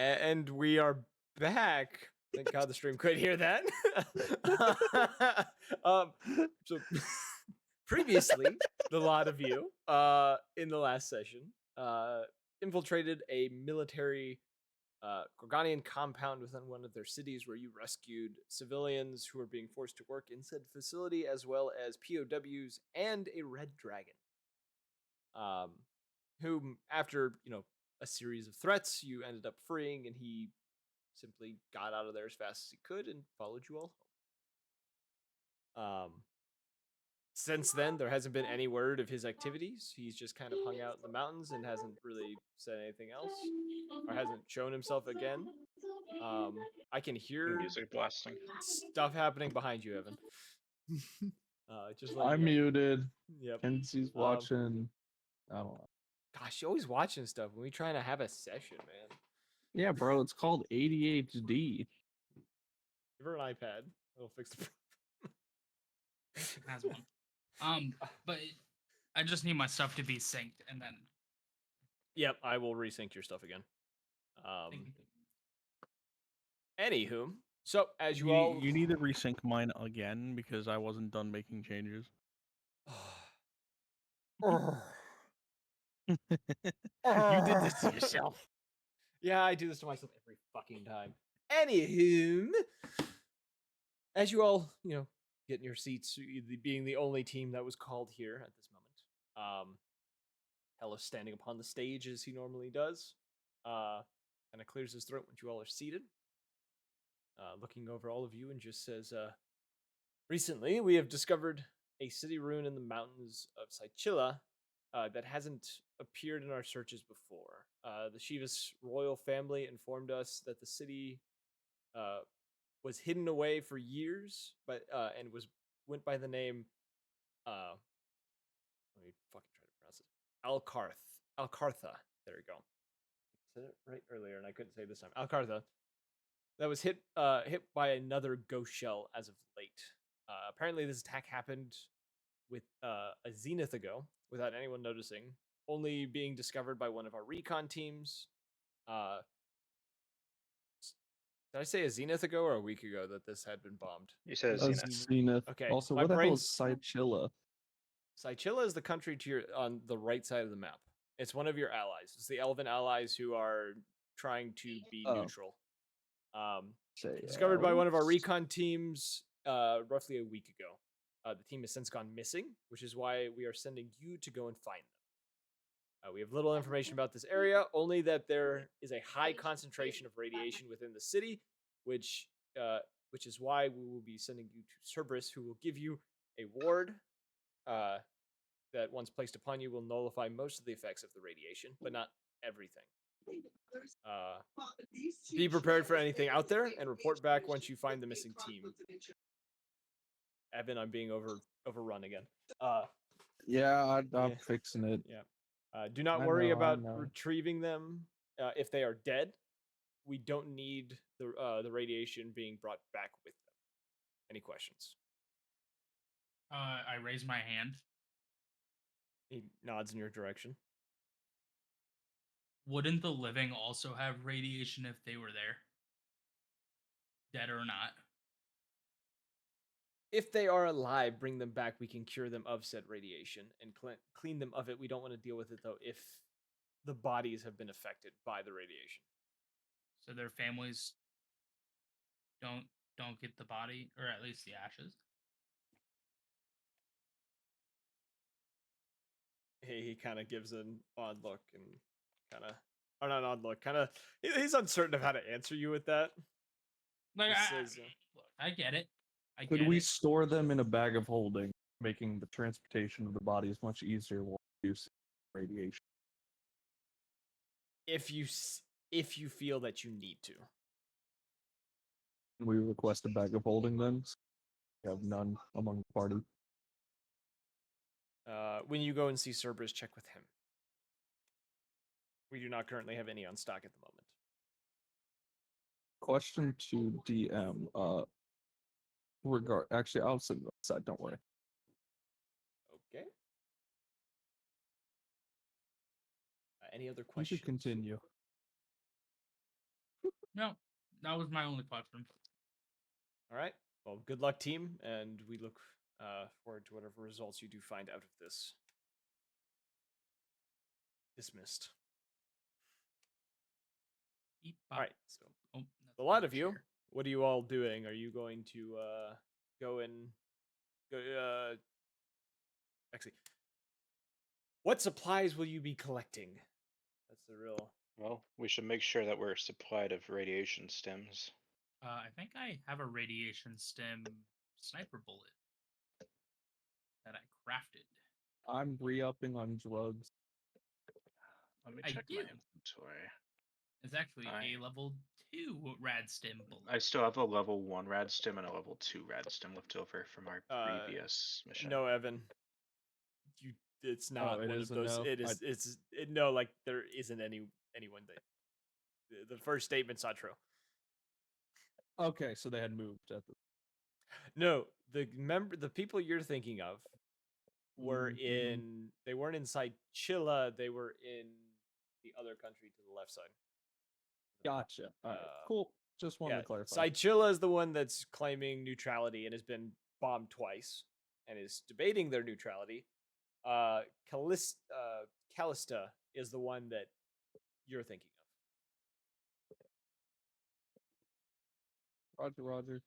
And we are back. Thank God the stream could hear that. So previously, the lot of you, in the last session, infiltrated a military Gorgonian compound within one of their cities where you rescued civilians who were being forced to work in said facility, as well as POWs and a red dragon. Whom, after, a series of threats, you ended up freeing, and he simply got out of there as fast as he could and followed you all home. Since then, there hasn't been any word of his activities. He's just kind of hung out in the mountains and hasn't really said anything else, or hasn't shown himself again. I can hear music blasting. Stuff happening behind you, Evan. Just like I'm muted. Yep. Kenzie's watching. I don't know. Gosh, you're always watching stuff when we trying to have a session, man. Yeah, bro, it's called ADHD. Give her an iPad. It'll fix the problem. Has one. But I just need my stuff to be synced, and then. Yep, I will resync your stuff again. Anywho, so as you all, you need to resync mine again because I wasn't done making changes. You did this to yourself. Yeah, I do this to myself every fucking time. Anywho, as you all, get in your seats, being the only team that was called here at this moment. Hellas standing upon the stage as he normally does. Kind of clears his throat once you all are seated. Looking over all of you and just says, recently we have discovered a city ruin in the mountains of Sychilla that hasn't appeared in our searches before. The Shivas royal family informed us that the city was hidden away for years, but and went by the name. Let me fucking try to pronounce it. Alcartha. There we go. I said it right earlier, and I couldn't say it this time. Alcartha. That was hit by another ghost shell as of late. Apparently, this attack happened with a zenith ago, without anyone noticing, only being discovered by one of our recon teams. Did I say a zenith ago or a week ago that this had been bombed? You said Zenith. Zenith. Okay. Also, my what the hell brain's- is Sychilla? Sychilla is the country on the right side of the map. It's one of your allies. It's the elven allies who are trying to be neutral. Discovered by one of our recon teams roughly a week ago. The team has since gone missing, which is why we are sending you to go and find them. We have little information about this area, only that there is a high concentration of radiation within the city, which is why we will be sending you to Cerberus, who will give you a ward that, once placed upon you, will nullify most of the effects of the radiation, but not everything. Be prepared for anything out there and report back once you find the missing team. Evan, I'm being overrun again. Yeah, I'm fixing it. Yeah. Do not worry about retrieving them if they are dead. We don't need the radiation being brought back with them. Any questions? I raise my hand. He nods in your direction. Wouldn't the living also have radiation if they were there? Dead or not? If they are alive, bring them back. We can cure them of said radiation and clean them of it. We don't want to deal with it, though, if the bodies have been affected by the radiation. So their families don't get the body, or at least the ashes? He kind of gives an odd look and or not an odd look, he's uncertain of how to answer you with that. Like, I get it. Could we store them in a bag of holding, making the transportation of the bodies much easier while reducing radiation? If you feel that you need to. Can we request a bag of holding then? We have none among the party. When you go and see Cerberus, check with him. We do not currently have any on stock at the moment. Question to DM. Actually, I'll sit outside. Don't worry. Okay. Any other We should questions? continue. No, that was my only question. All right. Well, good luck, team, and we look forward to whatever results you do find out of this. Dismissed. Beep, All bop. right. So Oh, that's a lot my of you. chair. What are you all doing? Are you going to go and go? Actually, what supplies will you be collecting? That's the real. Well, we should make sure that we're supplied of radiation stems. I think I have a radiation stem sniper bullet that I crafted. I'm re-upping on drugs. Let me I check my do. inventory. It's actually I- a level 2 rad stem bullet. I still have a level 1 rad stem and a level 2 rad stem left over from our previous mission. No, Evan. It's not it one of is a those. no? It is. No. Like there isn't anyone that. The first statement's not true. Okay, so they had moved at the. No, the people you're thinking of were Mhm. they weren't inside Chilla, they were in the other country to the left side. Gotcha. All right, Uh, cool. Just wanted Yeah, to clarify. side Chilla is the one that's claiming neutrality and has been bombed twice and is debating their neutrality. Callista is the one that you're thinking of. Roger, Roger.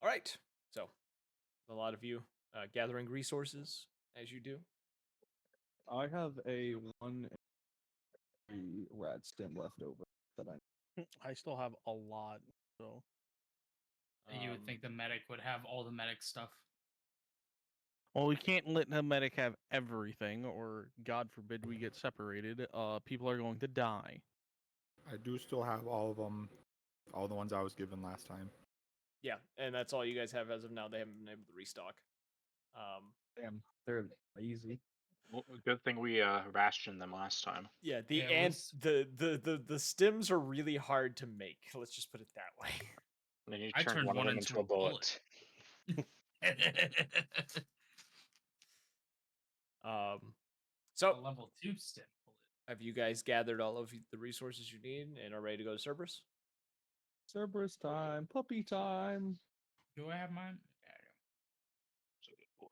All right, so a lot of you gathering resources as you do. I have a 1 rad stem left over that I. I still have a lot, so You would think the medic would have all the medic stuff. well, we can't let the medic have everything, or God forbid we get separated. People are going to die. I do still have all of them, all the ones I was given last time. Yeah, and that's all you guys have as of now. They haven't been able to restock. Damn, they're easy. Well, good thing we rationed them last time. Yeah, Yeah, the stems are really hard to make. Let's just put it that way. And then you I turned turned one of one them into into a a bullet. So A level 2 stem bullet. have you guys gathered all of the resources you need and are ready to go to Cerberus? Cerberus time, puppy time. Do I have mine? So good boy.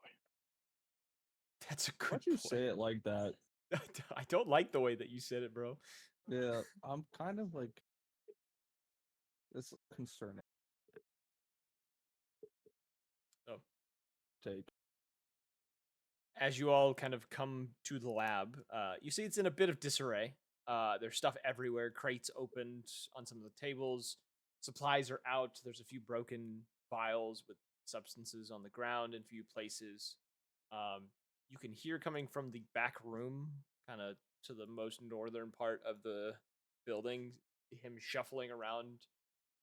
That's a good Why'd you point. say it like that? I don't like the way that you said it, bro. Yeah, I'm kind of like. It's concerning. Oh. Take. As you all kind of come to the lab, you see it's in a bit of disarray. There's stuff everywhere, crates opened on some of the tables, supplies are out, there's a few broken vials with substances on the ground in a few places. You can hear coming from the back room, kind of to the most northern part of the building, him shuffling around,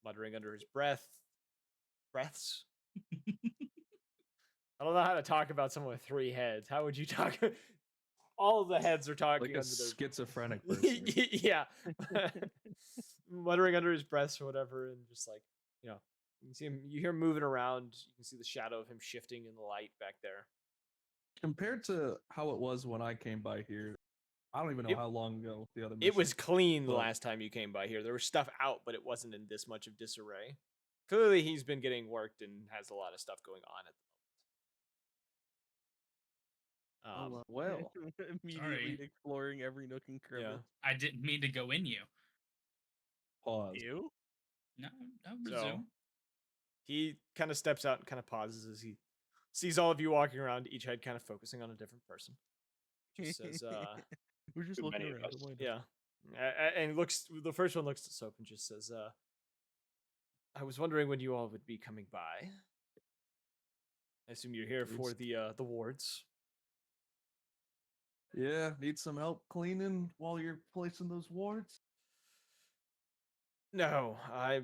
muttering under his breaths. I don't know how to talk about someone with 3 heads. How would you talk? All of the heads are talking Like a under their schizophrenic person. yeah, muttering under his breath or whatever, and just like you can see him. You hear him moving around. You can see the shadow of him shifting in the light back there. Compared to how it was when I came by here, I don't even know how long ago the other. It was mission, clean the but- last time you came by here. There was stuff out, but it wasn't in this much of disarray. Clearly, he's been getting worked and has a lot of stuff going on at the moment. well. Immediately Sorry. exploring every nook and crevice. Yeah. I didn't mean to go in you. Pause. You? No, So resume. he kind of steps out and kind of pauses as he sees all of you walking around, each head kind of focusing on a different person. Just says, We're just Too looking many of around. us. Don't mind yeah. And looks, the first one looks to Soap and just says, I was wondering when you all would be coming by. I assume you're here for the wards. Yeah, need some help cleaning while you're placing those wards? No, I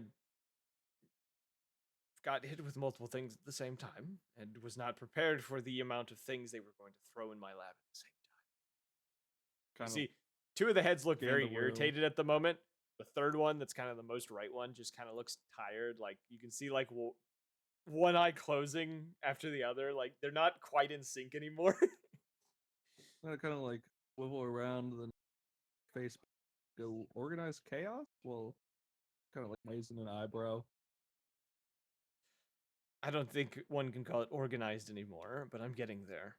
got hit with multiple things at the same time and was not prepared for the amount of things they were going to throw in my lab at the same time. Kind You see, 2 of the heads look scan very the room. irritated at the moment. The third one, that's kind of the most right one, just kind of looks tired. Like you can see, like one eye closing after the other. Like they're not quite in sync anymore. kind of like swivel around, then face go organized chaos? Well, kind of like raising an eyebrow. I don't think one can call it organized anymore, but I'm getting there.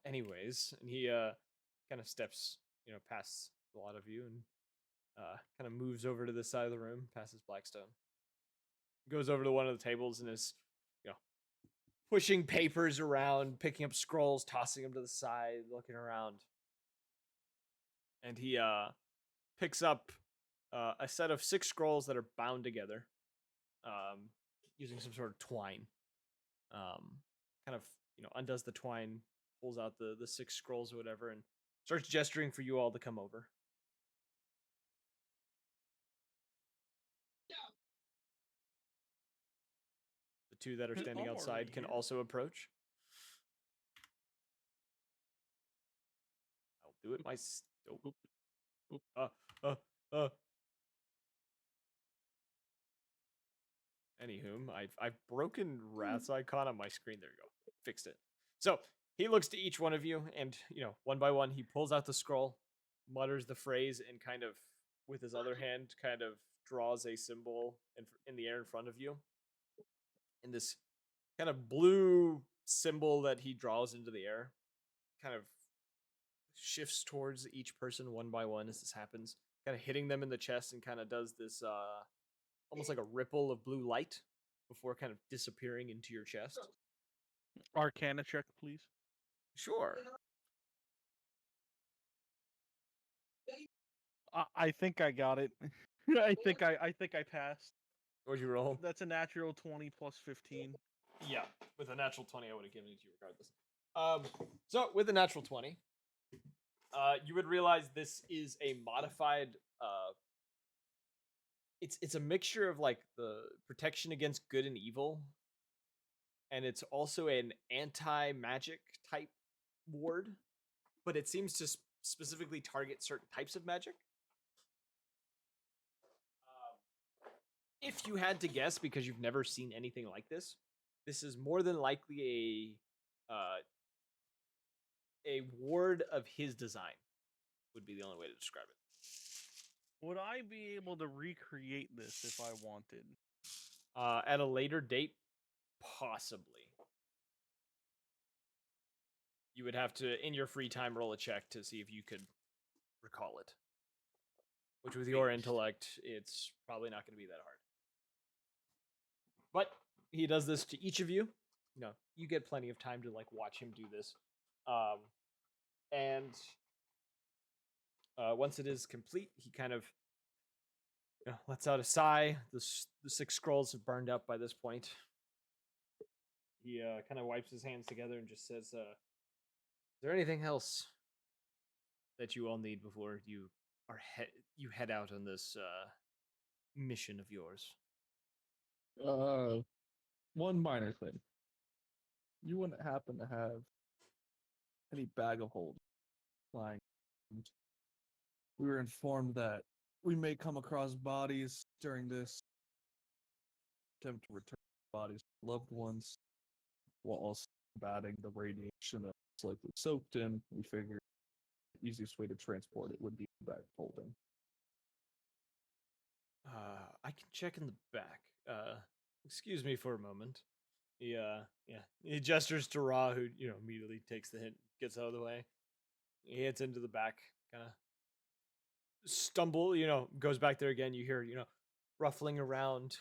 Anyways, and he kind of steps, past a lot of you and kind of moves over to this side of the room, passes Blackstone. Goes over to one of the tables and is, pushing papers around, picking up scrolls, tossing them to the side, looking around. And he picks up a set of 6 scrolls that are bound together, using some sort of twine. Kind of, undoes the twine, pulls out the 6 scrolls or whatever, and starts gesturing for you all to come over. The 2 that are standing I'm outside already can here. also approach. I'll do it myself. Anywho, I've broken Wrath's icon on my screen. There you go. Fixed it. So he looks to each one of you, and one by one, he pulls out the scroll, mutters the phrase, and kind of with his other hand, kind of draws a symbol in the air in front of you. And this kind of blue symbol that he draws into the air, kind of shifts towards each person one by one as this happens, kind of hitting them in the chest, and kind of does this almost like a ripple of blue light before kind of disappearing into your chest. Arcana check, please. Sure. I think I got it. I think I passed. What'd you roll? That's a natural 20 plus 15. Yeah, with a natural 20, I would have given it to you regardless. So with a natural 20, you would realize this is a modified. It's a mixture of like the protection against good and evil, and it's also an anti-magic type ward, but it seems to specifically target certain types of magic. If you had to guess, because you've never seen anything like this is more than likely a ward of his design. Would be the only way to describe it. Would I be able to recreate this if I wanted? At a later date, possibly. You would have to, in your free time, roll a check to see if you could recall it. Which, with your intellect, it's probably not going to be that hard. But he does this to each of you. You get plenty of time to watch him do this. And once it is complete, he kind of lets out a sigh. The 6 scrolls have burned up by this point. He kind of wipes his hands together and just says, is there anything else that you all need before you head out on this mission of yours? One minor thing. You wouldn't happen to have any bag of hold lying. We were informed that we may come across bodies during this attempt to return bodies to loved ones, while also combating the radiation that's likely soaked in. We figured the easiest way to transport it would be bag of holding. I can check in the back. Excuse me for a moment. He gestures to Ra, who immediately takes the hint, gets out of the way. He heads into the back, kind of stumble, goes back there again. You hear, ruffling around.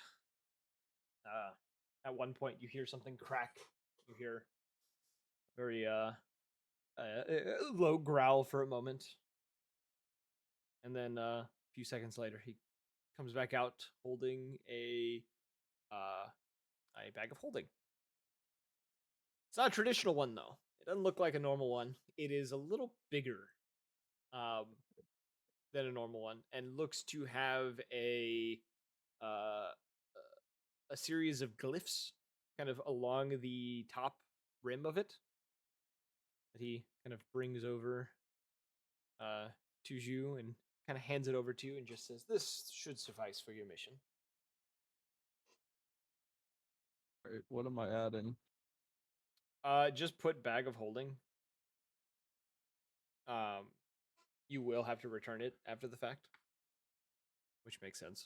At one point, you hear something crack. You hear a very low growl for a moment, and then a few seconds later, he comes back out holding a bag of holding. It's not a traditional one, though. It doesn't look like a normal one. It is a little bigger than a normal one, and looks to have a series of glyphs kind of along the top rim of it that he kind of brings over to you and kind of hands it over to you and just says, "This should suffice for your mission." Right, what am I adding? Just put bag of holding. You will have to return it after the fact. which makes sense.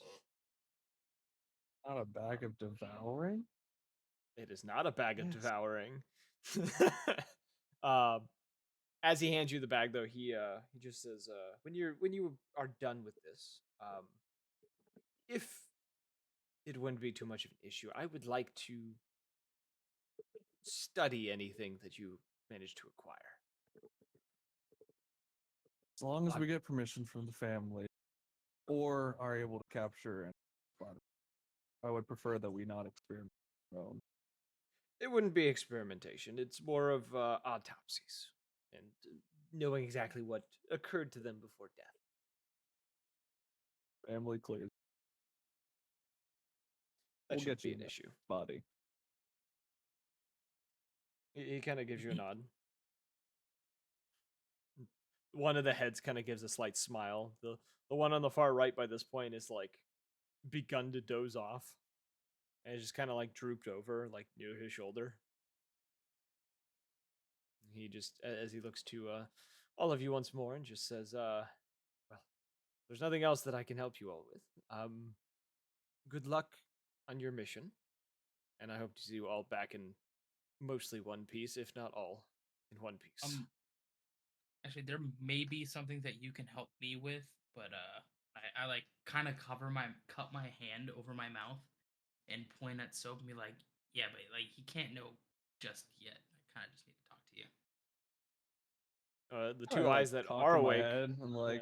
Not a bag of devouring. It is not a bag of Yes. devouring. um, as he hands you the bag, though, he just says, when you are done with this, if it wouldn't be too much of an issue, I would like to study anything that you managed to acquire. As long as we get permission from the family, or are able to capture and spot it. I would prefer that we not experiment on our own. It wouldn't be experimentation. It's more of autopsies and knowing exactly what occurred to them before death. Family clears. That We'll shouldn't get you be an that issue. body. He kind of gives you a nod. One of the heads kind of gives a slight smile. The one on the far right by this point is like begun to doze off. And it's just kind of like drooped over, like near his shoulder. He just, as he looks to all of you once more and just says, well, there's nothing else that I can help you all with. Good luck on your mission. And I hope to see you all back in mostly one piece, if not all in one piece. Actually, there may be something that you can help me with, but I like kind of cut my hand over my mouth and point at Soap and be like, yeah, but like he can't know just yet. I kind of just need to talk to you. The two eyes that are my awake. head and like,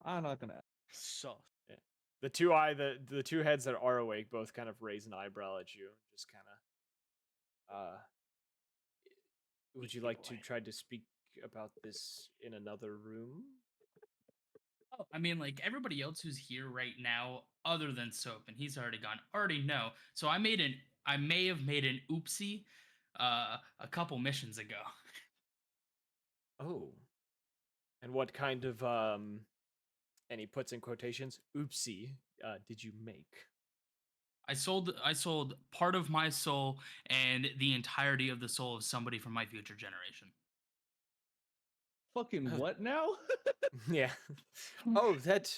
I'm not gonna. Sus. Yeah. The two heads that are awake both kind of raise an eyebrow at you. Just kind of. Would you like to try to speak about this in another room? Oh, I mean, like everybody else who's here right now, other than Soap, and he's already gone, already know. So I may have made an oopsie, a couple missions ago. Oh. And what kind of and he puts in quotations, oopsie, did you make? I sold part of my soul and the entirety of the soul of somebody from my future generation. Fucking what now? Yeah. Oh, that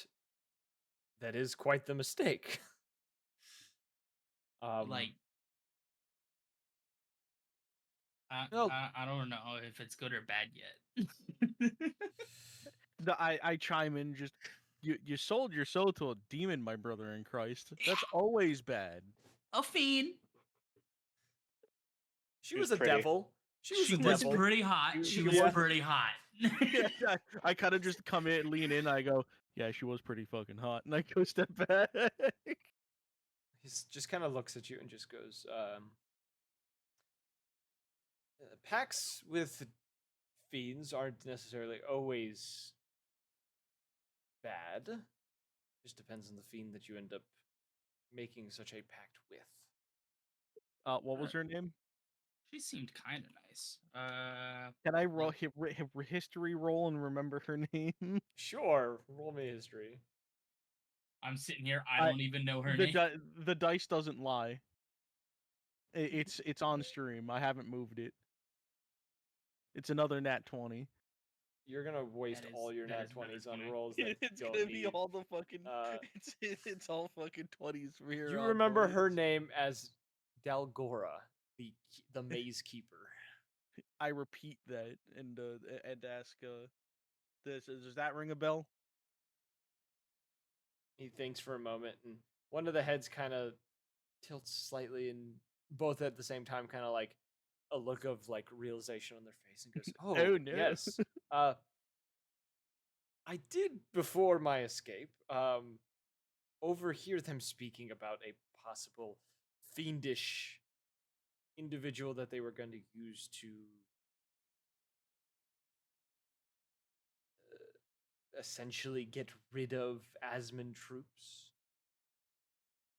is quite the mistake. Like, no. I don't know if it's good or bad yet. I chime in just you sold your soul to a demon, my brother in Christ. That's always bad. A fiend. She was was a pretty. devil. She was She a was devil. pretty hot. She was Yeah. pretty hot. I kind of just come in, lean in. I go, yeah, she was pretty fucking hot, and I go step back. He just kind of looks at you and just goes, pacts with fiends aren't necessarily always bad. Just depends on the fiend that you end up making such a pact with. What was her name? She seemed kind of nice. Can I roll history roll and remember her name? Sure, roll me history. I'm sitting here. I don't even know her name. The dice doesn't lie. It's on stream. I haven't moved it. It's another nat 20. You're gonna waste all your nat 20s on rolls that It's don't gonna need. be all the fucking. Uh, It's all fucking 20s from here. You on, remember boys. her name as Dalgora, the Maze Keeper. I repeat that and ask. Does that ring a bell? He thinks for a moment, and one of the heads kind of tilts slightly, and both at the same time, kind of like a look of like realization on their face, and goes, "Oh, Oh, no. yes, I did before my escape. Overhear them speaking about a possible fiendish individual that they were going to use to essentially get rid of Asmon troops.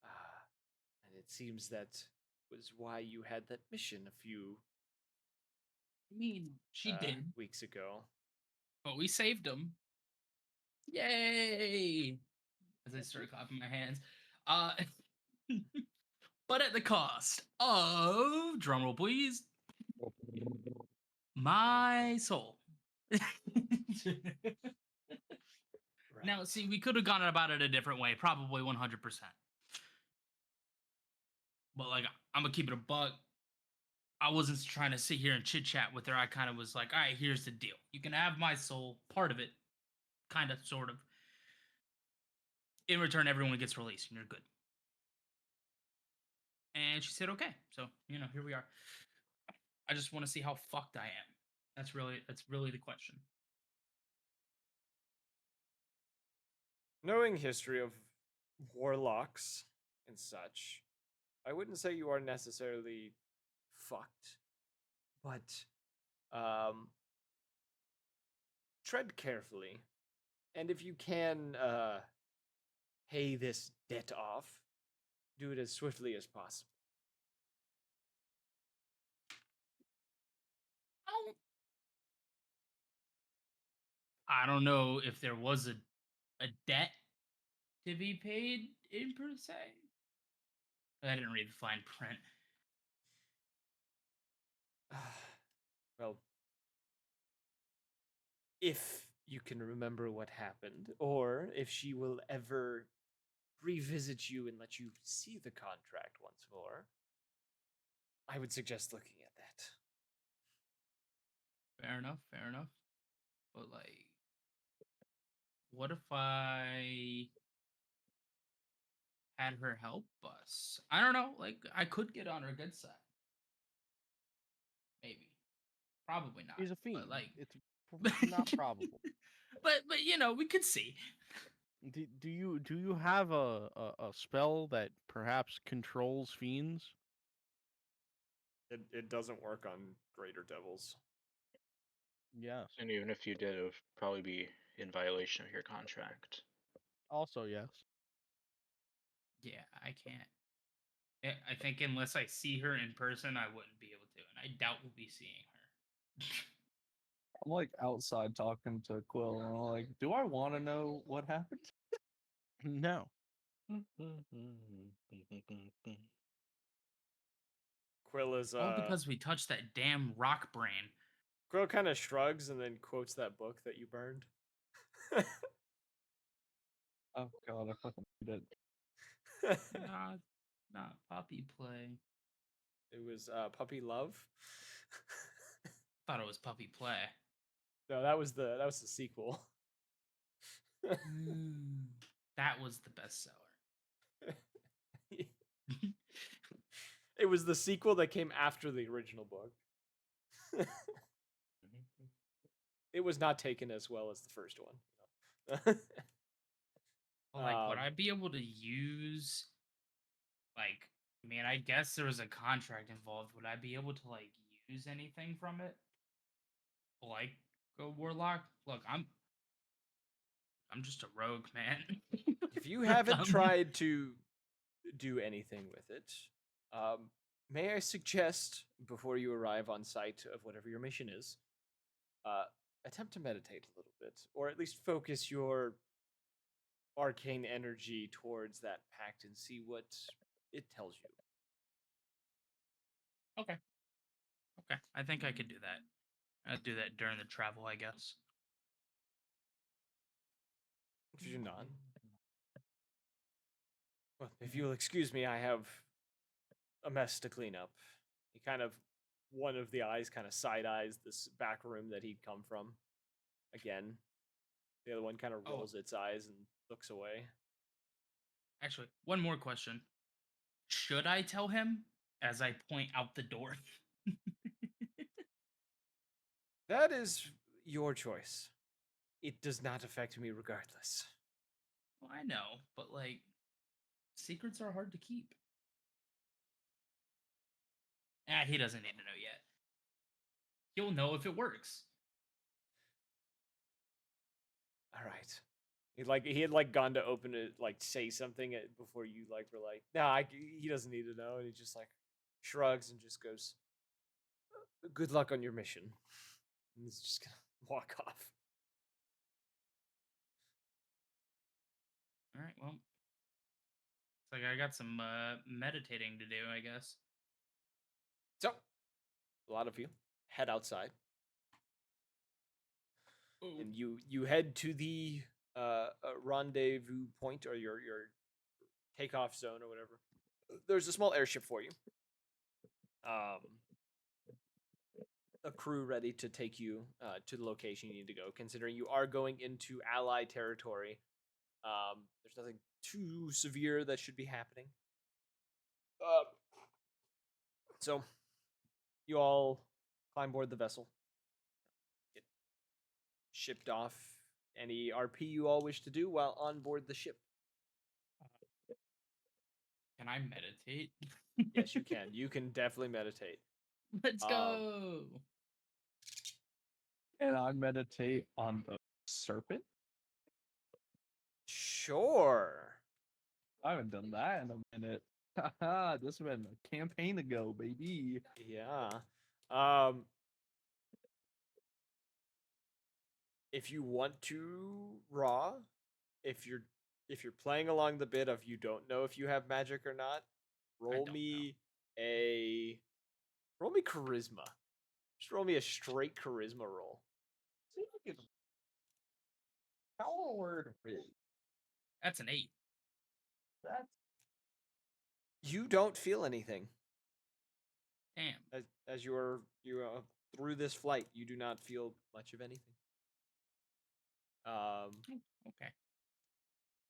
And it seems that was why you had that mission a few I mean, she did, weeks ago. but we saved him. Yay! As I start clapping my hands. But at the cost of, drumroll please, my soul. Now, see, we could have gone about it a different way, probably 100%. But like, I'm gonna keep it a buck. I wasn't trying to sit here and chit chat with her. I kind of was like, all right, here's the deal. You can have my soul, part of it, kind of, sort of. In return, everyone gets released, and you're good. And she said, okay. So, here we are. I just want to see how fucked I am. That's really the question. Knowing history of warlocks and such, I wouldn't say you are necessarily fucked, but tread carefully, and if you can pay this debt off, do it as swiftly as possible. I don't know if there was a debt to be paid in per se. I didn't read the fine print. Well, if you can remember what happened, or if she will ever revisit you and let you see the contract once more, I would suggest looking at that. Fair enough. But like, what if I had her help us? I don't know. Like, I could get on her good side. Maybe. Probably not. He's a fiend. But like, It's not probable. but we could see. Do you have a spell that perhaps controls fiends? It doesn't work on greater devils. Yes. And even if you did, it would probably be in violation of your contract. Also, yes. Yeah, I can't. I think unless I see her in person, I wouldn't be able to, and I doubt we'll be seeing her. I'm like outside talking to Quill, and I'm like, do I want to know what happened? No. Quill is All because we touched that damn rock brain. Quill kind of shrugs and then quotes that book that you burned. Oh god, I fucking did it. Not puppy play. It was Puppy Love. Thought it was puppy play. No, that was the sequel. That was the bestseller. It was the sequel that came after the original book. It was not taken as well as the first one. Like, would I be able to use, like, I mean, I guess there was a contract involved. Would I be able to, like, use anything from it? Like a warlock? Look, I'm just a rogue, man. If you haven't tried to do anything with it, may I suggest, before you arrive on site of whatever your mission is, attempt to meditate a little bit, or at least focus your arcane energy towards that pact and see what it tells you. Okay. I think I could do that. I'd do that during the travel, I guess. Could you not? Well, if you'll excuse me, I have a mess to clean up. He kind of, one of the eyes kind of side eyes this back room that he'd come from. Again, the other one kind of rolls its eyes and looks away. Actually, one more question. Should I tell him as I point out the door? That is your choice. It does not affect me regardless. Well, I know, but like, secrets are hard to keep. He doesn't need to know yet. He'll know if it works. All right. He had gone to open it, say something before you were like, nah, he doesn't need to know, and he just shrugs and just goes, good luck on your mission. And he's just gonna walk off. All right, well, it's like I got some meditating to do, I guess. So, a lot of you head outside. Ooh. And you head to the rendezvous point or your takeoff zone or whatever, there's a small airship for you. A crew ready to take you to the location you need to go. Considering you are going into ally territory, there's nothing too severe that should be happening. So you all climb board the vessel, get shipped off. Any RP you all wish to do while on board the ship? Can I meditate? Yes, you can. You can definitely meditate. Let's go. And I meditate on the serpent. Sure. I haven't done that in a minute. Haha, this has been a campaign ago, baby. Yeah. If you want to raw, if you're playing along the bit of you don't know if you have magic or not, roll don't me charisma. Just roll me a straight charisma roll. See if we can power word is. That's an 8. That's You don't feel anything Damn. as you are through this flight. You do not feel much of anything. Okay.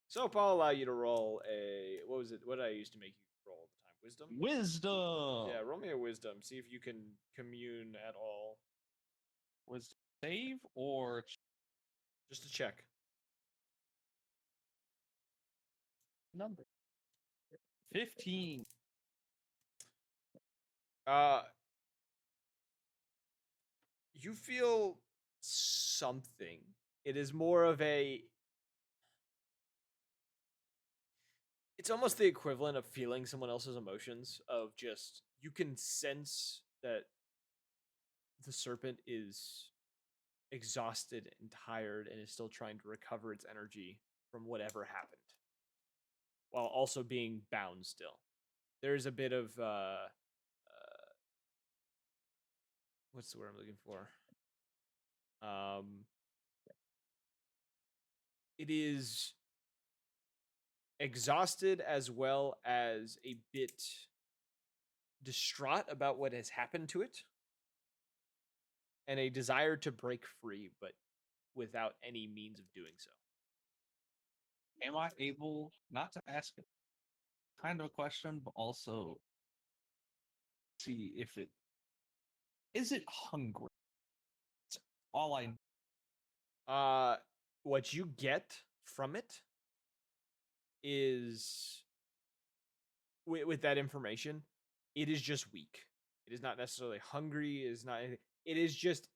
So I'll allow you to roll a what was it? What did I used to make you roll all the time? Wisdom? wisdom. Yeah, roll me a wisdom. See if you can commune at all. Wisdom save or Just to check. number 15. You feel something. It is more of a. It's almost the equivalent of feeling someone else's emotions. Of just you can sense that the serpent is exhausted and tired and is still trying to recover its energy from whatever happened, while also being bound still. There's a bit of what's the word I'm looking for? It is exhausted as well as a bit distraught about what has happened to it, and a desire to break free, but without any means of doing so. Am I able not to ask it kind of a question, but also see if it is it hungry? That's all I What you get from it is with that information, it is just weak. It is not necessarily hungry. It is not anything. It is just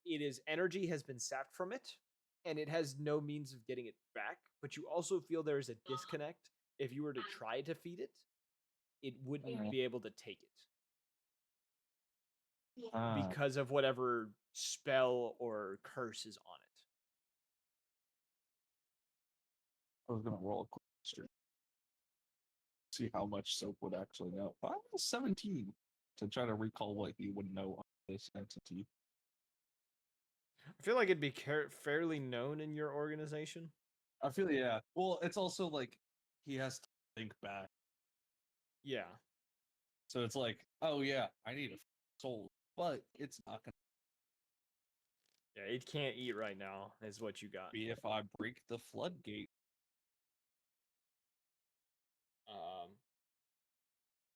energy has been sapped from it, and it has no means of getting it back. But you also feel there is a disconnect. If you were to try to feed it, it wouldn't be able to take it because of whatever spell or curse is on it. I was gonna roll a question. See how much Soap would actually know. I was 17 to try to recall what he would know on this entity. I feel like it'd be fairly known in your organization. I feel yeah. Well, it's also like he has to think back. Yeah. So it's like, oh yeah, I need a soul, but it's not gonna Yeah, it can't eat right now, is what you got. be if I break the floodgate.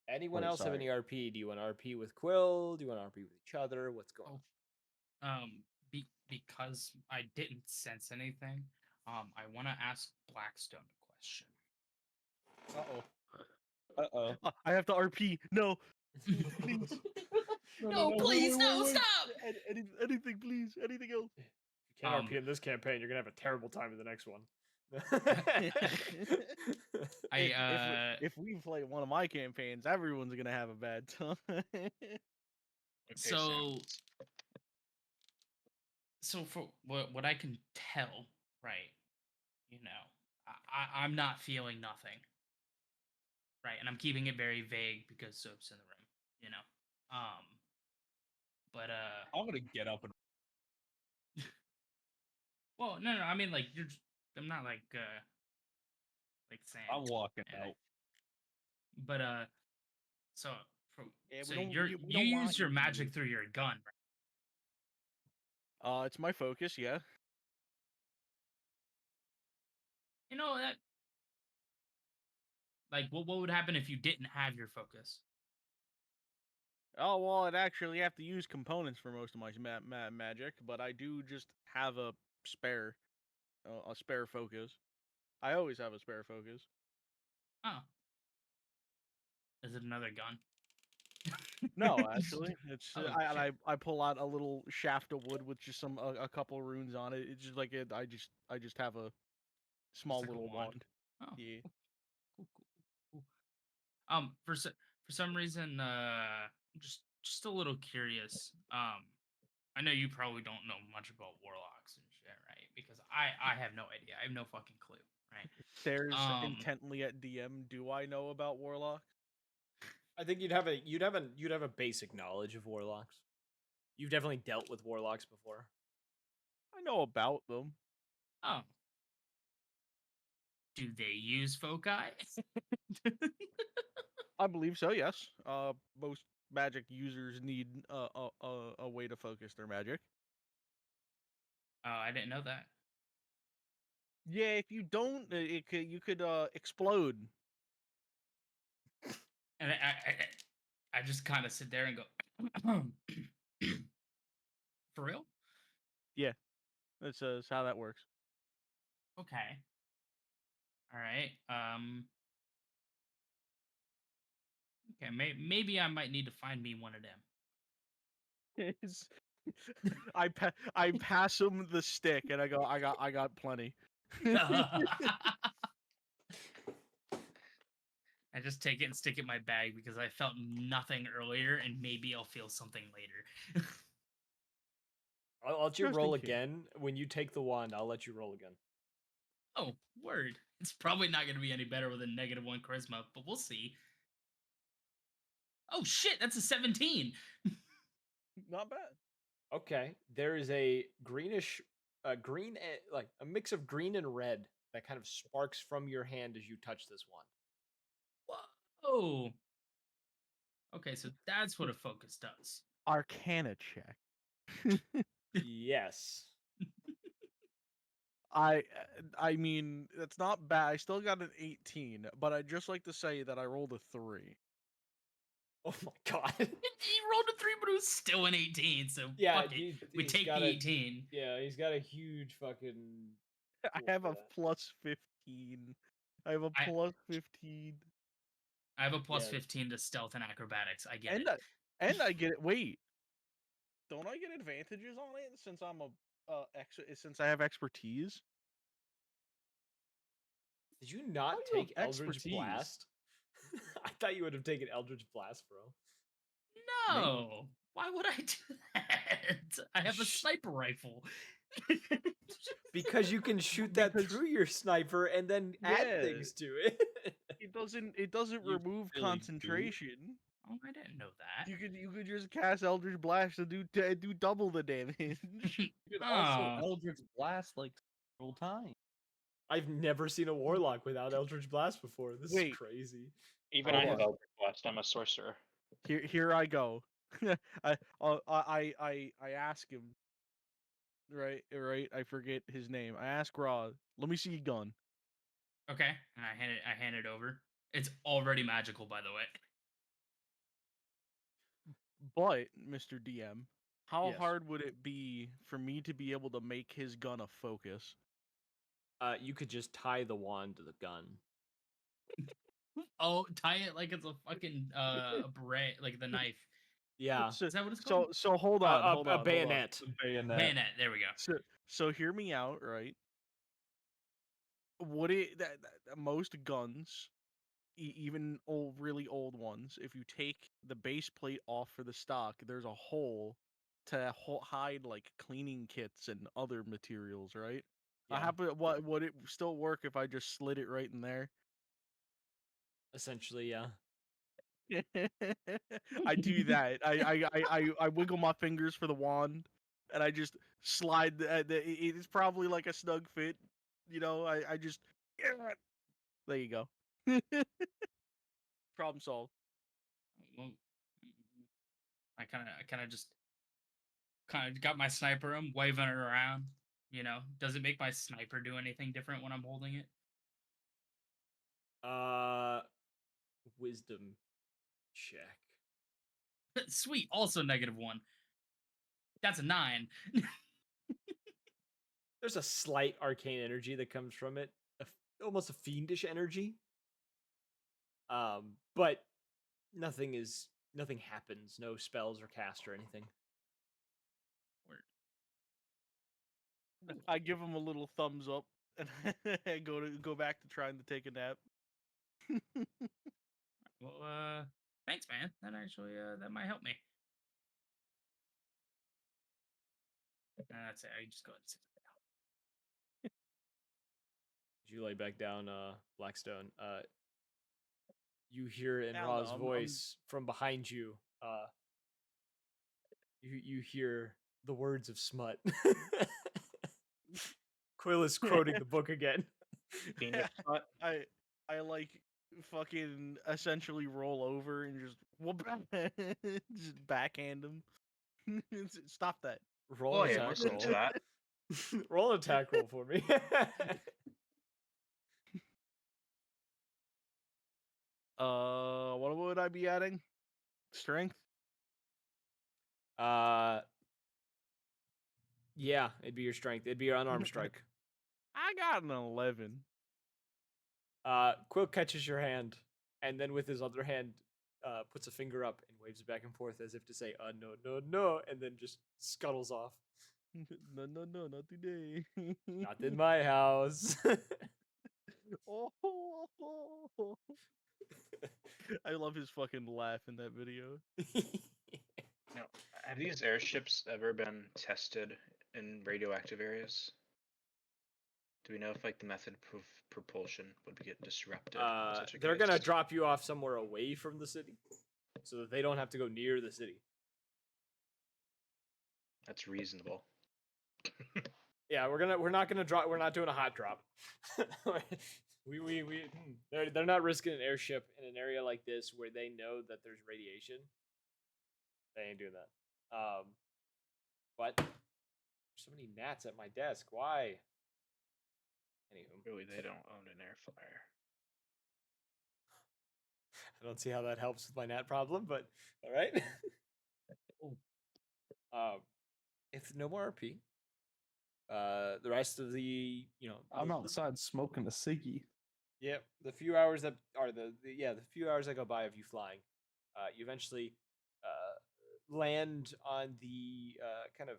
Anyone Wait, else have sorry. any RP? Do you want RP with Quill? Do you want RP with each other? What's going on? Because I didn't sense anything, I want to ask Blackstone a question. Uh-oh. I have to RP. No, please. No, please, no, stop! Anything, please. Anything else. If you can't RP in this campaign, you're gonna have a terrible time in the next one. If we play one of my campaigns, everyone's gonna have a bad time. So for what I can tell, right? You know, I'm not feeling nothing, right? And I'm keeping it very vague because Soap's in the room, you know. But I'm gonna get up and well, no, I mean like I'm not like saying. I'm walking anything. out. But so Yeah, so we don't. you We don't want use your you to magic use- through your gun, right? It's my focus. Yeah. You know that. Like, what would happen if you didn't have your focus? Oh well, I'd actually have to use components for most of my magic, but I do just have a spare focus. I always have a spare focus. Oh, is it another gun? No, actually, it's Oh, I pull out a little shaft of wood with just a couple runes on it. It's just like I just have a small like a little wand. wand. Oh, Yeah. cool. For some reason, I'm just a little curious. I know you probably don't know much about warlocks and shit, right? Because I have no idea. I have no fucking clue, right? There's intently at DM. Do I know about warlock? I think you'd have a basic knowledge of warlocks. You've definitely dealt with warlocks before. I know about them. Oh, do they use foci? I believe so. Yes. Most magic users need a way to focus their magic. Oh, I didn't know that. Yeah, if you don't, you could explode. And I just kind of sit there and go, for real? Yeah, that's how that works. Okay. All right. Okay. Maybe I might need to find me one of them. I pass him the stick and I go, I got plenty. I just take it and stick it in my bag because I felt nothing earlier, and maybe I'll feel something later. I'll let you Just roll in case. again. When you take the wand, I'll let you roll again. Oh, word. It's probably not going to be any better with a -1 charisma, but we'll see. Oh, shit, that's a 17. Not bad. Okay, there is a greenish, like a mix of green and red that kind of sparks from your hand as you touch this wand. Whoa. Okay, so that's what a focus does. Arcana check. Yes. I mean, it's not bad. I still got an 18, but I'd just like to say that I rolled a 3. Oh my god. He rolled a 3, but it was still an 18, so Yeah, fuck it. We he's take got the a- 18. Yeah, he's got a huge fucking. I tool have for a that. plus 15. I have a I- plus 15. I have a plus Yeah. 15 to stealth and acrobatics. I get And it. and I get it. Wait. Don't I get advantages on it since I'm since I have expertise? Did you not How do you take have Eldritch expertise? Blast? I thought you would have taken Eldritch Blast, bro. No. Why would I do that? I have a Sh- sniper rifle. Because you can shoot that Because- through your sniper and then add Yeah. things to it. It doesn't You remove really do? concentration. Oh, I didn't know that. You could just cast Eldritch Blast to do double the damage. You could also Oh. Eldritch Blast like several times. I've never seen a warlock without Eldritch Blast before. This Wait. is crazy. Even Hold I have on. Eldritch Blast. I'm a sorcerer. Here I go. I ask him. Right. I forget his name. I ask Rod. Let me see your gun. Okay, and I hand it over. It's already magical, by the way. But Mr. DM, how Yes. hard would it be for me to be able to make his gun a focus? You could just tie the wand to the gun. Oh, tie it like it's a fucking a beret, like the knife. Yeah. So, Is that what it's called? so hold on, hold on. A hold on. bayonet. Bayonet. Bayonet. There we go. So hear me out, right? Would it that most guns, even really old ones, if you take the base plate off for the stock, there's a hole to hide like cleaning kits and other materials, right? Yeah. What would it still work if I just slid it right in there? Essentially, yeah. I do that. I wiggle my fingers for the wand, and I just slide. It's probably like a snug fit, I just there you go. Problem solved. Well, I kind of just got my sniper. I'm waving it around. Does it make my sniper do anything different when I'm holding it? Wisdom check. Sweet. Also -1. That's a 9. There's a slight arcane energy that comes from it, almost a fiendish energy. But nothing happens. No spells are cast or anything. Word. I give him a little thumbs up and I go back to trying to take a nap. Well, thanks, man. That actually that might help me. That's it. I just go ahead and sit down. As you lay back down, Blackstone, you hear in Hell no, Ra's I'm- voice from behind you. You hear the words of Smut. Quill is quoting the book again. Fiendish smut. I like fucking essentially roll over and just whoop, just backhand him. Stop that. Roll Oh an yeah, attack listen roll. to that. Roll an attack roll for me. What would I be adding? Strength? Yeah, it'd be your strength. It'd be your unarmed strike. I got an 11. Quill catches your hand, and then with his other hand, puts a finger up and waves it back and forth as if to say, no, no, no, and then just scuttles off. No, not today. Not in my house. Oh, I love his fucking laugh in that video. Now, have these airships ever been tested in radioactive areas? Do we know if like the method of propulsion would get disrupted in such a They're case? gonna drop you off somewhere away from the city, so that they don't have to go near the city. That's reasonable. Yeah, we're not gonna drop. We're not doing a hot drop. They're not risking an airship in an area like this where they know that there's radiation. They ain't doing that. But there's so many gnats at my desk. Why? Anywho, Really, they don't own an air flyer. I don't see how that helps with my gnat problem, but all right. If no more RP, the rest of the I'm outside smoking a ciggy. Yep, the few hours that are the few hours that go by of you flying, you eventually land on the kind of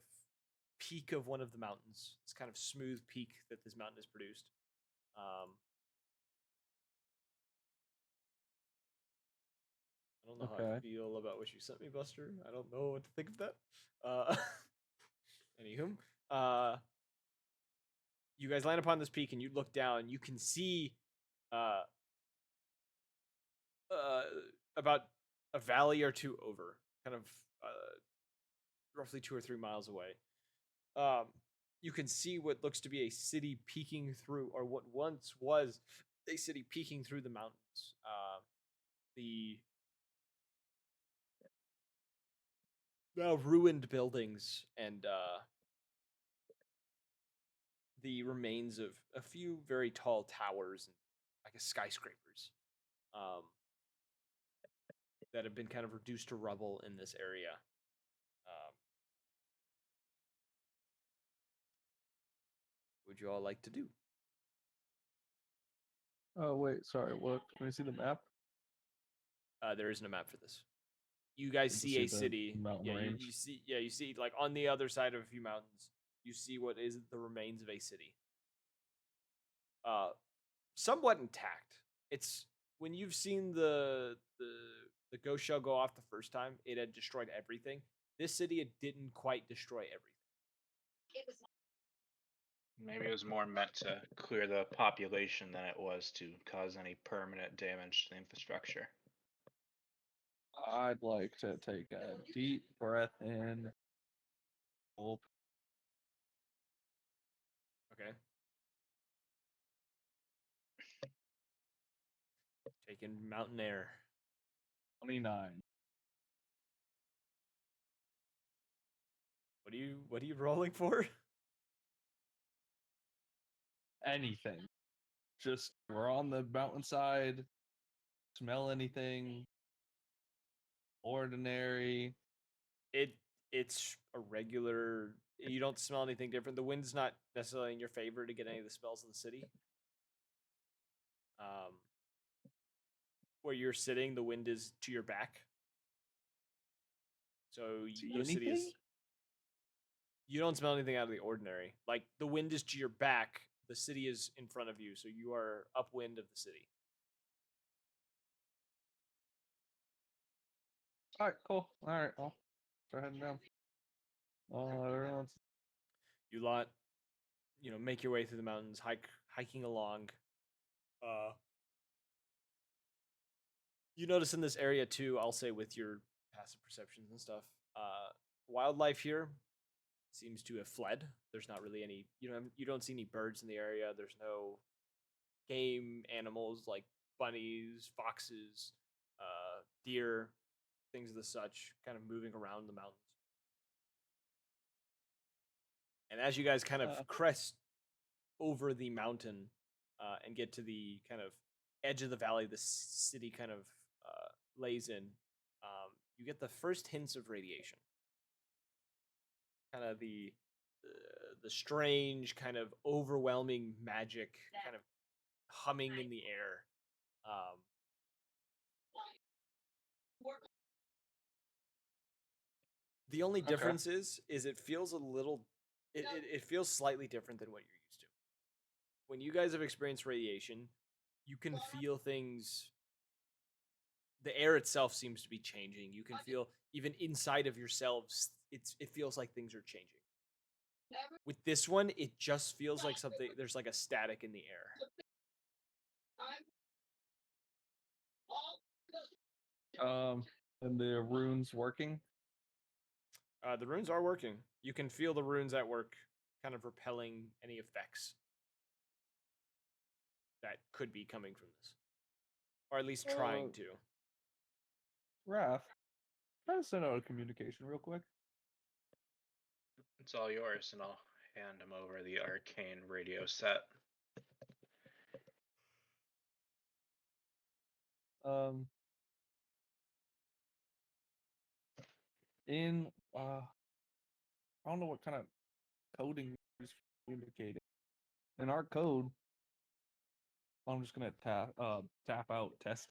peak of one of the mountains. It's kind of smooth peak that this mountain has produced. I don't know how I Okay. feel about what you sent me, Buster. I don't know what to think of that. Anywho, you guys land upon this peak and you look down. You can see about a valley or two over, kind of roughly 2 or 3 miles away. You can see what looks to be a city peeking through, or what once was a city peeking through the mountains. The now ruined buildings and the remains of a few very tall towers and I guess skyscrapers that have been kind of reduced to rubble in this area. Would you all like to do? Oh wait, sorry. What? Can we see the map? There isn't a map for this. You guys Just see see a the city. mountain Yeah, range. you see like on the other side of a few mountains, you see what is the remains of a city. Somewhat intact. It's when you've seen the ghost shell go off the first time, it had destroyed everything. This city, it didn't quite destroy everything. Maybe it was more meant to clear the population than it was to cause any permanent damage to the infrastructure. I'd like to take a deep breath in. Hold. Okay. Taking mountain air. 29. What are you rolling for? Anything. Just we're on the mountainside. Smell anything ordinary? It's a regular. You don't smell anything different. The wind's not necessarily in your favor to get any of the spells of the city. Where you're sitting, the wind is to your back. So the city is. Anything? You don't smell anything out of the ordinary. Like the wind is to your back, the city is in front of you, so you are upwind of the city. All right, cool. All right, well, start heading down. Everyone's You lot, make your way through the mountains, hiking along. You notice in this area too, I'll say with your passive perceptions and stuff, wildlife here seems to have fled. There's not really any, you don't see any birds in the area. There's no game animals like bunnies, foxes, deer, things of the such, kind of moving around the mountains. And as you guys kind of crest over the mountain and get to the kind of edge of the valley the city kind of lays in, you get the first hints of radiation. Kind of the strange, kind of overwhelming magic, kind of humming in the air. The only difference is it feels a little. It feels slightly different than what you're used to. When you guys have experienced radiation, you can feel things. The air itself seems to be changing. You can feel even inside of yourselves. It feels like things are changing. With this one, it just feels like something. There's like a static in the air. And the runes working. The runes are working. You can feel the runes at work, kind of repelling any effects that could be coming from this, or at least trying to. Raph, try to send out a communication real quick. It's all yours, and I'll hand him over the arcane radio set. I don't know what kind of coding is communicating. In our code, I'm just gonna tap out test.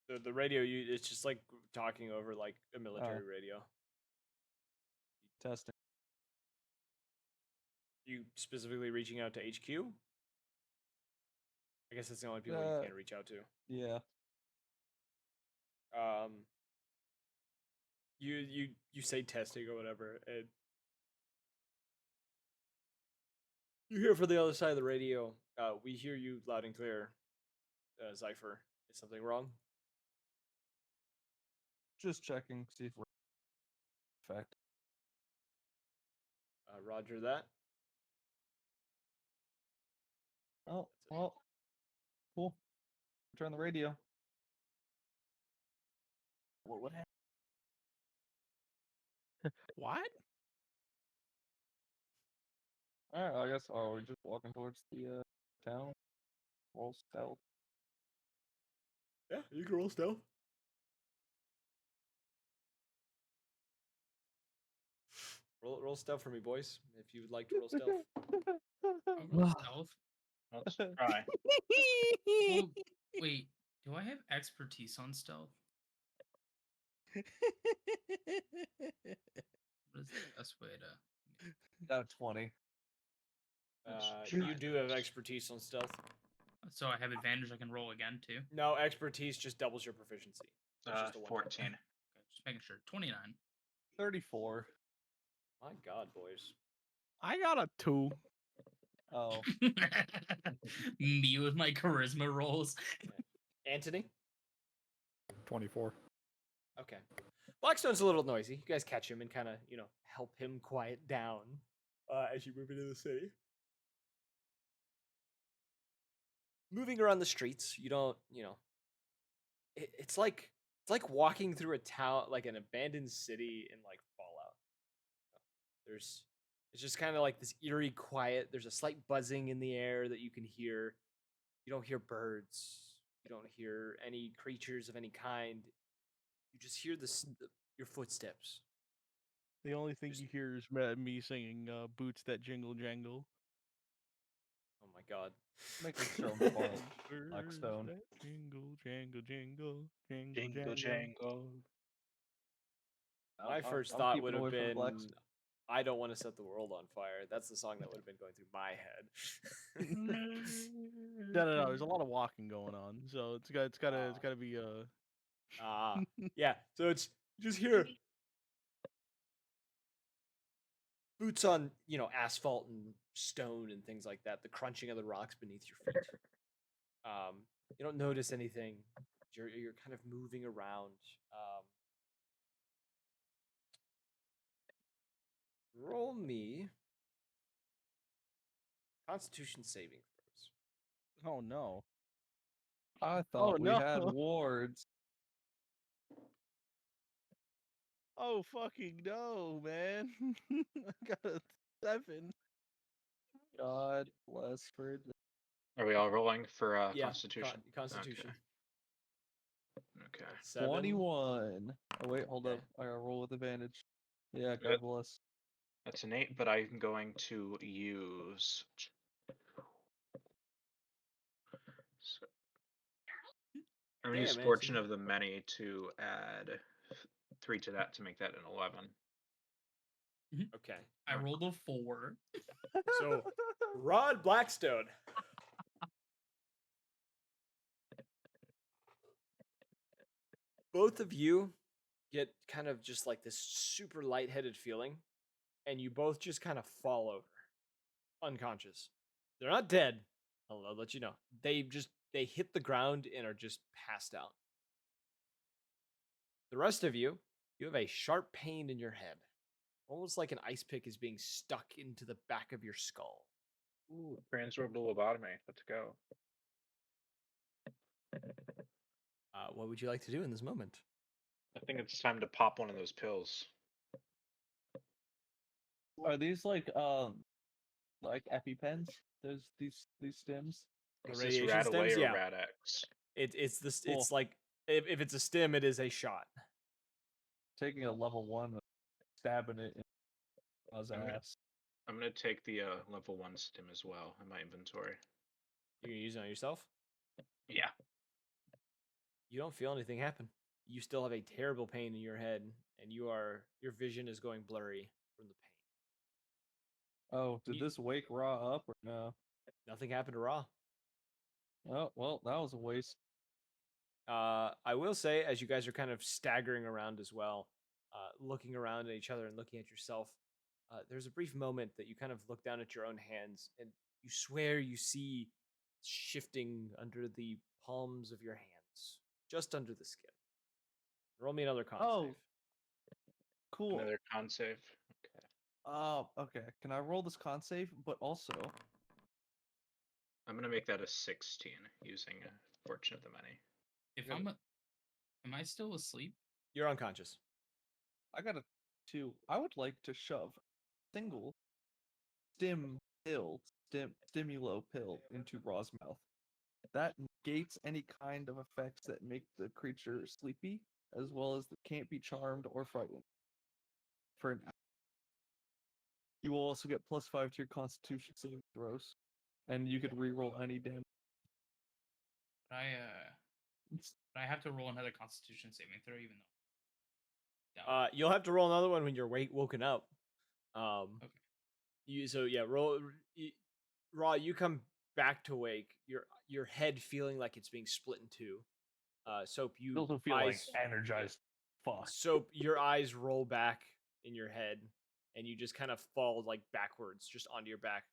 The radio, it's just like talking over like a military radio. Testing. You specifically reaching out to HQ? I guess that's the only people you can't reach out to. Yeah. You say testing or whatever, and you hear from the other side of the radio. We hear you loud and clear. Zypher, is something wrong? Just checking, see if we're effect. Roger that. Oh, well, cool. Turn the radio. What happened? What? Alright, I guess we're just walking towards the town. Roll stealth. Yeah, you can roll stealth. Roll stealth for me, boys, if you would like to roll stealth. Stealth? Let's try. Well, wait, do I have expertise on stealth? What is the best way to? Got a 20. You do have expertise on stealth. So I have advantage. I can roll again too. No, expertise just doubles your proficiency. It's just a 14. Okay, just making sure. 29. 34. My God, boys. I got a 2. Oh. Me with my charisma rolls. Anthony? 24. Okay. Blackstone's a little noisy. You guys catch him and kind of, help him quiet down as you move into the city. moving around the streets. You don't, it's like walking through a town, like an abandoned city in like Fallout. There's it's just kind of like this eerie quiet. There's a slight buzzing in the air that you can hear. You don't hear birds. You don't hear any creatures of any kind. You just hear your footsteps. The only thing Just- you hear is me singing "Boots That Jingle Jangle." Oh my god. Make it so fun. Blackstone. Birds that jingle, jangle, jingle, jingle, Jingle jangle. jangle. My first I'm thought keeping would have away from been, Blackstone. I don't want to set the world on fire. That's the song that would have been going through my head. No. There's a lot of walking going on, so it's gotta be Yeah. So it's just here. Boots on, asphalt and stone and things like that. The crunching of the rocks beneath your feet. You don't notice anything. You're kind of moving around. Roll me Constitution saving throws. Oh no. I thought we no. had wards. Oh fucking no, man. I got a 7. God bless for Are we all rolling for Yeah, Constitution? Constitution. Okay. 7. 21. Oh wait, hold Okay. up. I gotta roll with advantage. Yeah, Good. God bless. That's an 8, but I'm going to use. So, I'm going to use Damn, Fortune Anthony. of the Many to add 3 to that to make that an 11. Okay. I rolled a 4. So, Rod Blackstone. Both of you get kind of just like this super lightheaded feeling, and you both just kind of fall over, unconscious. They're not dead. I'll let you know. They hit the ground and are just passed out. The rest of you have a sharp pain in your head, almost like an ice pick is being stuck into the back of your skull. Ooh, transorbital lobotomy. Let's go. What would you like to do in this moment? I think it's time to pop one of those pills. Are these like EpiPens? There's these stems. The Is this radiation Rad Away stems? or Yeah. Rad X? It's this. Cool. It's like if it's a stim, it is a shot. Taking a level 1 and stabbing it in his I'm gonna- ass. I'm going to take the level 1 stim as well in my inventory. You can use it on yourself. Yeah. You don't feel anything happen. You still have a terrible pain in your head, and your vision is going blurry from the pain. Oh, did this wake Raw up or no? Nothing happened to Ra. Oh, well, that was a waste. I will say, as you guys are kind of staggering around as well, looking around at each other and looking at yourself, there's a brief moment that you kind of look down at your own hands, and you swear you see shifting under the palms of your hands, just under the skin. Roll me another con Oh. save. Cool. Another con save. Okay. Oh, okay. Can I roll this con save? But also, I'm going to make that a 16 using Fortune of the Many. If Yeah. am I still asleep? You're unconscious. I got a 2. I would like to shove single stimulo pill into Raw's mouth. That negates any kind of effects that make the creature sleepy, as well as can't be charmed or frightened. For an hour. You will also get +5 to your Constitution saving throws, and you could reroll any damage. But I have to roll another Constitution saving throw, even though. You'll have to roll another one when you're woken up. Okay. Roll. Raw, you come back to wake. Your head feeling like it's being split in two. Soap, you also feel eyes, like energized. Fuck. Soap, your eyes roll back in your head, and you just kind of fall like backwards, just onto your back.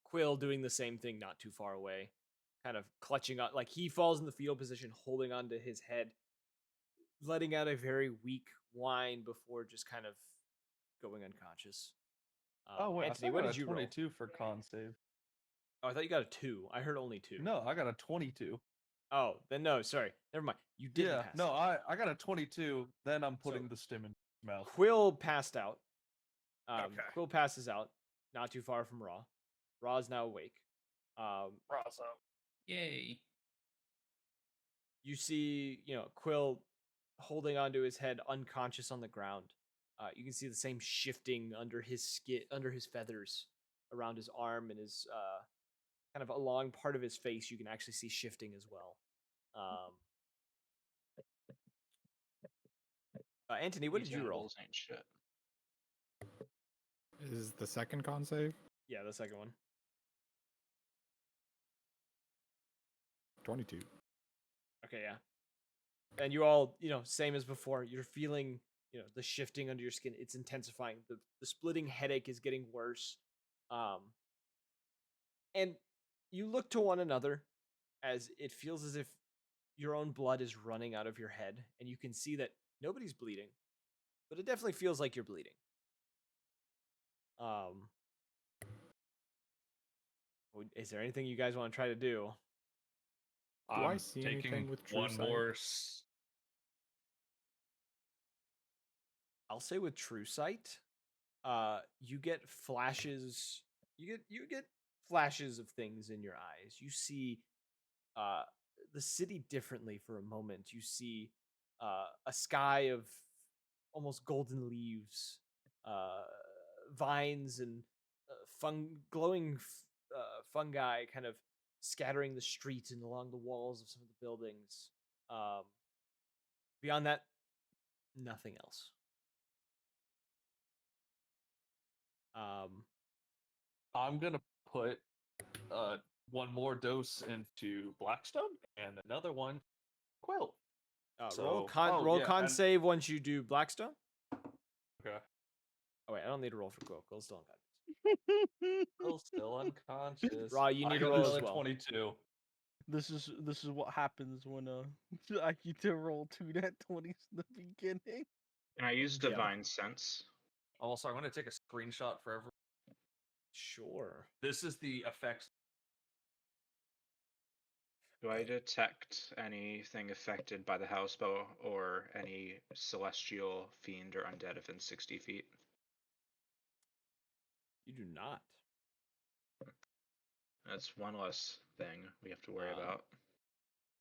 Quill doing the same thing, not too far away, kind of clutching on, like he falls in the fetal position, holding onto his head, letting out a very weak whine before just kind of going unconscious. Oh wait, Anthony, I what got did a you roll? 22 for con save. Oh, I thought you got a 2. I heard only 2. No, I got a 22. Oh, then no, sorry. Never mind. You didn't Yeah, pass no, out. I got a 22. Then I'm putting So- the stim in his mouth. Quill passed out. Okay. Quill passes out, not too far from Raw. Raw is now awake. Yay. You see, Quill holding onto his head, unconscious on the ground. You can see the same shifting under his skin, under his feathers, around his arm and his kind of along part of his face. You can actually see shifting as well. Anthony, what These did you roll? animals ain't shit. Is the second con save? Yeah, the second one. 22. Okay, yeah. And you all, same as before. You're feeling, the shifting under your skin. It's intensifying. The splitting headache is getting worse. And you look to one another as it feels as if your own blood is running out of your head, and you can see that nobody's bleeding, but it definitely feels like you're bleeding. Is there anything you guys want to try to do? Do I I'm see taking anything with true one sight? more. I'll say with true sight, you get flashes. You get flashes of things in your eyes. You see the city differently for a moment. You see a sky of almost golden leaves, vines, and glowing fungi kind of scattering the streets and along the walls of some of the buildings. Beyond that, nothing else. I'm gonna put one more dose into Blackstone and another one Quill. Roll So- roll yeah, con and- save once you do Blackstone. Okay. Oh wait, I don't need to roll for Quill. Quill's still unconscious. Quill's still unconscious. Raw, you I need to got roll as another well. 22. This is what happens when I get to roll 2 nat 20s in the beginning. Can I use Yeah. divine sense? Also, I'm gonna take a screenshot for everyone. Sure. This is the effects. Do I detect anything affected by the housebow or any celestial fiend or undead within 60 feet? You do not. That's one less thing we have to worry Um, about.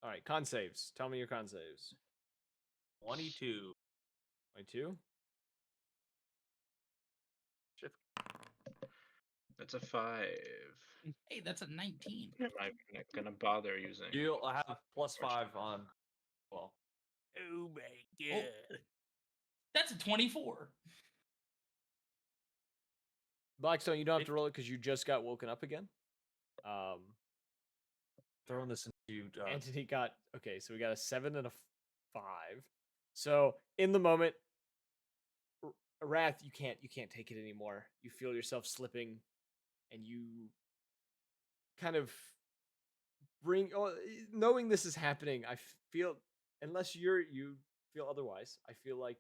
All right, con saves. Tell me your con saves. 22. 22. That's a 5. Hey, that's a 19. I'm not gonna bother using. You'll have +5 on. Well, Oh my Oh. That's a 24. Blackstone, you don't have to roll it because you just got woken up again. throwing this into Anthony got okay, so we got a 7 and a 5. So in the moment, Wrath, you can't take it anymore. You feel yourself slipping, and you kind of knowing this is happening. I feel, unless you feel otherwise, I feel like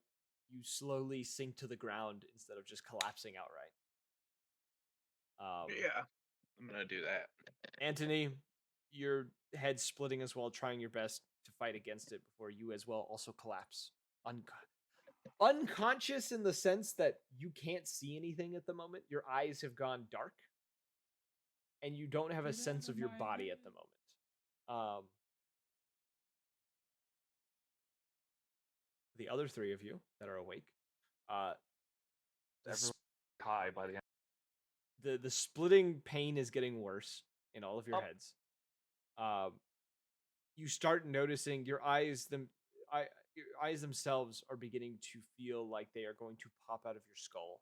you slowly sink to the ground instead of just collapsing outright. Yeah, I'm gonna do that. Anthony, your head splitting as well, trying your best to fight against it before you as well also collapse. Unconscious in the sense that you can't see anything at the moment. Your eyes have gone dark, and you don't have a Get sense out of your my body head. at the moment. The other 3 of you that are awake, the everyone high by the end. the splitting pain is getting worse in all of your Oh. heads. You start noticing your eyes themselves are beginning to feel like they are going to pop out of your skull.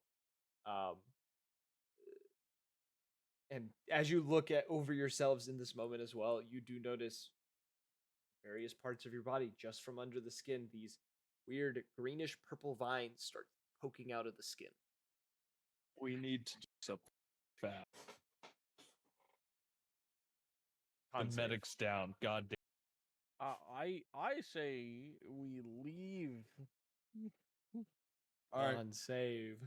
And as you look over yourselves in this moment as well, you do notice various parts of your body just from under the skin. These weird greenish purple vines start poking out of the skin. We need to do something fast. Con The save. medic's down. God damn. I say we leave. All right. Con save.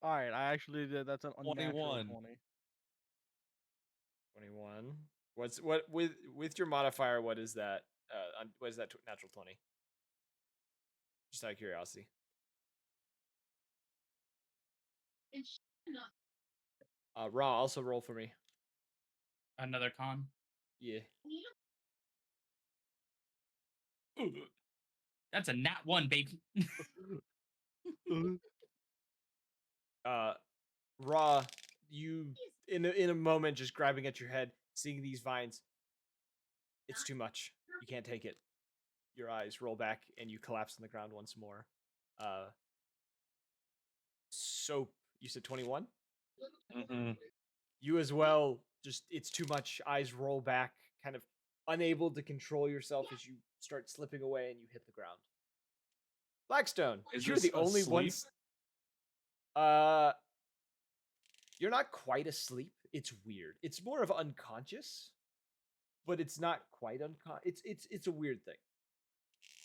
All right, I actually did. That's an unnatural 21. 20. 21. What's what with your modifier? What is that? What is that natural 20? Just out of curiosity. Raw, also roll for me. Another con. Yeah. Ooh, that's a nat 1, baby. Raw, you in a moment just grabbing at your head, seeing these vines. It's too much. You can't take it. Your eyes roll back and you collapse on the ground once more. Soap, you said 21? Mm-hmm. You as well, just it's too much. Eyes roll back, kind of unable to control yourself as you start slipping away and you hit the ground. Blackstone, Is you're this the only asleep? ones. You're not quite asleep. It's weird. It's more of unconscious, but it's not quite unconscious. It's a weird thing.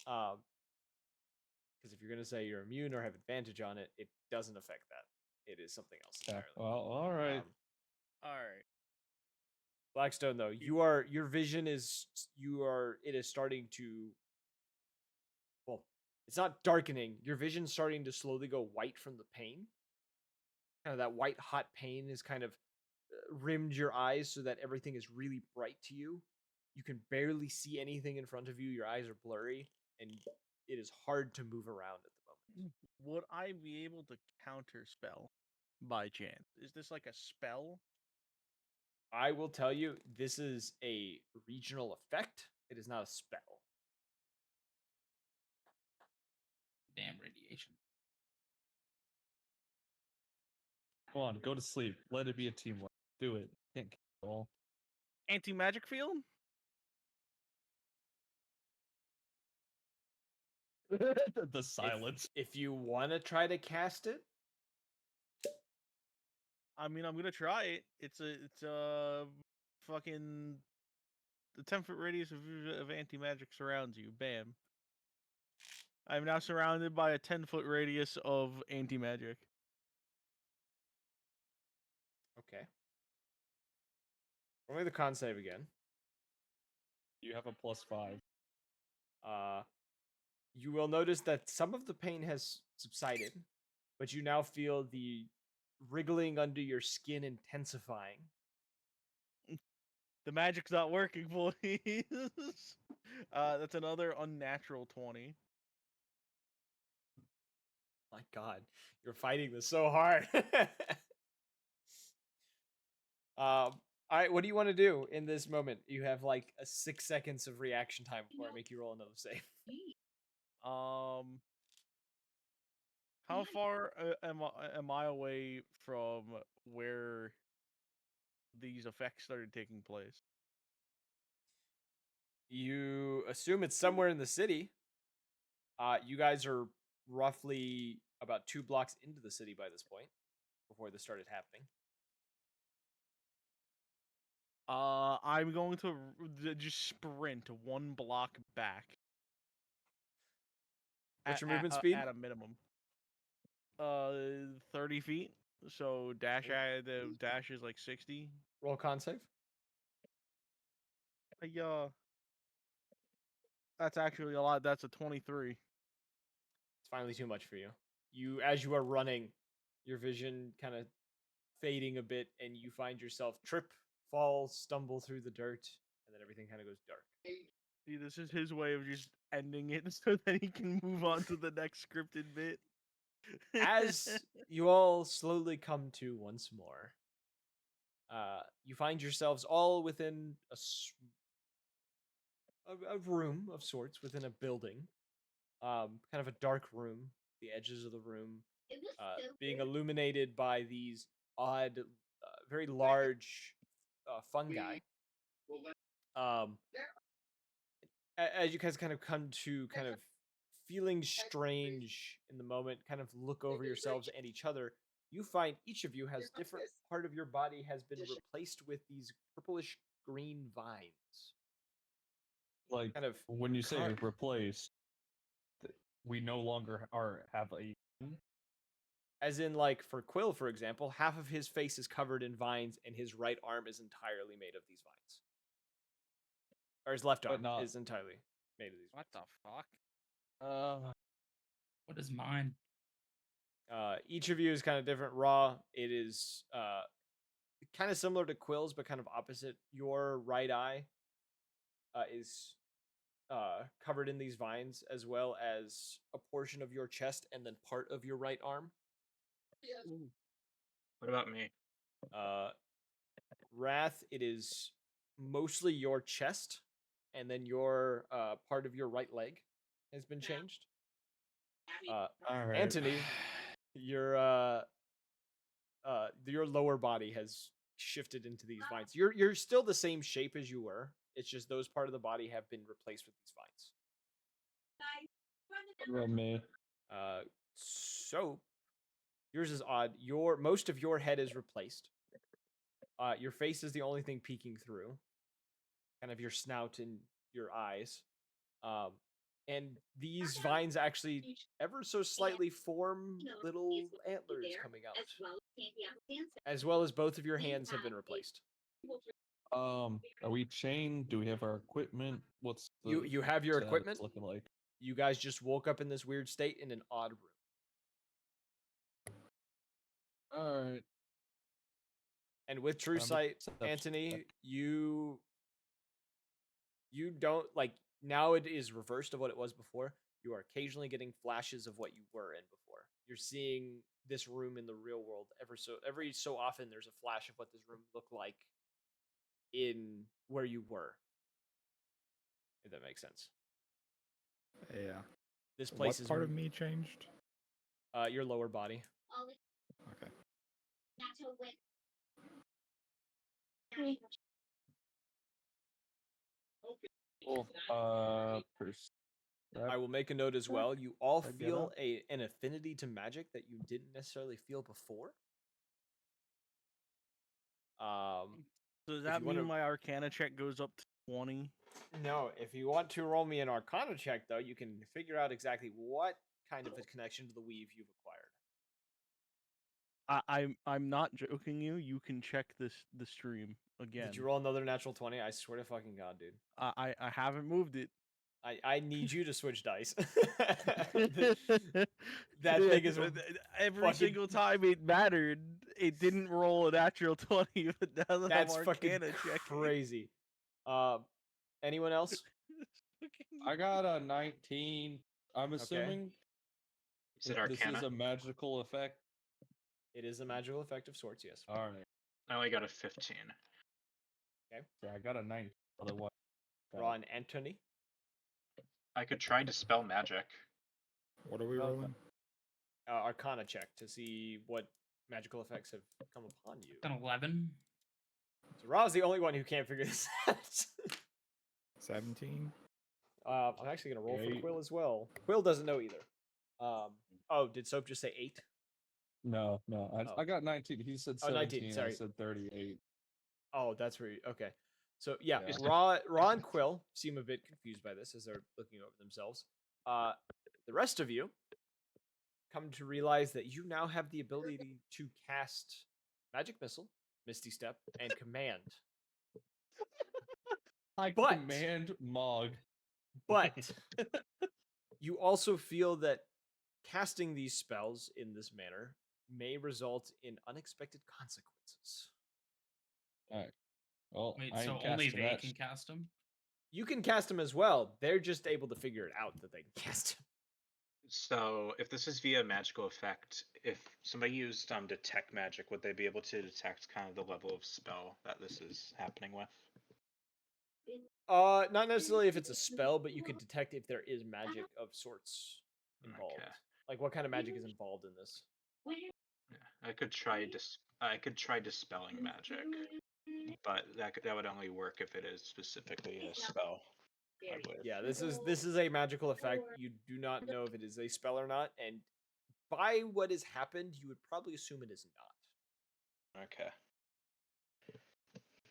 Because if you're gonna say you're immune or have advantage on it, it doesn't affect that. It is something else Yeah. entirely. Well, all right. All right. Blackstone, though, your vision is it is starting to, well, it's not darkening. Your vision's starting to slowly go white from the pain. Kind of that white hot pain is kind of rimmed your eyes so that everything is really bright to you. You can barely see anything in front of you. Your eyes are blurry, and it is hard to move around at the moment. Would I be able to counter spell by chance? Is this like a spell? I will tell you, this is a regional effect. It is not a spell. Damn radiation. Come on, go to sleep. Let it be a teamwork. Do it. Can't kill. Anti-magic field? The silence. If you want to try to cast it, I mean, I'm gonna try it. It's a fucking the 10-foot radius of anti-magic surrounds you. Bam. I'm now surrounded by a 10-foot radius of anti-magic. okay. Roll me the con save again. You have a +5. You will notice that some of the pain has subsided, but you now feel the wriggling under your skin intensifying. The magic's not working, boys. That's another unnatural 20. My God, you're fighting this so hard. All right, what do you want to do in this moment? You have like a 6 seconds of reaction time before I make you roll another save. How far am I away from where these effects started taking place? You assume it's somewhere in the city. You guys are roughly about 2 blocks into the city by this point, before this started happening. I'm going to just sprint 1 block back. What's your movement speed? At a minimum. 30 feet. So the dash is like 60. Roll con save. That's actually a lot. That's a 23. It's finally too much for you. As you are running, your vision kind of fading a bit, and you find yourself trip, fall, stumble through the dirt, and then everything kind of goes dark. See, this is his way of just ending it so that he can move on to the next scripted bit. As you all slowly come to once more, you find yourselves all within a room of sorts, within a building, kind of a dark room. The edges of the room being illuminated by these odd, very large fungi. As you guys kind of come to kind of feeling strange in the moment, kind of look over yourselves and each other, you find each of you has different part of your body has been replaced with these purplish green vines. Like Kind of when you say car- replace, we no longer have a As in, like, for Quill, for example, half of his face is covered in vines, and his right arm is entirely made of these vines. Or his left But arm not- is entirely made of these What the fuck? What is mine? Each of you is kind of different. Raw, it is kind of similar to Quill's, but kind of opposite. Your right eye is covered in these vines, as well as a portion of your chest and then part of your right arm. What about me? Wrath, it is mostly your chest, and then your part of your right leg has been changed. All right. Anthony, your lower body has shifted into these vines. You're still the same shape as you were. It's just those part of the body have been replaced with these vines. What about me? So yours is odd. Most of your head is replaced. Your face is the only thing peeking through, kind of your snout and your eyes. And these vines actually ever so slightly form little antlers coming out, as well as both of your hands have been replaced. Are we chained? Do we have our equipment? What's the You have your status equipment. looking like? You guys just woke up in this weird state in an odd room. All right. And with True Time to Sight, perception Anthony, check. you don't like now. It is reversed of what it was before. You are occasionally getting flashes of what you were in before. You're seeing this room in the real world every so often. There's a flash of what this room looked like in where you were. If that makes sense. Yeah. This place What is part of me changed? your lower body. Okay. Cool. I will make a note as well. You all I get feel an affinity to magic that you didn't necessarily feel before. So does if that you mean wanna- my Arcana check goes up to 20? No, if you want to roll me an Arcana check, though, you can figure out exactly what kind of a connection to the weave you've acquired. I'm not joking you. You can check the stream again. Did you roll another natural 20? I swear to fucking God, dude. I haven't moved it. I need you to switch dice. That thing is every fucking- single time it mattered. It didn't roll a natural 20, but now that That's I'm fucking Arcana checking, crazy. Anyone else? I got a 19. I'm assuming Is it this Arcana? is a magical effect. It is a magical effect of sorts, yes. All right. I only got a 15. Yeah, I got a 9. Otherwise, Raw and Anthony. I could try Dispel Magic. What are we Okay. rolling? Arcana check to see what magical effects have come upon you. An 11. So Raw's the only one who can't figure this out. 17? I'm actually gonna roll for Eight. Quill as well. Quill doesn't know either. Oh, did Soap just say 8? No. Oh. I got 19. He said Oh, 17. 19, I sorry. said 38. Oh, that's where okay. So yeah, Yeah. Raw and Quill seem a bit confused by this as they're looking over themselves. The rest of you come to realize that you now have the ability to cast Magic Missile, Misty Step, and Command. I But- command Mog. But you also feel that casting these spells in this manner may result in unexpected consequences. Well, Wait, I so ain't only casting they that can cast them? You can cast them as well. They're just able to figure it out that they can cast them. So, if this is via magical effect, if somebody used detect magic, would they be able to detect kind of the level of spell that this is happening with? Not necessarily if it's a spell, but you could detect if there is magic of sorts involved. Okay. Like what kind of magic is involved in this? Yeah, I could try dispelling magic, but that would only work if it is specifically a spell. I believe. Yeah, this is a magical effect. You do not know if it is a spell or not, and by what has happened, you would probably assume it is not. Okay.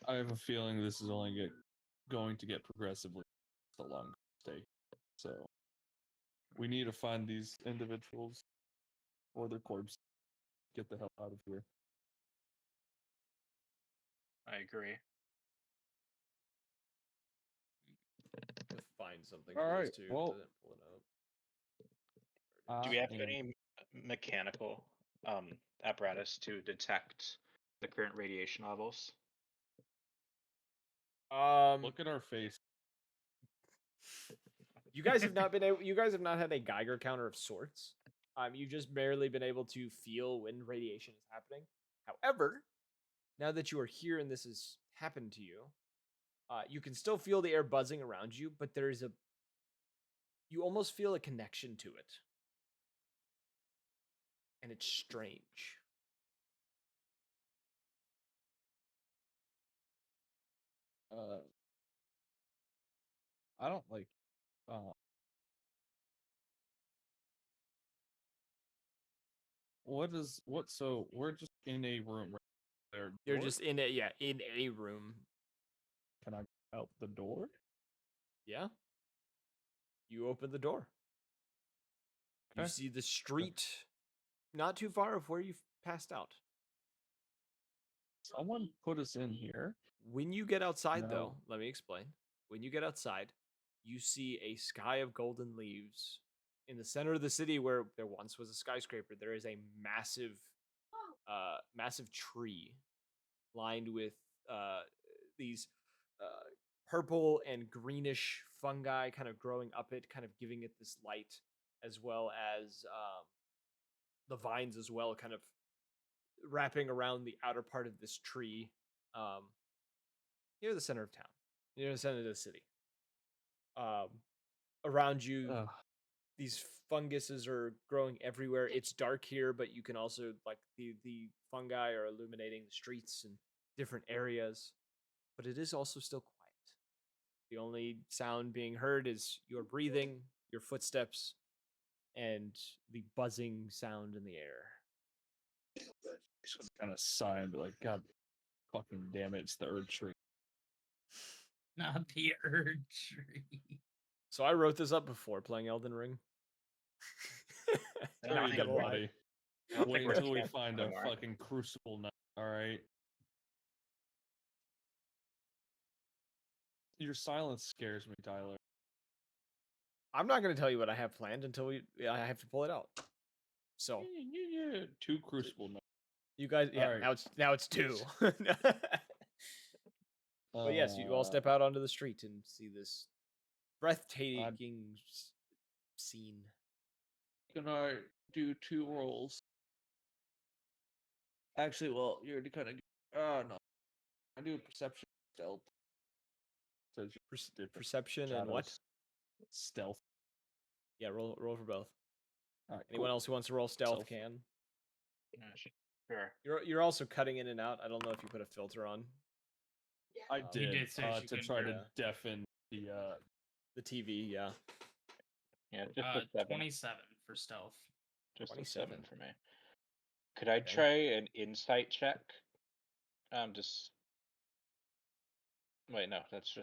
I have a feeling this is only going to get progressively the longer stay. So we need to find these individuals or their corpse. get the hell out of here. I agree. To find something All for right, this too. 'cause well, I didn't pull it up. Do we have and any mechanical apparatus to detect the current radiation levels? look at our face. You guys have not been able. You guys have not had a Geiger counter of sorts. You've just barely been able to feel when radiation is happening. However, now that you are here and this has happened to you, you can still feel the air buzzing around you, but there is a. You almost feel a connection to it, and it's strange. I don't like. Uh, what? So we're just in a room. Right there. You're Door? just in a room. Can I go out the door? Yeah. You open the door. You Okay. see the street not too far of where you've passed out. Someone put us in here. When you get outside, No. though, let me explain. When you get outside, you see a sky of golden leaves. In the center of the city where there once was a skyscraper, there is a massive, massive tree lined with these purple and greenish fungi kind of growing up it, kind of giving it this light, as well as the vines as well, kind of wrapping around the outer part of this tree, near the center of town, near the center of the city. Around you, Ugh. these funguses are growing everywhere. It's dark here, but you can also the fungi are illuminating the streets and different areas. But it is also still quiet. The only sound being heard is your breathing, your footsteps, and the buzzing sound in the air. Just kind of sigh and be like, God, fucking damn it! It's the Erd tree. Not the Erd tree. So I wrote this up before playing Elden Ring. I don't Not think gonna we're- lie. Buddy. I don't Wait think we're until we camping find a anymore. fucking crucible knife. All right. Your silence scares me, Tyler. I'm not gonna tell you what I have planned until I have to pull it out. So Yeah. 2 crucible knives. you guys, yeah, Alright. now it's 2. But yes, you all step out onto the street and see this breathtaking scene. Can I do 2 rolls? Actually, well, you already kind of. No. I do a perception stealth. So it's just different Perception and what? shadows. Stealth. Yeah, roll for both. All right. Anyone cool. else who wants to roll stealth Stealth. can. Yeah, sure. You're also cutting in and out. I don't know if you put a filter on I You did, did say she to couldn't try to hear. deafen the. the TV. Yeah, Yeah, just a 7. 27 for stealth. Just a 27. 7 for me. Could I Okay. try an insight check? Just wait. No, that's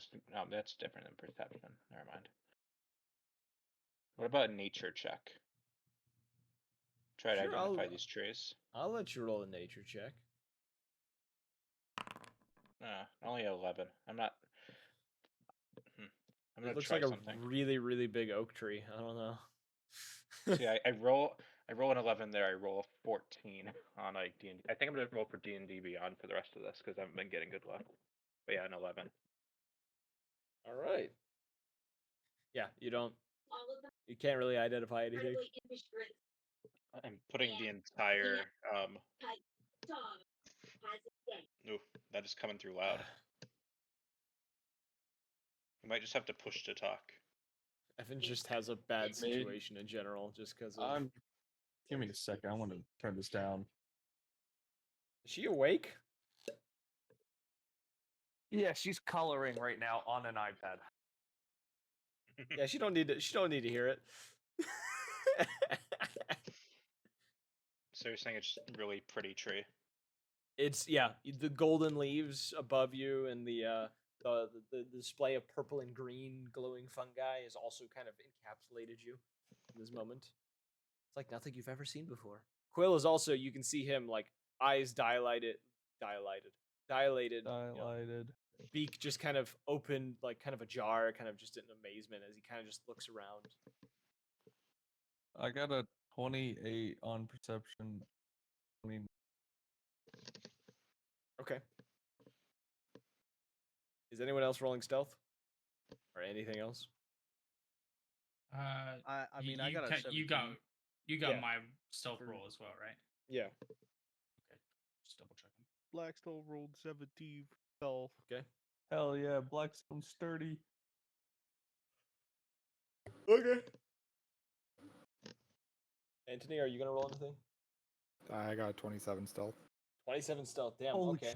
different than perception. Never mind. What about a nature check? Try to Sure, identify these trees. I'll let you roll a nature check. Only 11. I'm not. I'm gonna It looks try like a something. really, really big oak tree. I don't know. See, I roll an 11 there. I roll a 14 on like D&D. I think I'm gonna roll for D&D Beyond for the rest of this because I haven't been getting good luck. But yeah, an 11. All right. Yeah, you can't really identify anything. I'm putting the entire Ooh, that is coming through loud. You might just have to push to talk. Evan just has a bad situation in general, just because of. Give me a second. I want to turn this down. Is she awake? Yeah, she's coloring right now on an iPad. Yeah, she don't need to. She don't need to hear it. So you're saying it's just a really pretty tree? It's the golden leaves above you and the display of purple and green glowing fungi is also kind of encapsulated you in this moment. It's like nothing you've ever seen before. Quill is also, you can see him like eyes dilated, you know, Dilated. beak just kind of open, like kind of ajar, kind of just in amazement as he kind of just looks around. I got a 28 on perception. I mean, Okay. Is anyone else rolling stealth? Or anything else? I you- mean, I you got a ca- 17. you got Yeah. my stealth For- roll as well, right? Yeah. Okay, just double checking. Blackstone rolled 17 stealth. Okay. hell yeah, Blackstone sturdy. Okay. Anthony, are you gonna roll anything? I got a 27 stealth. 27 stealth. Damn. Holy Okay.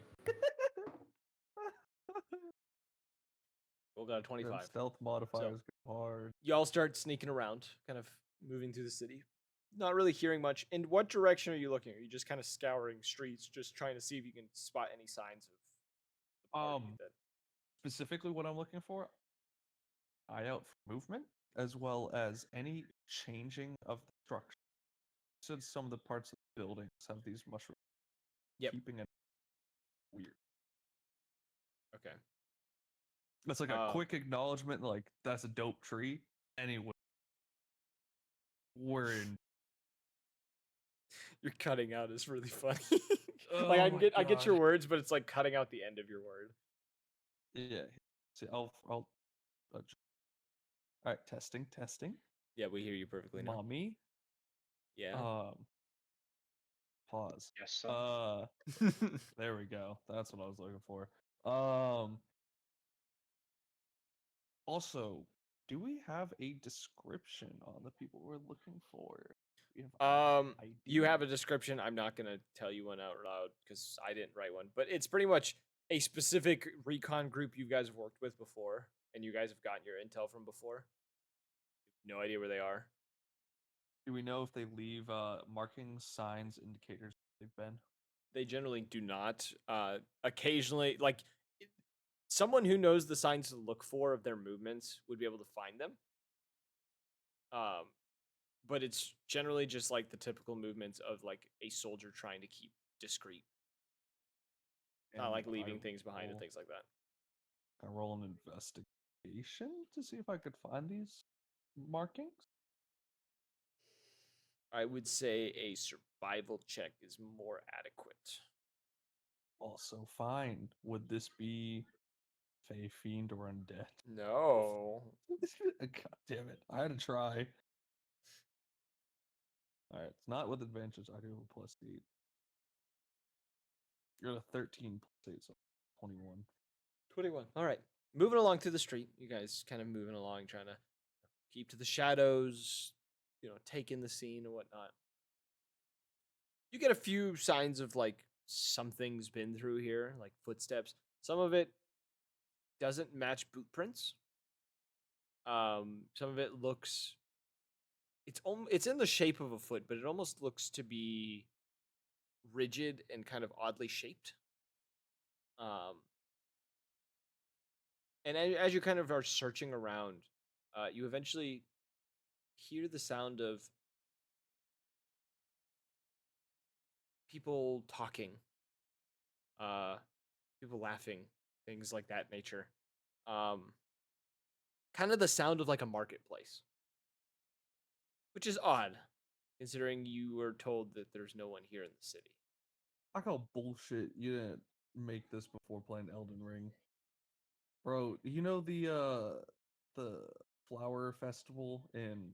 We'll got a Them 25. stealth modifiers go hard. Y'all start sneaking around, kind of moving through the city. Not really hearing much. In what direction are you looking? Are you just kind of scouring streets, just trying to see if you can spot any signs of the party that... Specifically, what I'm looking for, eye out for movement, as well as any changing of the structure. Since some of the parts of the buildings have these mushrooms, Yep. keeping it weird. Okay. That's like a quick acknowledgement, like that's a dope tree. Anyway, we're in. You're cutting out is really funny. Oh like my I get your gosh. words, but it's like cutting out the end of your word. Yeah. See, I'll. All right, testing. Yeah, we hear you perfectly now. Mommy. Yeah. Pause. Yes, son. There we go. That's what I was looking for. Also, do we have a description on the people we're looking for? We have any You idea? have a description. I'm not gonna tell you one out loud because I didn't write one, but it's pretty much a specific recon group you guys have worked with before, and you guys have gotten your intel from before. No idea where they are. Do we know if they leave markings, signs, indicators they've been? They generally do not. Occasionally, like someone who knows the signs to look for of their movements would be able to find them. But it's generally just like the typical movements of like a soldier trying to keep discreet. Not And like I leaving things behind and roll- things like that. I roll an investigation to see if I could find these markings. I would say a survival check is more adequate. Also fine. Would this be Fey Fiend or Undead? No. God damn it. I had to try. Alright, it's not with advantage. I do have a +8. You're at a 13 +8, so 21. 21. All right. Moving along through the street. You guys kind of moving along, trying to keep to the shadows, take in the scene and whatnot. You get a few signs of like something's been through here, like footsteps. Some of it doesn't match boot prints. Some of it looks it's in the shape of a foot, but it almost looks to be rigid and kind of oddly shaped. And as you kind of are searching around, you eventually hear the sound of people talking, people laughing, things like that nature. Kind of the sound of like a marketplace, which is odd, considering you were told that there's no one here in the city. I call bullshit. You didn't make this before playing Elden Ring. Bro, you know the flower festival in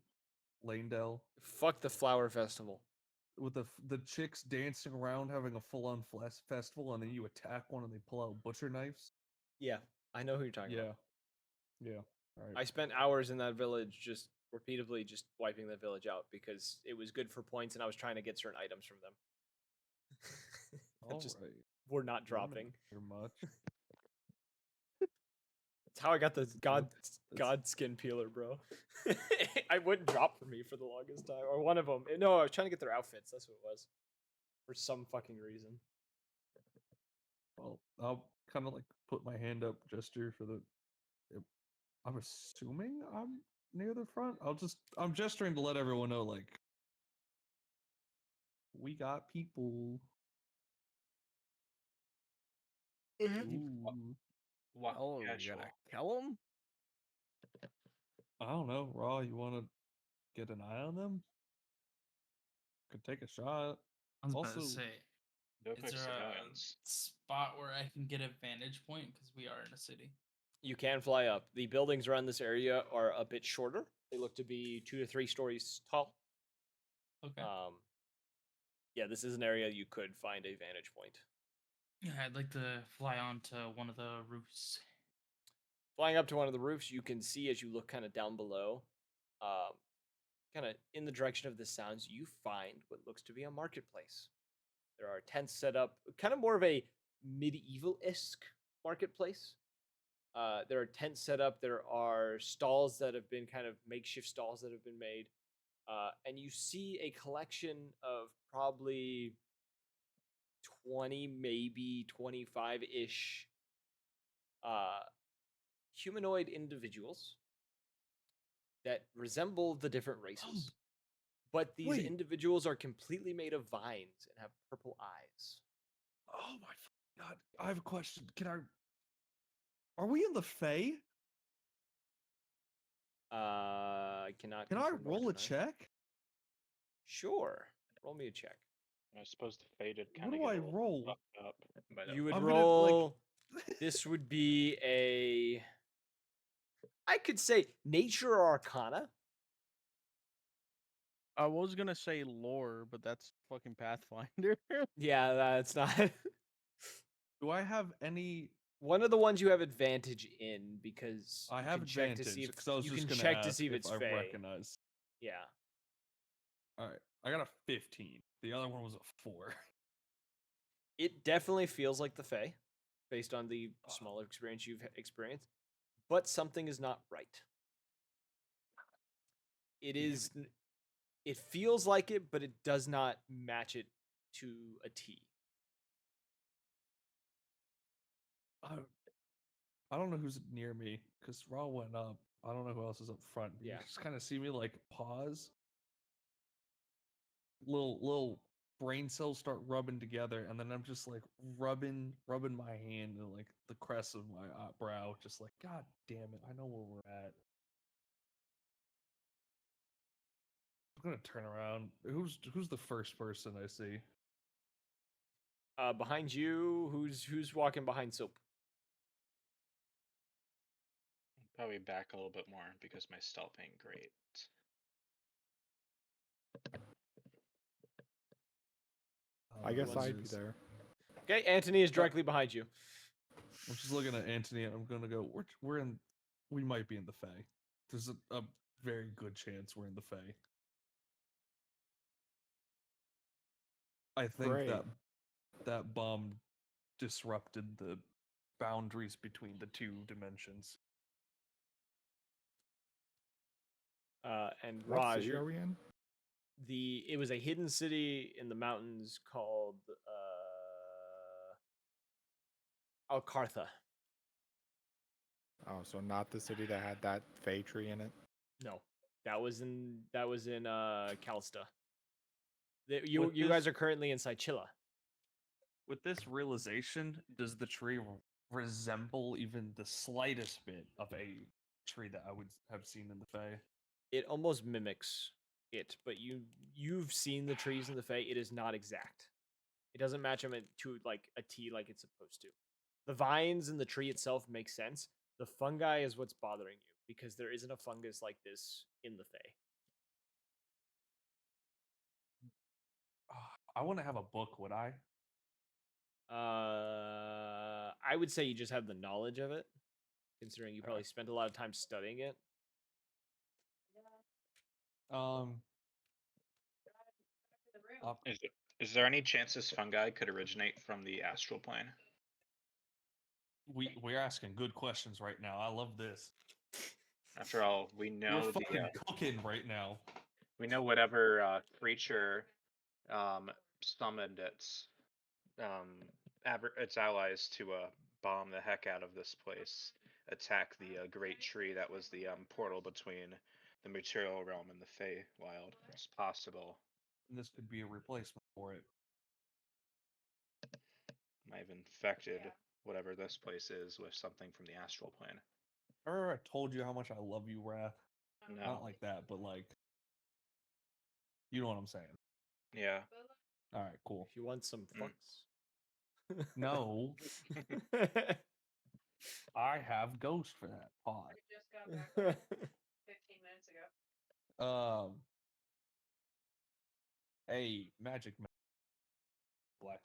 Lanedale Fuck the flower festival. with the chicks dancing around having a full-on festival, and then you attack one and they pull out butcher knives? Yeah, I know who you're talking about. Yeah. All right. I spent hours in that village just repeatedly just wiping the village out because it was good for points and I was trying to get certain items from them. All just right. were not Wouldn't dropping. matter much. That's how I got the god That's- skin peeler, bro. I wouldn't drop for me for the longest time, or one of them. No, I was trying to get their outfits. That's what it was, for some fucking reason. Well, I'll kind of like put my hand up gesture for the. I'm assuming I'm near the front. I'm gesturing to let everyone know, like, We got people. Mm-hmm. Ooh. Walk Oh, we casual. gotta kill him? I don't know, Raw. You want to get an eye on them? Could take a shot. I was about to Also, say, No is quick there civilians. a spot where I can get a vantage point because we are in a city? You can fly up. The buildings around this area are a bit shorter. They look to be 2 to 3 stories tall. Okay. Yeah, this is an area you could find a vantage point. Yeah, I'd like to fly onto one of the roofs. Flying up to one of the roofs, you can see as you look kind of down below, kind of in the direction of the sounds, you find what looks to be a marketplace. There are tents set up, kind of more of a medieval-esque marketplace. There are tents set up. There are stalls that have been kind of makeshift stalls that have been made. And you see a collection of probably 20, maybe 25-ish humanoid individuals that resemble the different races. But these wait. individuals are completely made of vines and have purple eyes. Oh my god! I have a question. Are we in the Fae? I cannot. Can I confirm nor roll a deny. check? Sure. Roll me a check. I suppose the faded What kind of do get I a little roll? roughed up by that. You would I'm gonna, like- roll. This would be a. I could say nature or arcana. I was gonna say lore, but that's fucking Pathfinder. Yeah, that's not. Do I have any? One of the ones you have advantage in because I you have can check to see advantage if because I was you just can gonna check ask to see if it's I Fey. recognize. Yeah. All right, I got a 15. The other one was a 4. It definitely feels like the Fae, based on the smaller experience you've experienced, but something is not right. It is. It feels like it, but it does not match it to a T. I don't know who's near me because Raw went up. I don't know who else is up front. But Yeah. You just kind of see me like pause. Little brain cells start rubbing together, and then I'm just like rubbing my hand and like the crest of my brow, just like God damn it! I know where we're at. I'm gonna turn around. Who's the first person I see? Behind you, who's walking behind Soap? Probably back a little bit more because my stealth ain't great. I guess What's I'd be yours? there. Okay, Anthony is directly behind you. I'm just looking at Anthony, and I'm gonna go. We're in. We might be in the Fae. There's a very good chance we're in the Fae. I think Great. that bomb disrupted the boundaries between the two dimensions. And What Raj, city are we in? it was a hidden city in the mountains called Alcartha. Oh, so not the city that had that Fey tree in it. No, that was in Calista. You With guys this- are currently inside Chilla. With this realization, does the tree resemble even the slightest bit of a tree that I would have seen in the Fae? It almost mimics it, but you've seen the trees in the Fae. It is not exact. It doesn't match them to like a T like it's supposed to. The vines and the tree itself make sense. The fungi is what's bothering you because there isn't a fungus like this in the Fae. I wouldn't have a book, would I? I would say you just have the knowledge of it, considering you probably spent a lot of time studying it. Is there any chance this fungi could originate from the astral plane? We're asking good questions right now. I love this. After all, we We're know fucking cooking right now. we know whatever creature summoned its allies to bomb the heck out of this place, attack the great tree that was the portal between the material realm and the Fey Wild. It's possible And this could be a replacement for it. I've infected whatever this place is with something from the astral plane. Remember I told you how much I love you, Wrath? No. Not like that, but like, you know what I'm saying. Yeah. All right, cool. If you want some Mm. fucks. No, I have Ghost for that pod. Just got back like 15 minutes ago. Hey, Magic Black.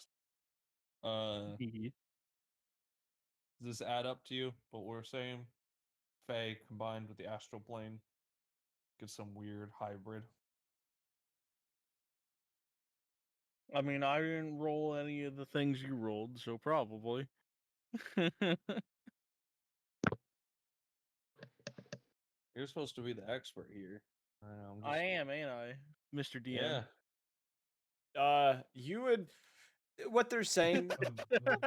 Does this add up to you? What we're saying? Fae combined with the astral plane gives some weird hybrid. I mean, I didn't roll any of the things you rolled, so probably. You're supposed to be the expert here. I am, ain't I, Mr. DM? Yeah. You would what they're saying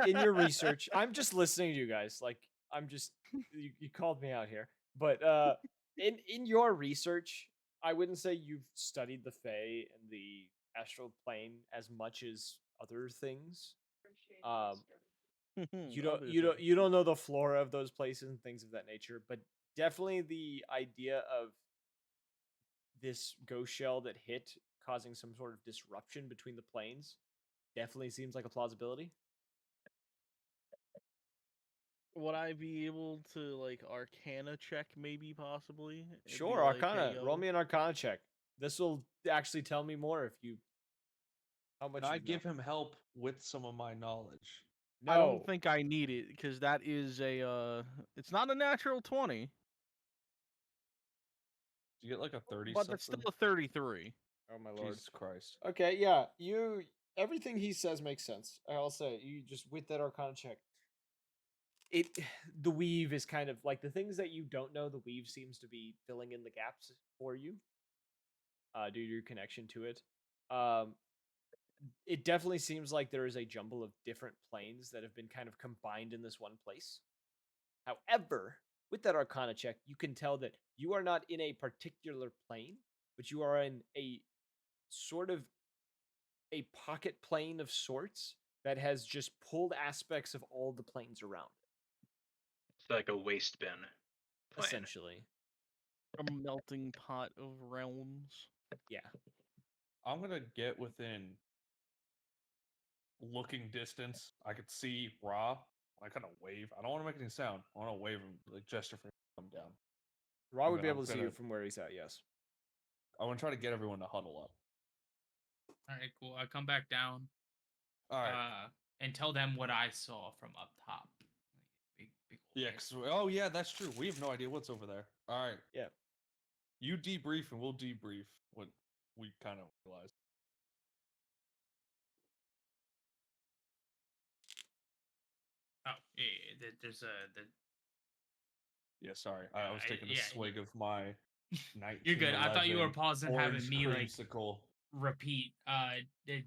in your research. I'm just listening to you guys. Like I'm just you called me out here. But in your research, I wouldn't say you've studied the Fae and the astral plane as much as other things. You don't know the flora of those places and things of that nature, but definitely the idea of this ghost shell that hit causing some sort of disruption between the planes definitely seems like a plausibility. Would I be able to like Arcana check maybe possibly? It'd be Sure, like, Arcana. hey, Roll yo, me an Arcana check. This will actually tell me more if you how much Can I you know. give him help with some of my knowledge? No, I don't think I need it because that is a it's not a natural 20, Do you get like a 30 but something? it's still a 33. Oh my lord. Jesus Christ. Okay, yeah, everything he says makes sense. I'll say you just with that Arcana check. The weave is kind of like the things that you don't know. The weave seems to be filling in the gaps for you, due to your connection to it. It definitely seems like there is a jumble of different planes that have been kind of combined in this one place. However, with that Arcana check, you can tell that you are not in a particular plane, but you are in a sort of a pocket plane of sorts that has just pulled aspects of all the planes around it. It's like a waste bin plane. Essentially. A melting pot of realms. Yeah. I'm gonna get within looking distance. I could see Ra. I kind of wave. I don't want to make any sound. I want to wave him, like gesture for him to come down. Ra would then be I'm able to see you gonna- from where he's at, yes. I want to try to get everyone to huddle up. All right, cool. I come back down. All right. And tell them what I saw from up top. Big old Yeah. Oh yeah, that's true. We have no idea what's over there. All right. Yeah. You debrief and we'll debrief what we kind of realized. Oh, yeah, there's a Yeah, sorry. I was taking a yeah, swig of my 1911 You're good. I thought you were pausing having orange me like creamsicle. repeat.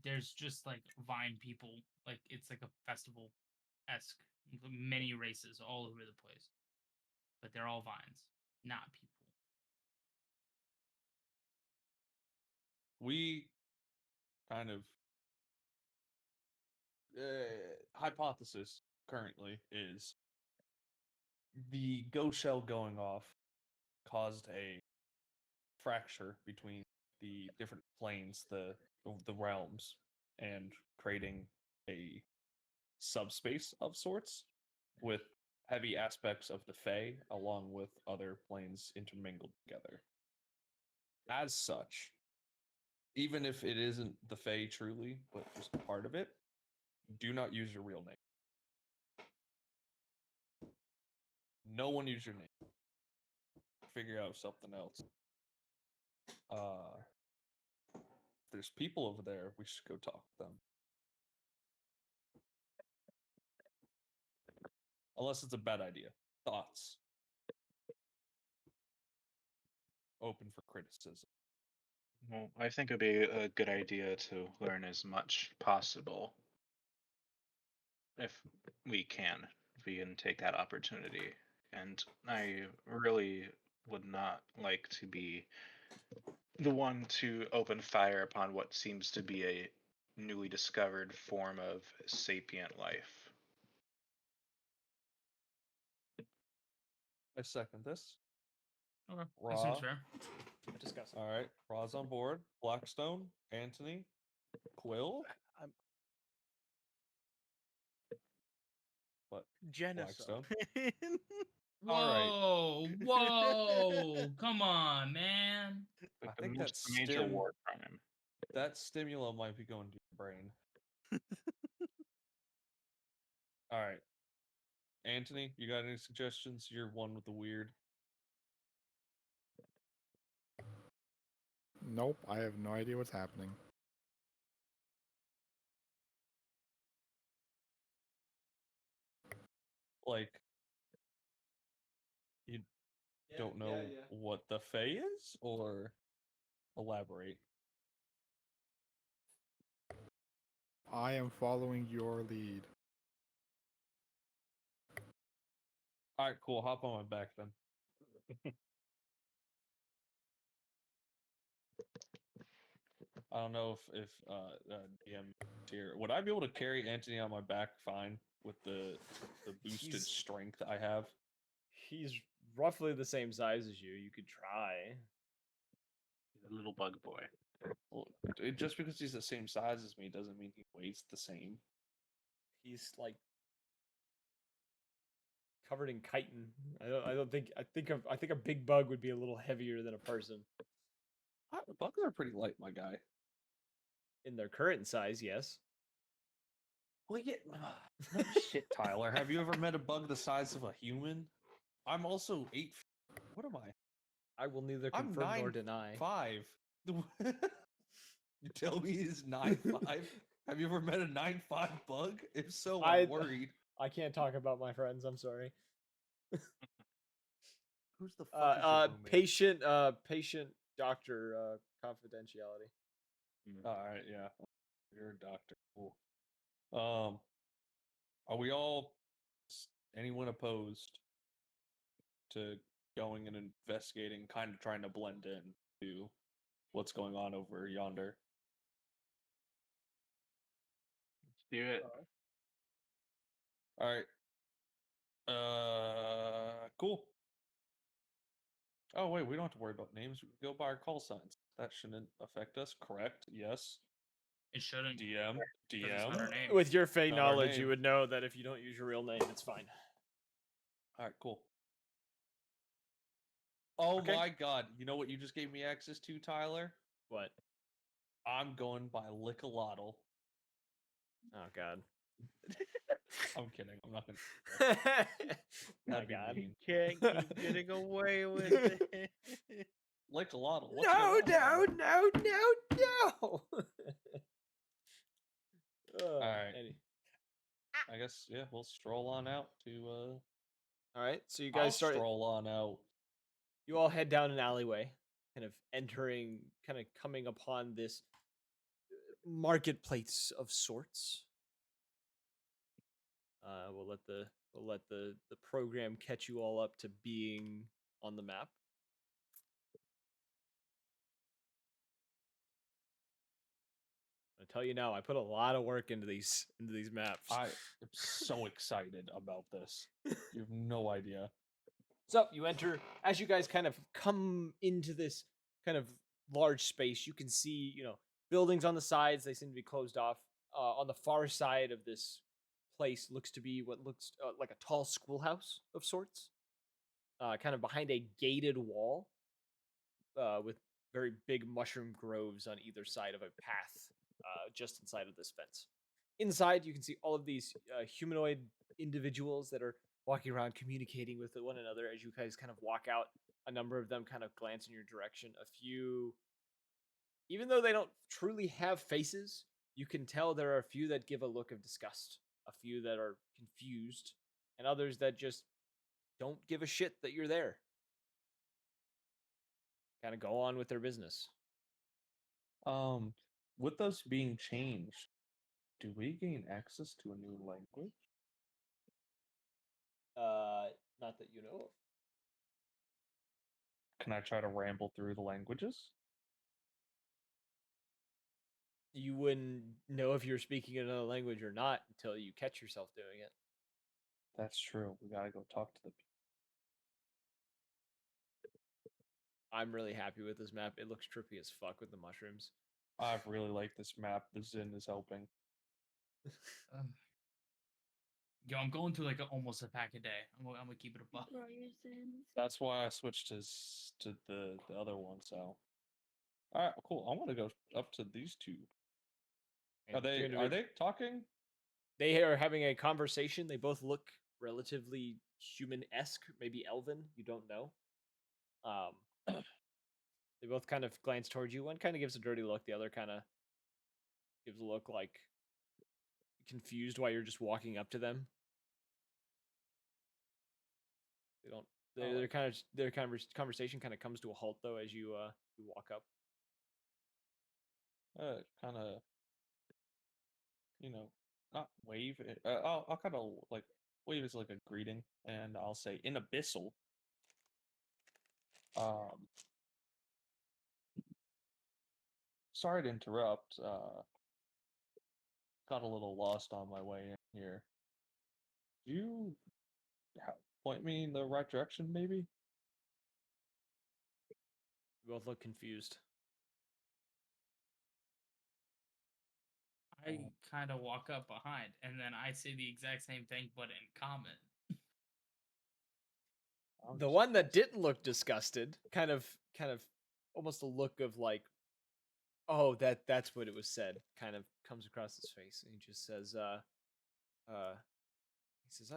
There's just like vine people. Like it's like a festival esque. Many races all over the place, but they're all vines, not people. We kind of hypothesis currently is the ghost shell going off caused a fracture between the different planes, the realms, and creating a subspace of sorts with heavy aspects of the Fae along with other planes intermingled together. As such, even if it isn't the Fae truly, but just part of it, do not use your real name. No one use your name. Figure out something else. If there's people over there, we should go talk to them. Unless it's a bad idea. Thoughts? Open for criticism. Well, I think it'd be a good idea to learn as much possible if we can take that opportunity. And I really would not like to be the one to open fire upon what seems to be a newly discovered form of sapient life. I second this. Okay, that Raw. seems fair. Discuss. All right, Raw's on board. Blackstone, Anthony, Quill. What? Genocide. All right. Whoa, whoa! Come on, man. I Like the think most that major war crime. that stimula might be going to your brain. All right, Anthony, you got any suggestions? You're one with the weird. Nope, I have no idea what's happening. Like, you don't know what the Fae is, or elaborate. I am following your lead. All right, cool. Hop on my back then. I don't know if DM is here. Would I be able to carry Anthony on my back fine with the boosted He's- strength I have? He's roughly the same size as you. You could try. He's a little bug boy. Well, just because he's the same size as me doesn't mean he weighs the same. He's like covered in chitin. I don't think. I think a big bug would be a little heavier than a person Bugs are pretty light, my guy. in their current size. Yes. Well, yeah. Shit, Tyler. Have you ever met a bug the size of a human? I'm also 8 feet. What am I? I will neither I'm confirm nor deny. 9'5". You tell me he's 9'5". Have you ever met a 9'5" bug? If so, I'm worried. I can't talk about my friends. I'm sorry. Who's the fuck is your roommate? Patient doctor confidentiality. All right, yeah. You're a doctor. Cool. Are we all anyone opposed to going and investigating, kind of trying to blend in to what's going on over yonder? Let's do it. All right. Cool. Oh wait, we don't have to worry about names. We can go by our call signs. That shouldn't affect us, correct? Yes. It shouldn't. DM. Because it's not our name. With your Fey Not our knowledge, you name. would know that if you don't use your real name, it's fine. All right, cool. Oh Okay. my god, you know what you just gave me access to, Tyler? What? I'm going by Lickalottle. Oh God. I'm kidding. I'm not gonna. My That'd be God. mean. Can't keep getting away with it. Lickalottle. What's No, your last name? no. All right. Any- I guess yeah. We'll stroll on out to. All right. So you I'll guys start. stroll on out. You all head down an alleyway, kind of entering, kind of coming upon this marketplace of sorts. We'll let the program catch you all up to being on the map. I tell you now, I put a lot of work into these maps. I am so excited about this. You have no idea. So you enter, as you guys kind of come into this kind of large space, you can see, buildings on the sides. They seem to be closed off. On the far side of this place looks to be what looks like a tall schoolhouse of sorts, kind of behind a gated wall with very big mushroom groves on either side of a path just inside of this fence. Inside, you can see all of these humanoid individuals that are walking around communicating with one another as you guys kind of walk out. A number of them kind of glance in your direction. A few, even though they don't truly have faces, you can tell there are a few that give a look of disgust, a few that are confused, and others that just don't give a shit that you're there. Kind of go on with their business. With us being changed, do we gain access to a new language? Not that you know of. Can I try to ramble through the languages? You wouldn't know if you're speaking another language or not until you catch yourself doing it. That's true. We gotta go talk to the people. I'm really happy with this map. It looks trippy as fuck with the mushrooms. I really like this map. The Zin is helping. Yo, I'm going through like almost a pack a day. I'm gonna keep it above. That's why I switched to the other one. So, all right, cool. I want to go up to these two. Are And two they individ- talking? They are having a conversation. They both look relatively human-esque, maybe elven. You don't know. They both kind of glance towards you. One kind of gives a dirty look. The other kind of gives a look like confused why you're just walking up to them. They don't. Their conversation kind of comes to a halt though as you walk up. Kind of, not wave. I'll kind of like wave is like a greeting, and I'll say in abyssal. Sorry to interrupt. Got a little lost on my way in here. Do you point me in the right direction, maybe? You both look confused. I kind of walk up behind, and then I say the exact same thing, but in common. The one that didn't look disgusted, kind of almost a look of like, oh, that's what it was said, kind of comes across his face, and he just says, he says,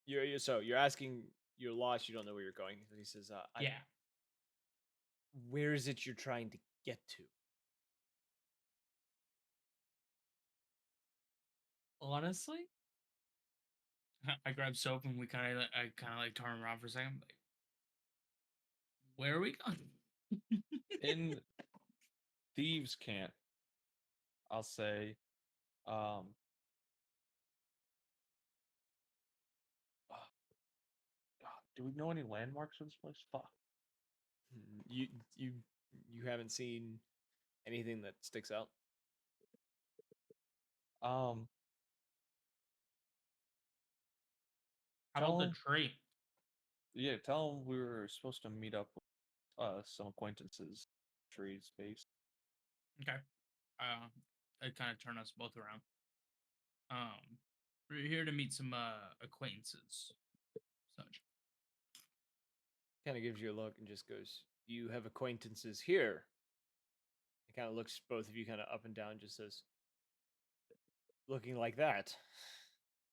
you're asking, you're lost, you don't know where you're going. And he says, Yeah. Where is it you're trying to get to? Honestly, I grab soap and I kind of like turn around for a second. Like, where are we going? In Thieves' Camp, I'll say, God, do we know any landmarks for this place? Fuck. You haven't seen anything that sticks out? How Tell about the him- tree? Yeah, tell him we were supposed to meet up with some acquaintances. Tree space. Okay. I kind of turn us both around. We're here to meet some acquaintances. Such. Kind of gives you a look and just goes, you have acquaintances here. He kind of looks both of you kind of up and down, just says, looking like that.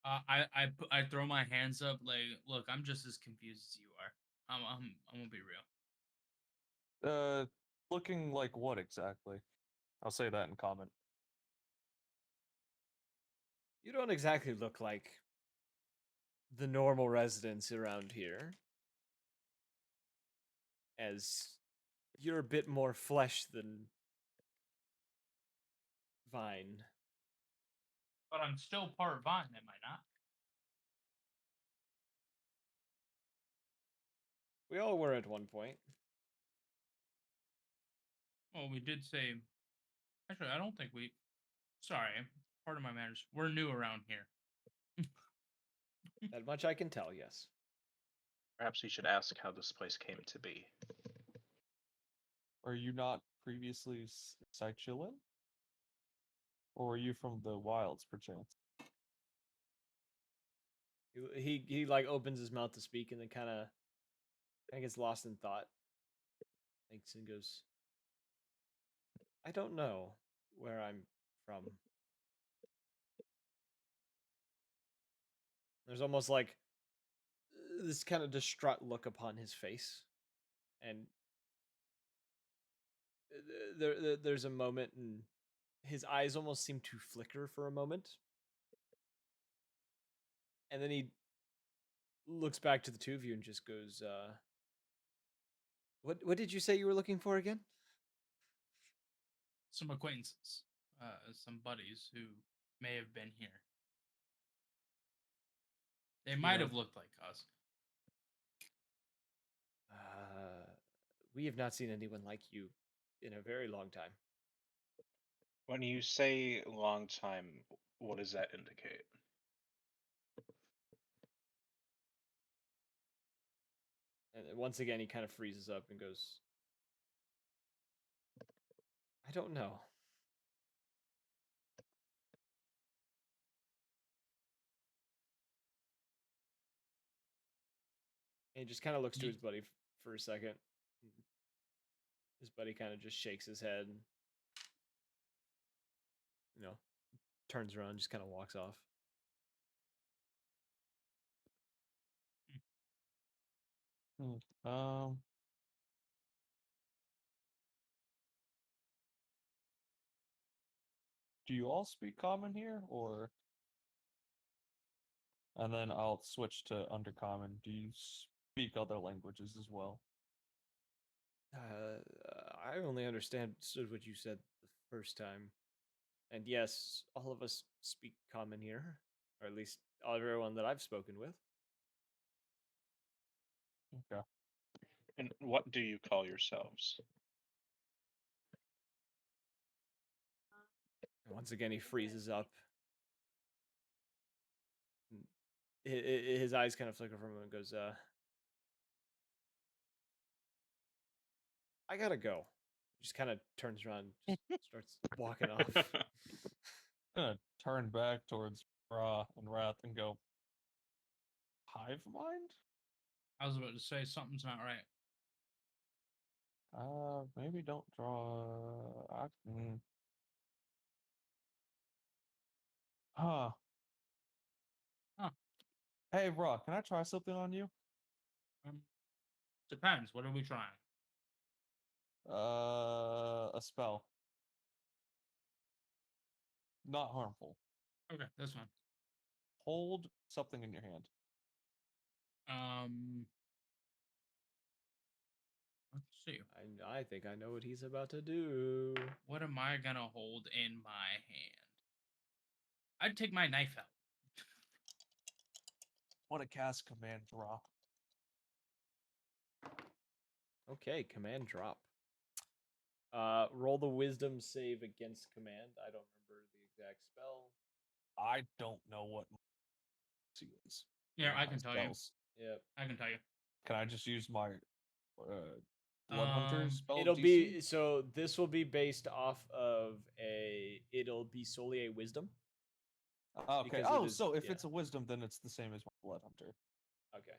I throw my hands up like, look, I'm just as confused as you are. I'm gonna be real. Looking like what exactly? I'll say that in comment. You don't exactly look like the normal residents around here, as you're a bit more flesh than vine. But I'm still part vine, am I not? We all were at one point. Well, we did say. Actually, I don't think we. Sorry, part of my manners. We're new around here. That much I can tell, yes. Perhaps we should ask how this place came to be. Are you not previously Sychilin? Or were you from the wilds, perchance? He like opens his mouth to speak and then kind of gets lost in thought. Thinks and goes, I don't know where I'm from. There's almost like this kind of distraught look upon his face, and there's a moment, and his eyes almost seem to flicker for a moment, and then he looks back to the two of you and just goes, "What did you say you were looking for again?" Some acquaintances, some buddies who may have been here. They might know- have looked like us. We have not seen anyone like you in a very long time. When you say long time, what does that indicate? And once again, he kind of freezes up and goes, I don't know. And he just kind of looks to his buddy for a second. His buddy kind of just shakes his head and, turns around, just kind of walks off. Um. Do you all speak common here, or? And then I'll switch to undercommon. Do you speak other languages as well? I only understood what you said the first time. And yes, all of us speak common here, or at least everyone that I've spoken with. Okay. And what do you call yourselves? Once again, he freezes up. His eyes kind of flicker from him and goes, I gotta go. Just kind of turns around, just starts walking off. I'm gonna turn back towards Ra and Wrath and go, Hive mind? I was about to say something's not right. Maybe don't draw. Huh. Huh. Hey, Ra, can I try something on you? Depends. What are we trying? A spell. Not harmful. Okay, that's fine. Hold something in your hand. Let's see. I think I know what he's about to do. What am I gonna hold in my hand? I'd take my knife out. Want to cast command drop. Okay, command drop. Roll the wisdom save against command. I don't remember the exact spell. I don't know what she is. Yeah, I can tell you. Yep. I can tell you. Can I just use my Blood Hunter spell? It'll DC? be so. This will be based off of It'll be solely a wisdom. Okay. because Oh, it is- so if yeah. it's a wisdom, then it's the same as my Blood Hunter. Okay.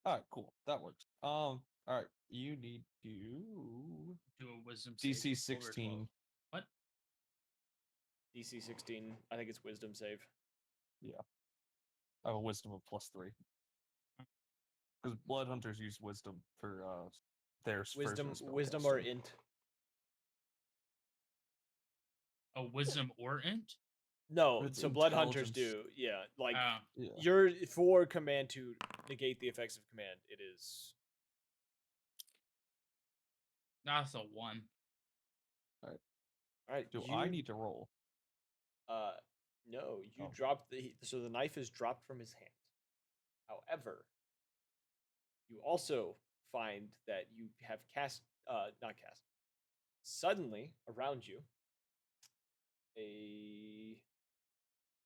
All right, cool. That works. All right. You need to Do a wisdom save. DC over 16. 12. What? DC 16. I think it's wisdom save. Yeah. I have a wisdom of +3. Because Blood Hunters use wisdom for their Wisdom spell or casting. int. A wisdom or int? No, It's so blood hunters intelligence. do. Yeah, like Oh, Yeah. you're for command to negate the effects of command. It is that's a 1. all right. Do I need to roll? No, you Oh. dropped so the knife is dropped from his hand. However, you also find that you have not cast. Suddenly around you,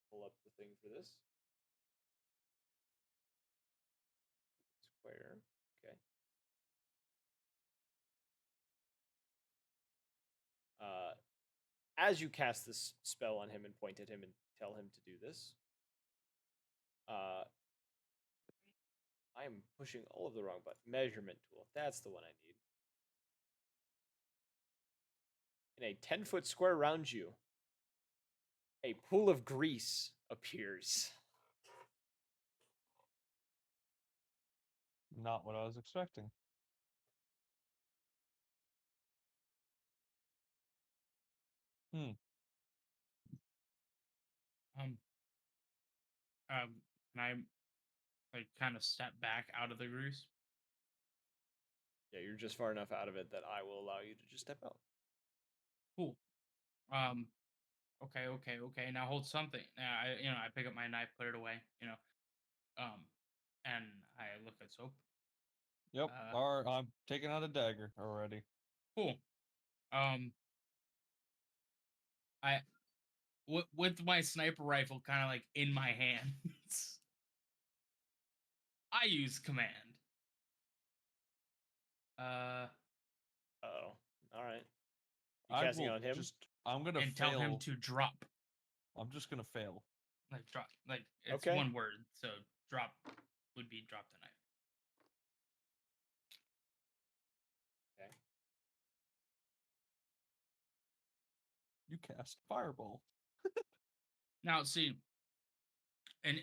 pull up the thing for this. Square. Okay. As you cast this spell on him and point at him and tell him to do this, I am pushing all of the wrong buttons. Measurement tool. That's the one I need. In a 10-foot square around you, a pool of grease appears. Not what I was expecting. Can I like kind of step back out of the grease? Yeah, you're just far enough out of it that I will allow you to just step out. Cool. Okay. Now hold something. I pick up my knife, put it away. And I look at soap. Yep. Or I'm taking out a dagger already. Cool. With my sniper rifle kind of like in my hands, I use command. Oh, all right. You I casting it will on him? I'm gonna And fail. tell him to drop. I'm just gonna fail. Like drop. Like it's Okay. one word, so drop would be drop the knife. Okay. You cast fireball. Now see, and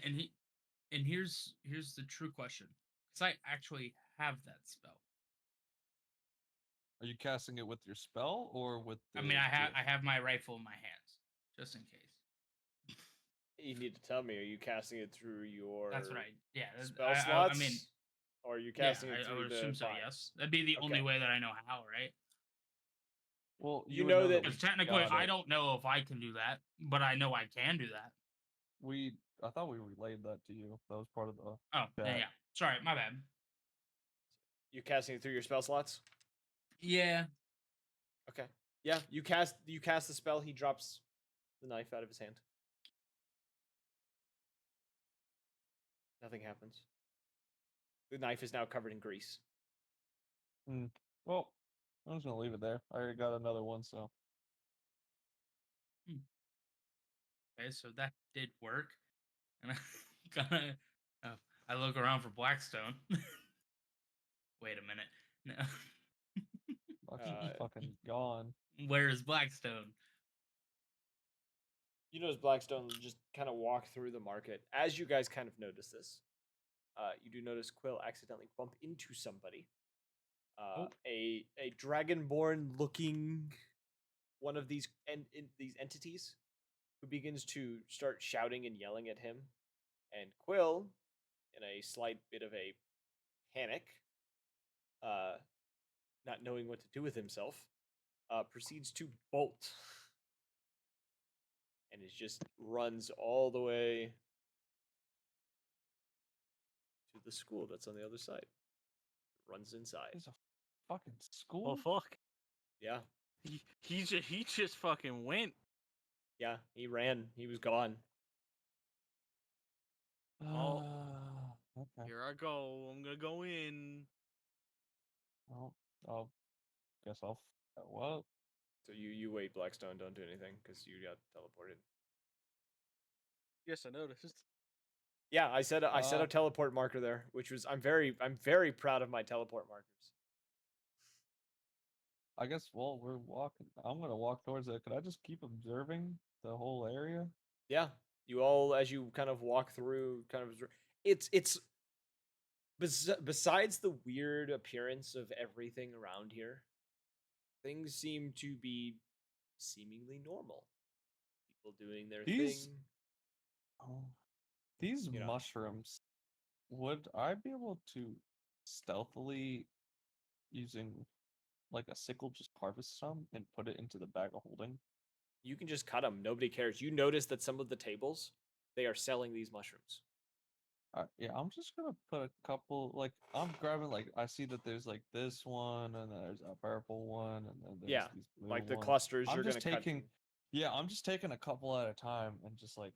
here's the true question, because I actually have that spell. Are you casting it with your spell or with the I mean, I gift? have my rifle in my hands, just in case. You need to tell me. Are you casting it through your That's right. Yeah. spell slots? I mean, or are you yeah, casting it I through would the assume so. bind? Yes, that'd be the only Okay. way that I know how, right? Well, You would know that- we Because technically, got I it. don't know if I can do that, but I know I can do that. I thought we relayed that to you. That was part of the Oh, then chat. yeah. Sorry, my bad. You casting it through your spell slots? Yeah. Okay. Yeah, you cast the spell, he drops the knife out of his hand. Nothing happens. The knife is now covered in grease. Well, I'm just gonna leave it there. I already got another one, so Okay, so that did work, and I kind of I look around for Blackstone. Wait a minute. No. Blackstone's fucking gone. Where is Blackstone? You notice Blackstone just kind of walk through the market. As you guys kind of notice this, you do notice Quill accidentally bump into somebody. A dragonborn looking one of these these entities who begins to start shouting and yelling at him, and Quill, in a slight bit of a panic, not knowing what to do with himself, proceeds to bolt. And it just runs all the way to the school that's on the other side. Runs inside. There's a fucking Oh school. fuck! Yeah, He just fucking went. yeah, he ran. He was gone. Oh. Okay. Here I go. I'm gonna go in. Well, I'll guess I'll. What? So you wait, Blackstone. Don't do anything because you got teleported. Yes, I noticed. Yeah, I set a teleport marker there, which was I'm very proud of my teleport markers. I guess. Well, we're walking. I'm gonna walk towards it. Could I just keep observing the whole area? Yeah, you all as you kind of walk through, kind of it's besides the weird appearance of everything around here, things seem to be seemingly normal. People doing their These- thing. Oh, these You know. mushrooms. Would I be able to stealthily, using like a sickle, just harvest some and put it into the bag of holding? You can just cut them. Nobody cares. You notice that some of the tables, they are selling these mushrooms. Yeah, I'm just gonna put a couple. Like I'm grabbing. Like I see that there's like this one, and then there's a purple one, and then there's Yeah, these blue like the ones. clusters. I'm You're just gonna cut. taking. Yeah, I'm just taking a couple at a time and just like.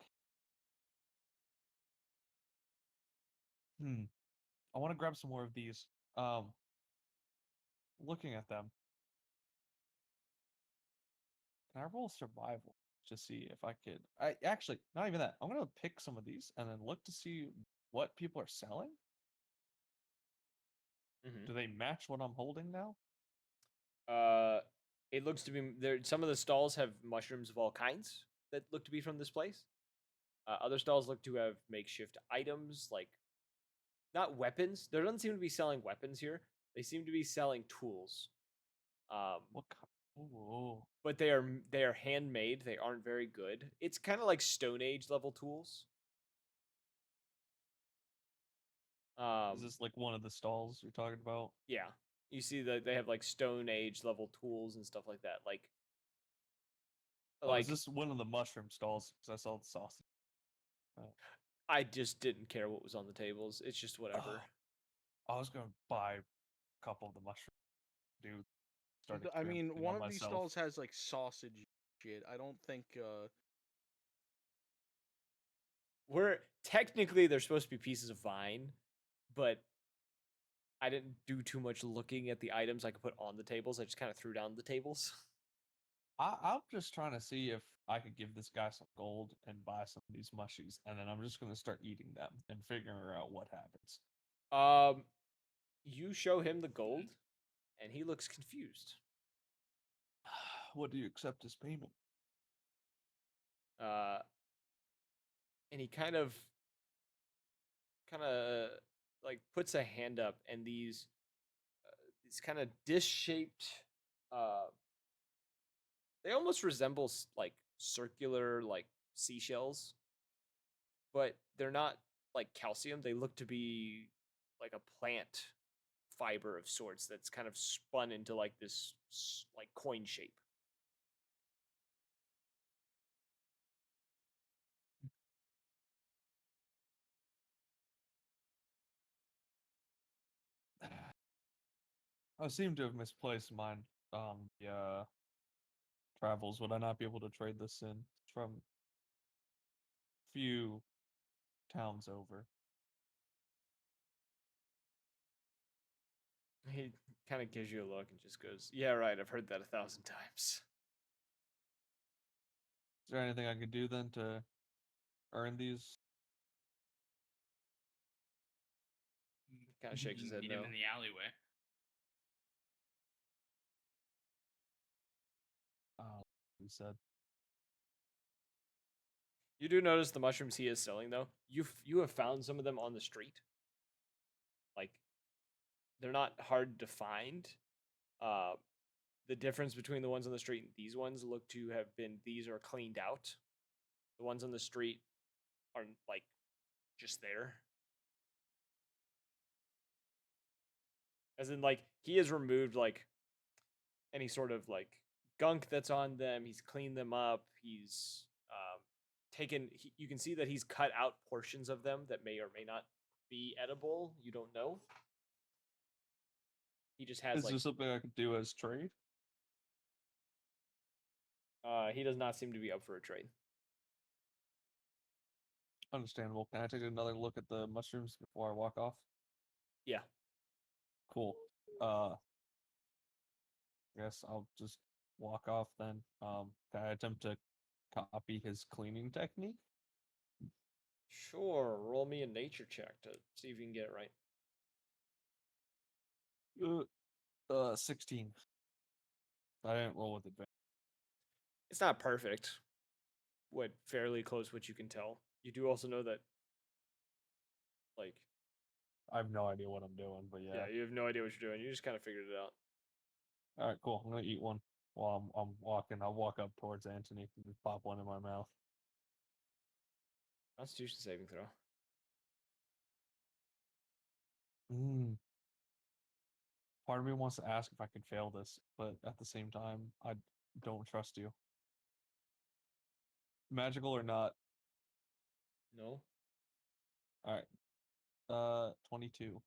I want to grab some more of these. Looking at them. Can I roll survival to see if I could? I actually not even that. I'm gonna pick some of these and then look to see what people are selling. Do they match what I'm holding now? It looks to be there. Some of the stalls have mushrooms of all kinds that look to be from this place. Other stalls look to have makeshift items, like not weapons. There doesn't seem to be selling weapons here. They seem to be selling tools. What? Whoa. But they are handmade. They aren't very good. It's kind of like Stone Age level tools. Is this like one of the stalls you're talking about? Yeah, you see that they have like Stone Age level tools and stuff like that. Like, Is this one of the mushroom stalls? Because I saw the sausage. I just didn't care what was on the tables. It's just whatever. I was gonna buy couple of the mushroom dude. I mean, one of these stalls has like sausage shit. I don't think. We're technically they're supposed to be pieces of vine, but I didn't do too much looking at the items I could put on the tables. I just kind of threw down the tables. I'm just trying to see if I could give this guy some gold and buy some of these mushies, and then I'm just gonna start eating them and figuring out what happens. You show him the gold, and he looks confused. What do you accept as payment? And he kind of like puts a hand up, and these kind of dish-shaped, they almost resemble like circular like seashells, but they're not like calcium. They look to be like a plant fiber of sorts that's kind of spun into like this like coin shape. I seem to have misplaced mine. Yeah. Travels. Would I not be able to trade this in? It's from a few towns over. He kind of gives you a look and just goes, "Yeah, right. I've heard that 1,000 times." Is there anything I could do then to earn these? Kind of shakes his head Meet no. him in the alleyway. We said. You do notice the mushrooms he is selling, though. You have found some of them on the street. Like, they're not hard to find. The difference between the ones on the street and these ones look to have been these are cleaned out. The ones on the street are like just there. As in, like, he has removed like any sort of like gunk that's on them. He's cleaned them up. He's taken. You can see that he's cut out portions of them that may or may not be edible. You don't know. He just has Is there something I could do as trade? He does not seem to be up for a trade. Understandable. Can I take another look at the mushrooms before I walk off? Yeah. Cool. Guess I'll just walk off then. Can I attempt to copy his cleaning technique? Sure. Roll me a nature check to see if you can get it right. 16. I didn't roll with advantage. It's not perfect. What fairly close, what you can tell. You do also know that, like, I have no idea what I'm doing, but yeah. you have no idea what you're doing. You just kind of figured it out. All right, cool. I'm gonna eat one while I'm walking. I'll walk up towards Anthony and just pop one in my mouth. Constitution saving throw. Part of me wants to ask if I could fail this, but at the same time, I don't trust you. Magical or not? No. All right. 22.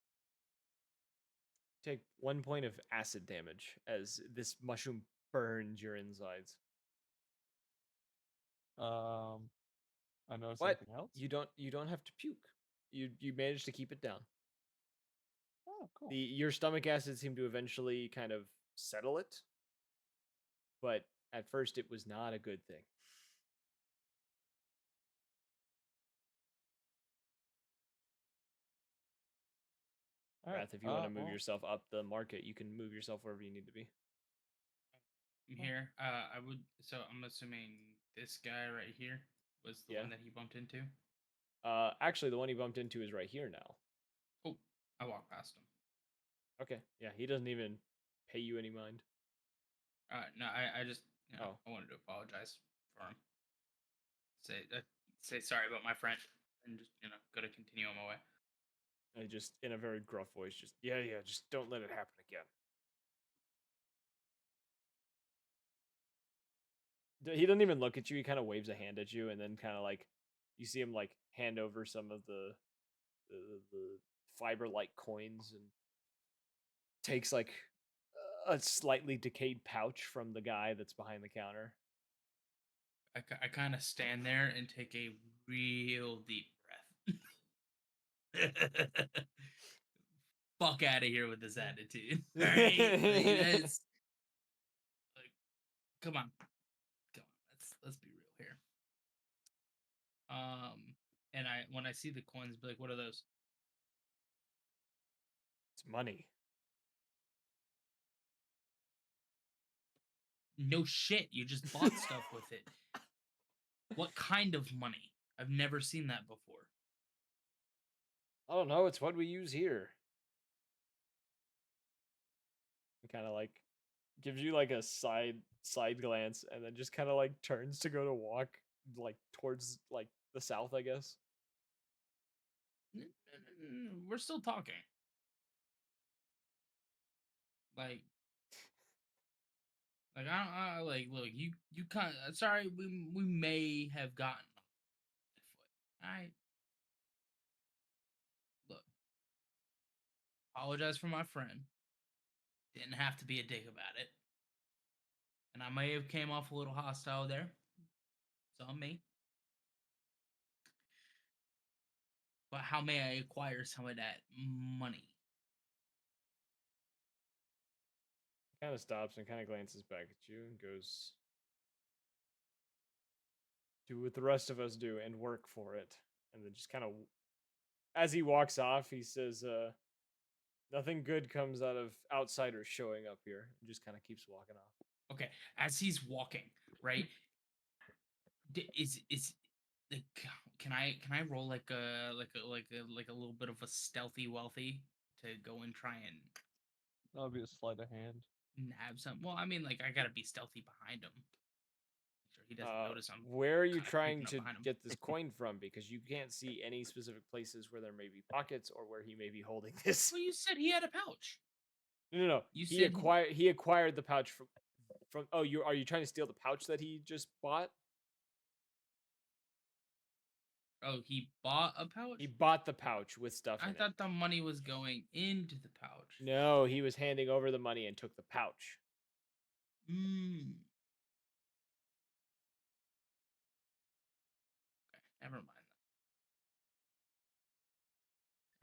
Take 1 point of acid damage as this mushroom burns your insides. I know What? something else. You don't have to puke. You managed to keep it down. Oh, cool. Your stomach acid seemed to eventually kind of settle it, but at first it was not a good thing. All right. Wrath, if you want to move well, yourself up the market, you can move yourself wherever you need to be. I'm here. I would. So I'm assuming this guy right here was the Yeah. one that he bumped into. Actually, the one he bumped into is right here now. Oh, I walked past him. Okay, yeah, he doesn't even pay you any mind. No, I just Oh. I wanted to apologize for him. Say sorry about my friend, and just gotta continue on my way. I just in a very gruff voice, just just don't let it happen again. He doesn't even look at you. He kind of waves a hand at you, and then kind of like you see him like hand over some of the fiber-like coins, and takes like a slightly decayed pouch from the guy that's behind the counter. I kind of stand there and take a real deep breath. Fuck out of here with this attitude. All right, like, that's like, come on. Let's be real here. And when I see the coins, be like, what are those? It's money. No shit, you just bought stuff with it. What kind of money? I've never seen that before. I don't know. It's what we use here. Kind of like gives you like a side glance, and then just kind of like turns to go to walk like towards like the south, I guess. We're still talking. Like I like look, you kind of sorry, we may have gotten off the foot. I look, apologize for my friend. Didn't have to be a dick about it. And I may have came off a little hostile there. It's on me. But how may I acquire some of that money? Kind of stops and kind of glances back at you and goes, "Do what the rest of us do and work for it." And then just kind of, as he walks off, he says, "Nothing good comes out of outsiders showing up here." And just kind of keeps walking off. Okay, as he's walking, right? Is like, can I roll like a little bit of a stealthy wealthy to go and try and That would be a sleight of hand. nab some? Well, I mean, like I gotta be stealthy behind him. Make sure he doesn't notice I'm. Where are you kinda trying creeping up to behind him. get this coin from? Because you can't see any specific places where there may be pockets or where he may be holding this. Well, you said he had a pouch. No. You He said acquired the pouch from. Oh, are you trying to steal the pouch that he just bought? Oh, he bought a pouch. He bought the pouch with stuff I in thought it. the money was going into the pouch. No, he was handing over the money and took the pouch. Hmm. Okay, never mind.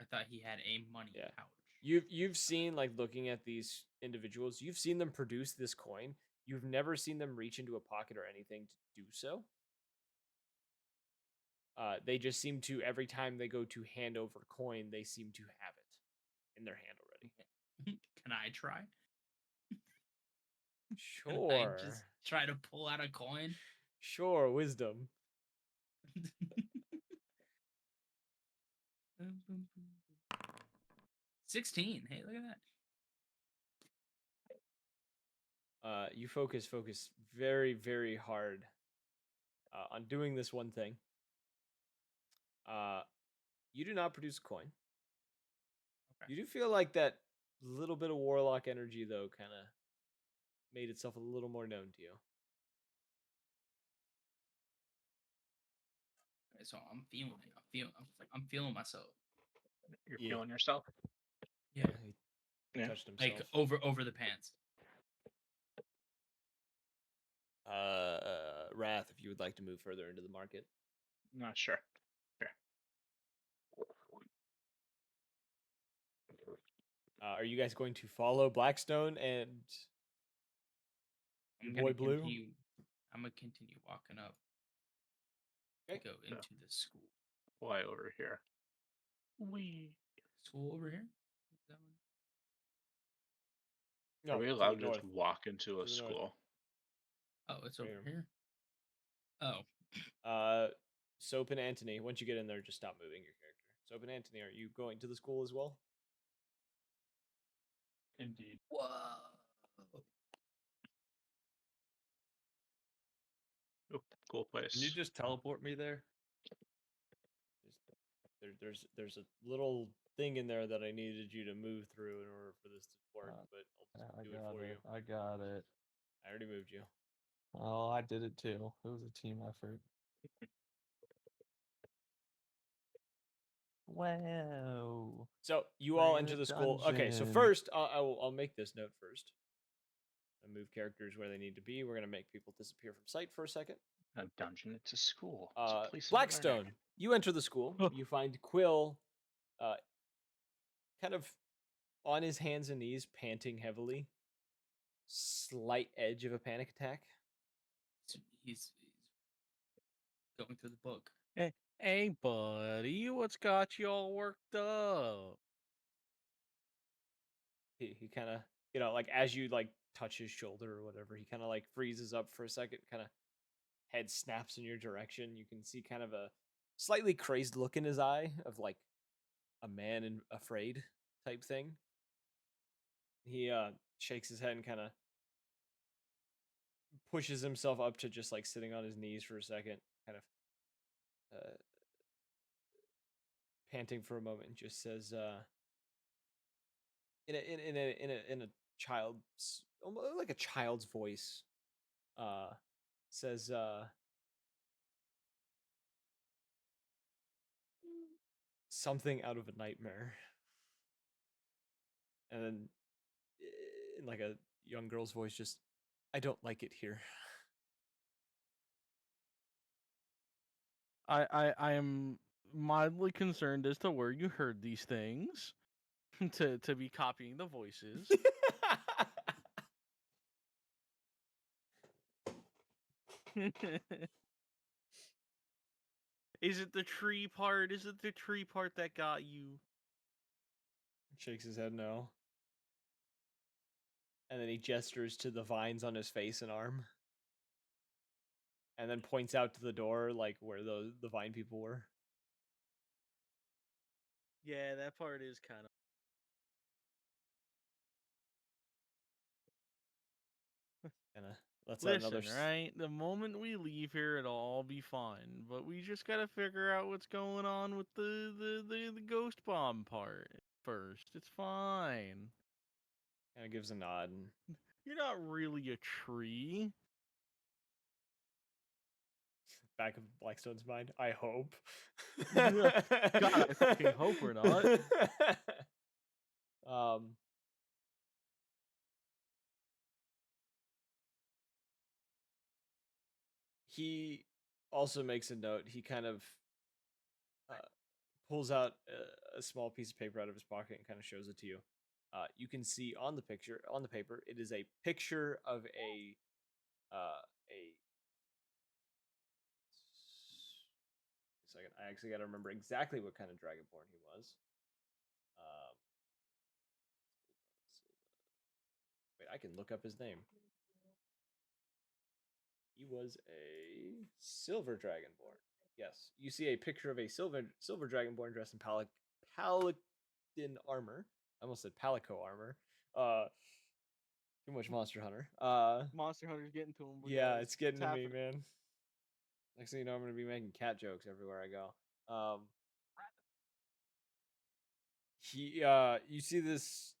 I thought he had a money Yeah. pouch. You've seen, like, looking at these individuals, you've seen them produce this coin. You've never seen them reach into a pocket or anything to do so. They just seem to, every time they go to hand over coin, they seem to have it in their hand already. Can I try? Can I Sure. just try to pull out a coin? Sure, wisdom. 16. Hey, look at that. You focus very, very hard on doing this one thing. You do not produce a coin. Okay. You do feel like that little bit of warlock energy, though, kind of made itself a little more known to you. Okay, so I'm feeling it. I'm feeling myself. You're Yeah. feeling yourself. Yeah. He Yeah. touched himself. Like over the pants. Wrath, if you would like to move further into the market. Not sure. Are you guys going to follow Blackstone and your boy Blue? I'm gonna continue walking up. Okay. Go into the school. Why over here? We School over here? Is that one? No, are we to the allowed to north. just walk into To a the north. school? Oh, it's over Here. here. Oh. Soap and Antony, once you get in there, just stop moving your character. Soap and Antony, are you going to the school as well? Indeed. Whoa. Oh, cool place. Can you just teleport me there? There's a little thing in there that I needed you to move through in order for this to work, but I'll just do it for you. I got it. I already moved you. Oh, I did it too. It was a team effort. Wow. So you We're all in enter a the school. Okay, so dungeon. first I'll make this note first. I move characters where they need to be. We're gonna make people disappear from sight for a second. A dungeon. It's a school. It's a place of learning. Blackstone. You enter the school. You find Quill, kind of on his hands and knees, panting heavily. Slight edge of a panic attack. He's going through the book. Hey, buddy, what's got you all worked up? He kind of, like as you like touch his shoulder or whatever, he kind of like freezes up for a second, kind of head snaps in your direction. You can see kind of a slightly crazed look in his eye of like a man and afraid type thing. He shakes his head and kind of pushes himself up to just like sitting on his knees for a second, kind of panting for a moment, and just says in a child's, almost like a child's voice, says something out of a nightmare, and then in like a young girl's voice, just, I don't like it here. I am mildly concerned as to where you heard these things to be copying the voices. Is it the tree part? Is it the tree part that got you? Shakes his head no. And then he gestures to the vines on his face and arm. And then points out to the door, like where the vine people were. Yeah, that part is kind of. And let's Listen, right? The moment we leave here, it'll all be fine. But we just gotta figure out what's going on with the ghost bomb part first. It's fine. kind of gives a nod. And You're not really a tree. back of Blackstone's mind, I hope. God, I fucking hope we're not. He also makes a note. He kind of pulls out a small piece of paper out of his pocket and kind of shows it to you. You can see on the paper, it is a picture of a second. I actually got to remember exactly what kind of dragonborn he was. Wait, I can look up his name. He was a silver dragonborn. Yes, you see a picture of a silver dragonborn dressed in paladin armor. I almost said palico armor. Too much Monster Hunter. Monster Hunter's getting to him. Yeah, it's getting to me, happening. man. Next thing you know, I'm gonna be making cat jokes everywhere I go. You see this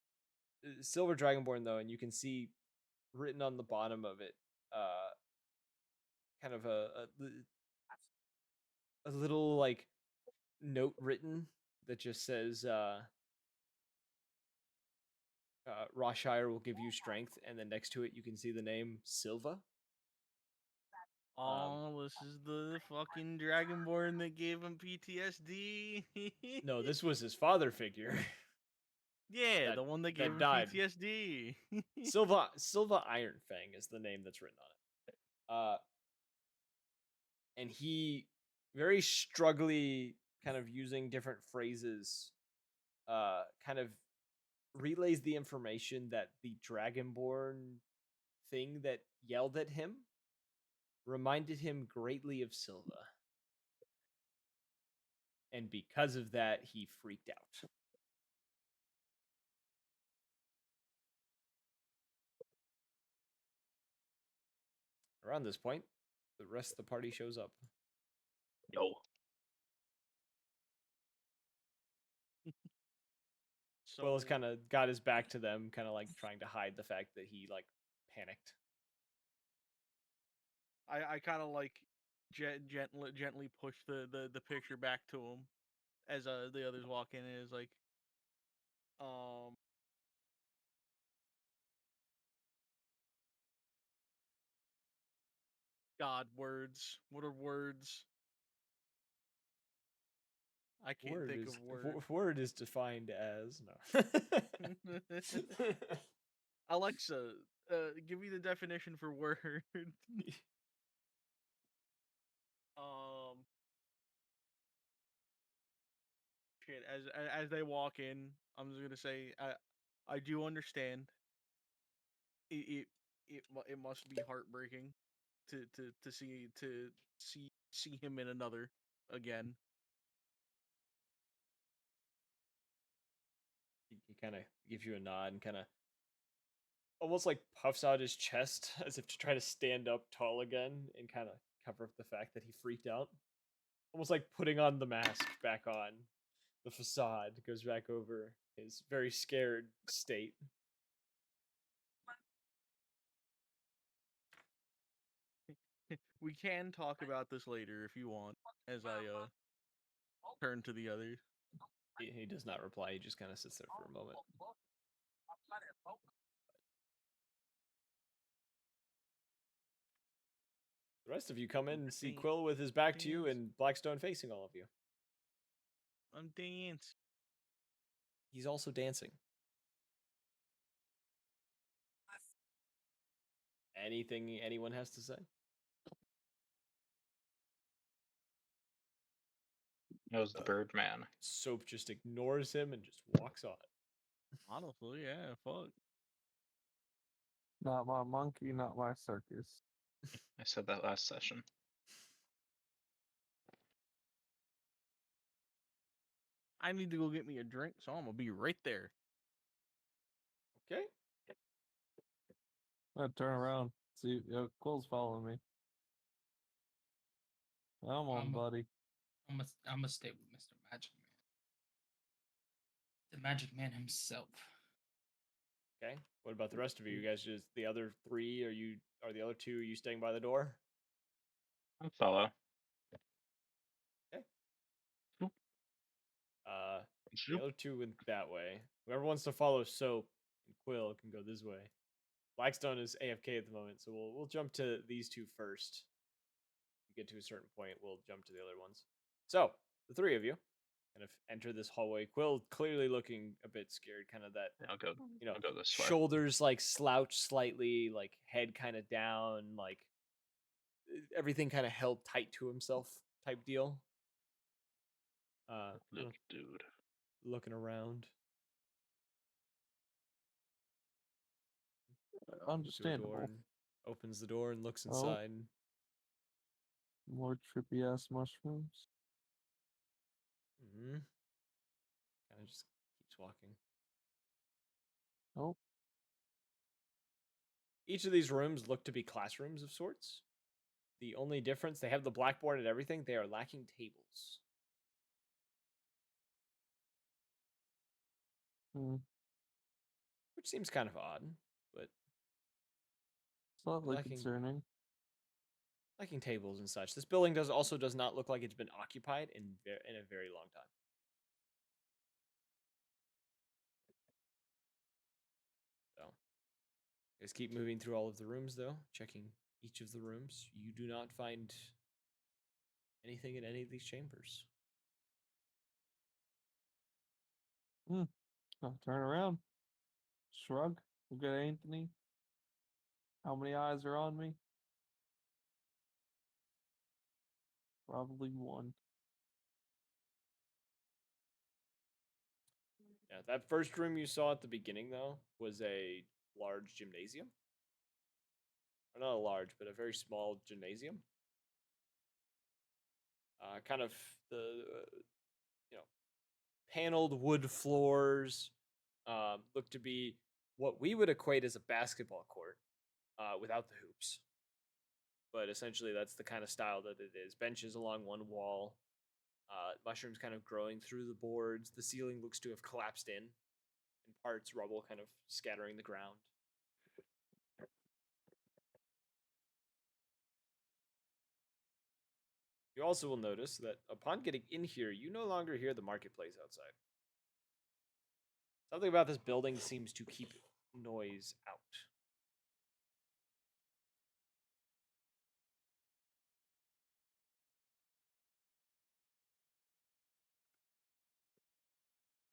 silver dragonborn though, and you can see written on the bottom of it, kind of a little like note written that just says Roshire will give you strength, and then next to it you can see the name Silva. Oh, this is the fucking dragonborn that gave him PTSD. No, this was his father figure. Yeah, that- the one that that gave him died. PTSD. Silva Ironfang is the name that's written on it. And he very struggly, kind of using different phrases, kind of relays the information that the dragonborn thing that yelled at him reminded him greatly of Silva. And because of that, he freaked out. Around this point, the rest of the party shows up. No. So Will has kind of got his back to them, kind of like trying to hide the fact that he like panicked. I kind of like gently push the picture back to him, as the others walk in, and is like, God, words. What are words? I can't think of words. Word is defined as no. Alexa, give me the definition for word. Shit. As they walk in, I'm just gonna say, I do understand. It must be heartbreaking to see him in another again. He kind of gives you a nod and kind of almost like puffs out his chest as if to try to stand up tall again and kind of cover up the fact that he freaked out. Almost like putting on the mask back on. The facade goes back over his very scared state. We can talk about this later if you want, as I turn to the others. He does not reply. He just kind of sits there for a moment. The rest of you come in and see Quill with his back to you and Blackstone facing all of you. I'm dancing. He's also dancing. Anything anyone has to say? Knows the Birdman. Soap just ignores him and just walks on. Honestly, yeah, fuck. Not my monkey, not my circus. I said that last session. I need to go get me a drink, so I'm gonna be right there. Okay. I turn around. See, Quill's following me. Come on, buddy. I'm gonna stay with Mr. Magic Man. The Magic Man himself. Okay. What about the rest of you? You guys just the other three? Are the other two? Are you staying by the door? I'll follow. Okay. Cool. The other two went that way. Whoever wants to follow Soap and Quill can go this way. Blackstone is AFK at the moment, so we'll jump to these two first. If we get to a certain point, we'll jump to the other ones. So the three of you kind of enter this hallway. Quill clearly looking a bit scared, kind of that I'll go. I'll go this way. Shoulders like slouch slightly, like head kind of down, like everything kind of held tight to himself type deal. Look, dude. Looking around. Understandable. Opens the door and looks inside. More trippy ass mushrooms. Kind of just keeps walking. Oh. Each of these rooms look to be classrooms of sorts. The only difference, they have the blackboard and everything. They are lacking tables. Which seems kind of odd, but Slightly concerning. Lacking tables and such. This building does not look like it's been occupied in a very long time. So, you guys keep moving through all of the rooms, though, checking each of the rooms. You do not find anything in any of these chambers. I'll turn around. Shrug. Look at Anthony. How many eyes are on me? Probably one. Yeah, that first room you saw at the beginning, though, was a large gymnasium. Or not a large, but a very small gymnasium. Kind of the, paneled wood floors. Look to be what we would equate as a basketball court without the hoops. But essentially, that's the kind of style that it is. Benches along one wall. Mushrooms kind of growing through the boards. The ceiling looks to have collapsed in parts, rubble kind of scattering the ground. You also will notice that upon getting in here, you no longer hear the marketplace outside. Something about this building seems to keep noise out.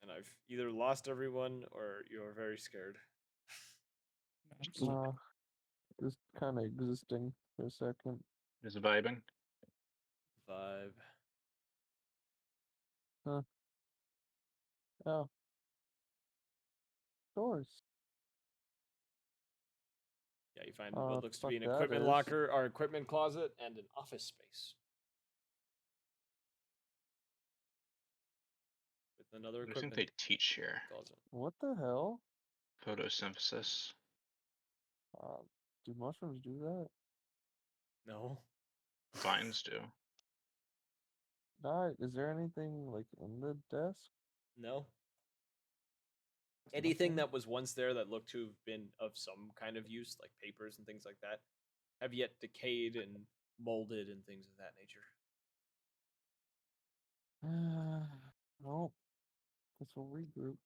And I've either lost everyone or you're very scared. Just kind of existing for a second. Is it vibing? Vibe. Oh. Doors. Yeah, you find what looks to be an fuck that equipment is. locker or equipment closet and an office space. With another I think equipment they teach here. closet. What the hell? Photosynthesis. Do mushrooms do that? No. Vines do. Is there anything like in the desk? No. Anything Nothing? that was once there that looked to have been of some kind of use, like papers and things like that, have yet decayed and molded and things of that nature. Nope. Guess we'll regroup.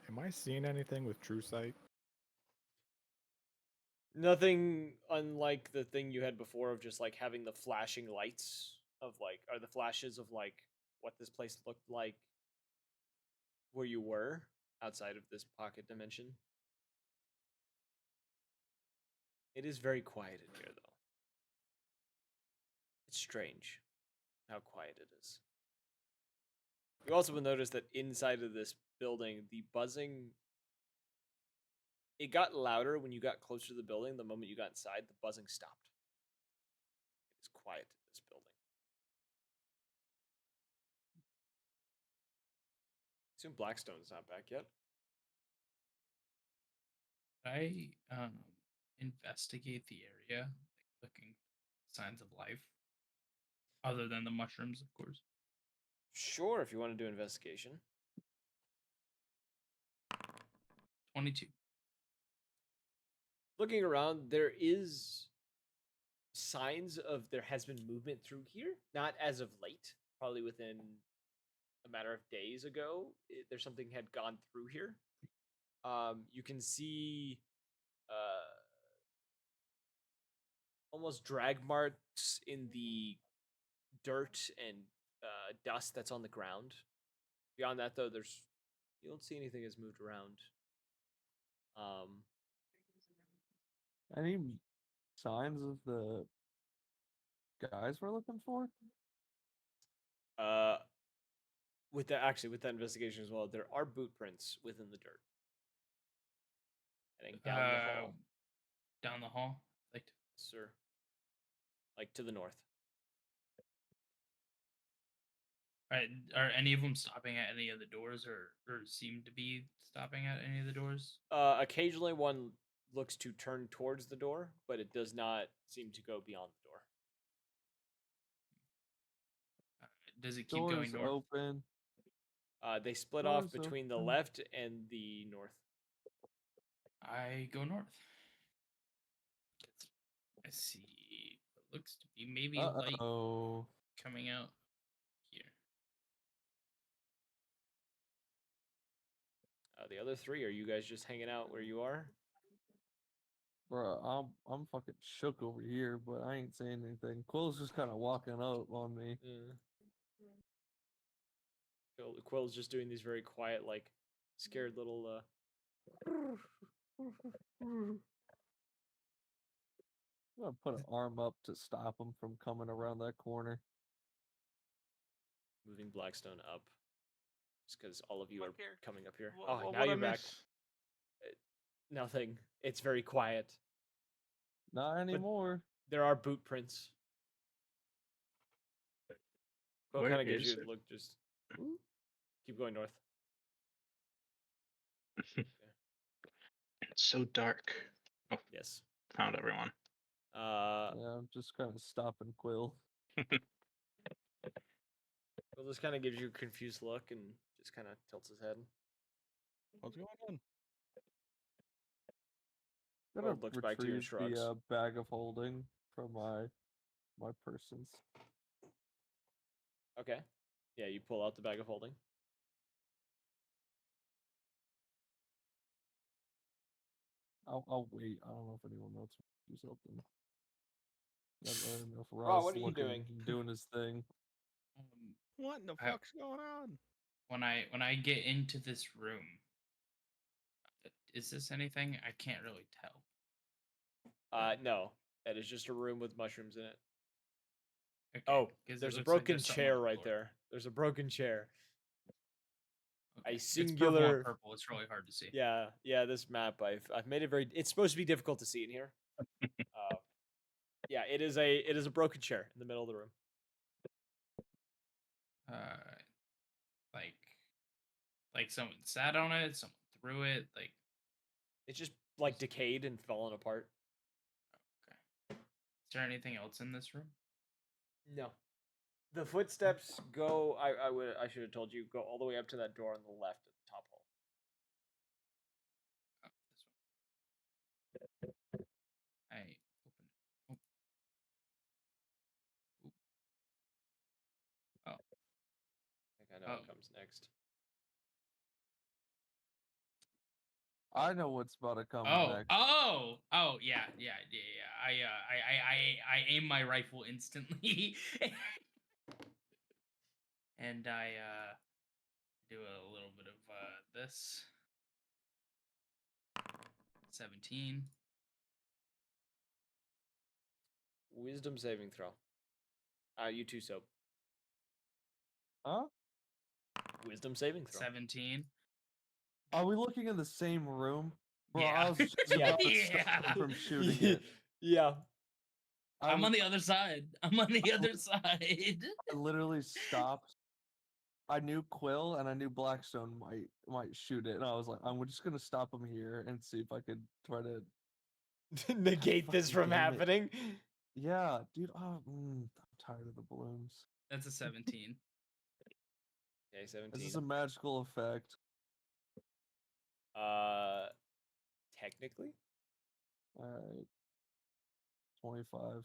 Am I seeing anything with True Sight? Nothing unlike the thing you had before of just like having the flashing lights of like, are the flashes of like what this place looked like where you were outside of this pocket dimension. It is very quiet in here, though. It's strange how quiet it is. You also will notice that inside of this building, the buzzing, it got louder when you got closer to the building. The moment you got inside, the buzzing stopped. It is quiet in this building. I assume Blackstone's not back yet. I investigate the area, like looking signs of life, other than the mushrooms, of course. Sure, if you want to do investigation. 22. Looking around, there is signs of there has been movement through here. Not as of late, probably within a matter of days ago. There's something had gone through here. You can see almost drag marks in the dirt and dust that's on the ground. Beyond that, though, you don't see anything has moved around. Any signs of the guys we're looking for? With that investigation as well, there are boot prints within the dirt. Heading down the hall. Down the hall? Like, Sir. Like to the north. are any of them stopping at any of the doors, or seem to be stopping at any of the doors? Occasionally one looks to turn towards the door, but it does not seem to go beyond the door. Does it keep Doors going north? open. They split Doors off between the open. left and the north. I go north. I see what looks to be maybe light coming out here. The other three, are you guys just hanging out where you are? Bruh, I'm fucking shook over here, but I ain't saying anything. Quill's just kind of walking up on me. Quill's just doing these very quiet, like, scared little, I'm gonna put an arm up to stop him from coming around that corner. moving Blackstone up. Just because all of you are coming up here. What Now you're I back. miss? Nothing. It's very quiet. Not anymore. There are boot prints. Quill Where kind of gives is you a it? look, just keep going north. It's so dark. Oh, Yes. found everyone. Yeah, I'm just kind of stopping Quill. Quill just kind of gives you a confused look and just kind of tilts his head. What's going on? Gonna Quill looks back to you and retrieve shrugs. the bag of holding from my my persons. Okay. Yeah, you pull out the bag of holding. I'll wait. I don't know if anyone else will do something. I don't know if Ra, Ra's what are you looking, doing? doing his thing. What in the I- fuck's going on? When I get into this room, is this anything? I can't really tell. No. That is just a room with mushrooms in it. Okay, Oh, 'cause it there's a looks like broken there's something on chair the right floor. there. There's a broken chair. Okay. A It's purple on singular. purple. It's really hard to see. Yeah. This map, I've made it very. It's supposed to be difficult to see in here. Yeah, it is a broken chair in the middle of the room. Like someone sat on it, someone threw it. Like, It's just like decayed and fallen apart. okay. Is there anything else in this room? No. The footsteps go. I should have told you, go all the way up to that door on the left at the top hall. Oh, this one. I open it. Oh. I think I know what comes next. I know what's about to come next. Oh, yeah. I aim my rifle instantly, and I do a little bit of this. 17. Wisdom saving throw. You too, Soap. Huh? Wisdom saving throw. 17. Are we looking in the same room? Bro, Yeah. I was just about to stop Yeah. him from shooting it. Yeah. I'm on the other side. I'm on the other side. I literally stopped. I knew Quill and I knew Blackstone might shoot it, and I was like, I'm just gonna stop him here and see if I could try to negate this fucking from damn it. happening. Yeah, dude. I'm tired of the balloons. That's a 17. Okay, This 17. is a magical effect. Technically. Alright. 25.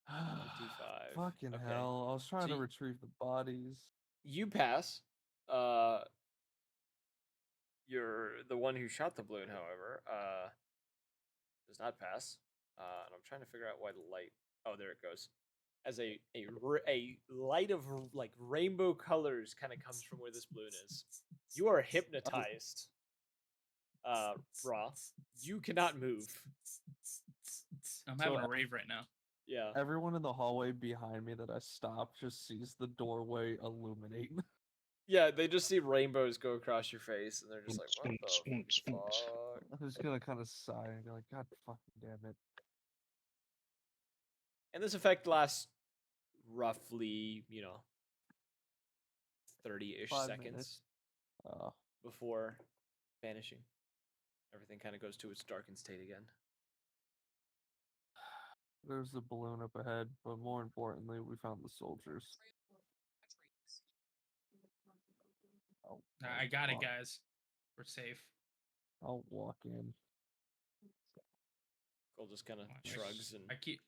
25. Fucking Okay. hell. I was trying So to retrieve the bodies. You pass. You're the one who shot the balloon, however, does not pass. And I'm trying to figure out why the light. Oh, there it goes. As a light of like rainbow colors kind of comes from where this balloon is. You are hypnotized. Raw. You cannot move. I'm So having a rave right now. Yeah. Everyone in the hallway behind me that I stopped just sees the doorway illuminate. Yeah, they just see rainbows go across your face, and they're just like, "What the fuck?" I'm just gonna kind of sigh and be like, God fucking damn it. And this effect lasts roughly, 30-ish 5 seconds minutes. before vanishing. Everything kind of goes to its darkened state again. There's the balloon up ahead, but more importantly, we found the soldiers. Oh, I got it, fuck. guys. We're safe. I'll walk in. Cole just kind of Watch. shrugs and I keep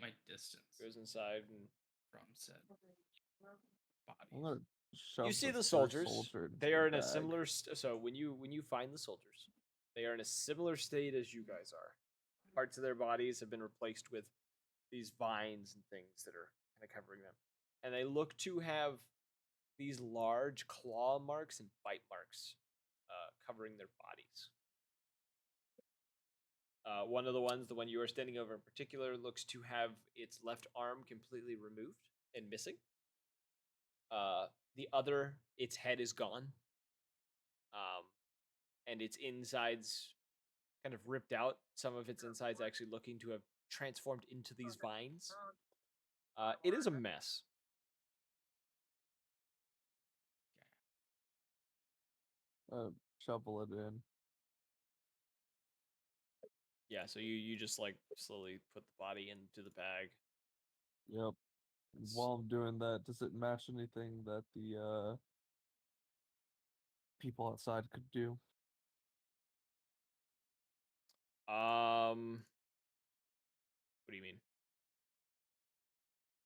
my distance goes inside. And from said I'm bodies. gonna shove you see the first soldiers. soldier into They the are in a bag. similar. So when you find the soldiers, they are in a similar state as you guys are. Parts of their bodies have been replaced with these vines and things that are kind of covering them, and they look to have these large claw marks and bite marks covering their bodies. One of the ones, the one you are standing over in particular, looks to have its left arm completely removed and missing. The other, its head is gone. And its insides kind of ripped out. Some of its insides actually looking to have transformed into these vines. It is a mess. Shovel it in. Yeah, so you just like slowly put the body into the bag. Yep. And while I'm doing that, does it match anything that the people outside could do? What do you mean?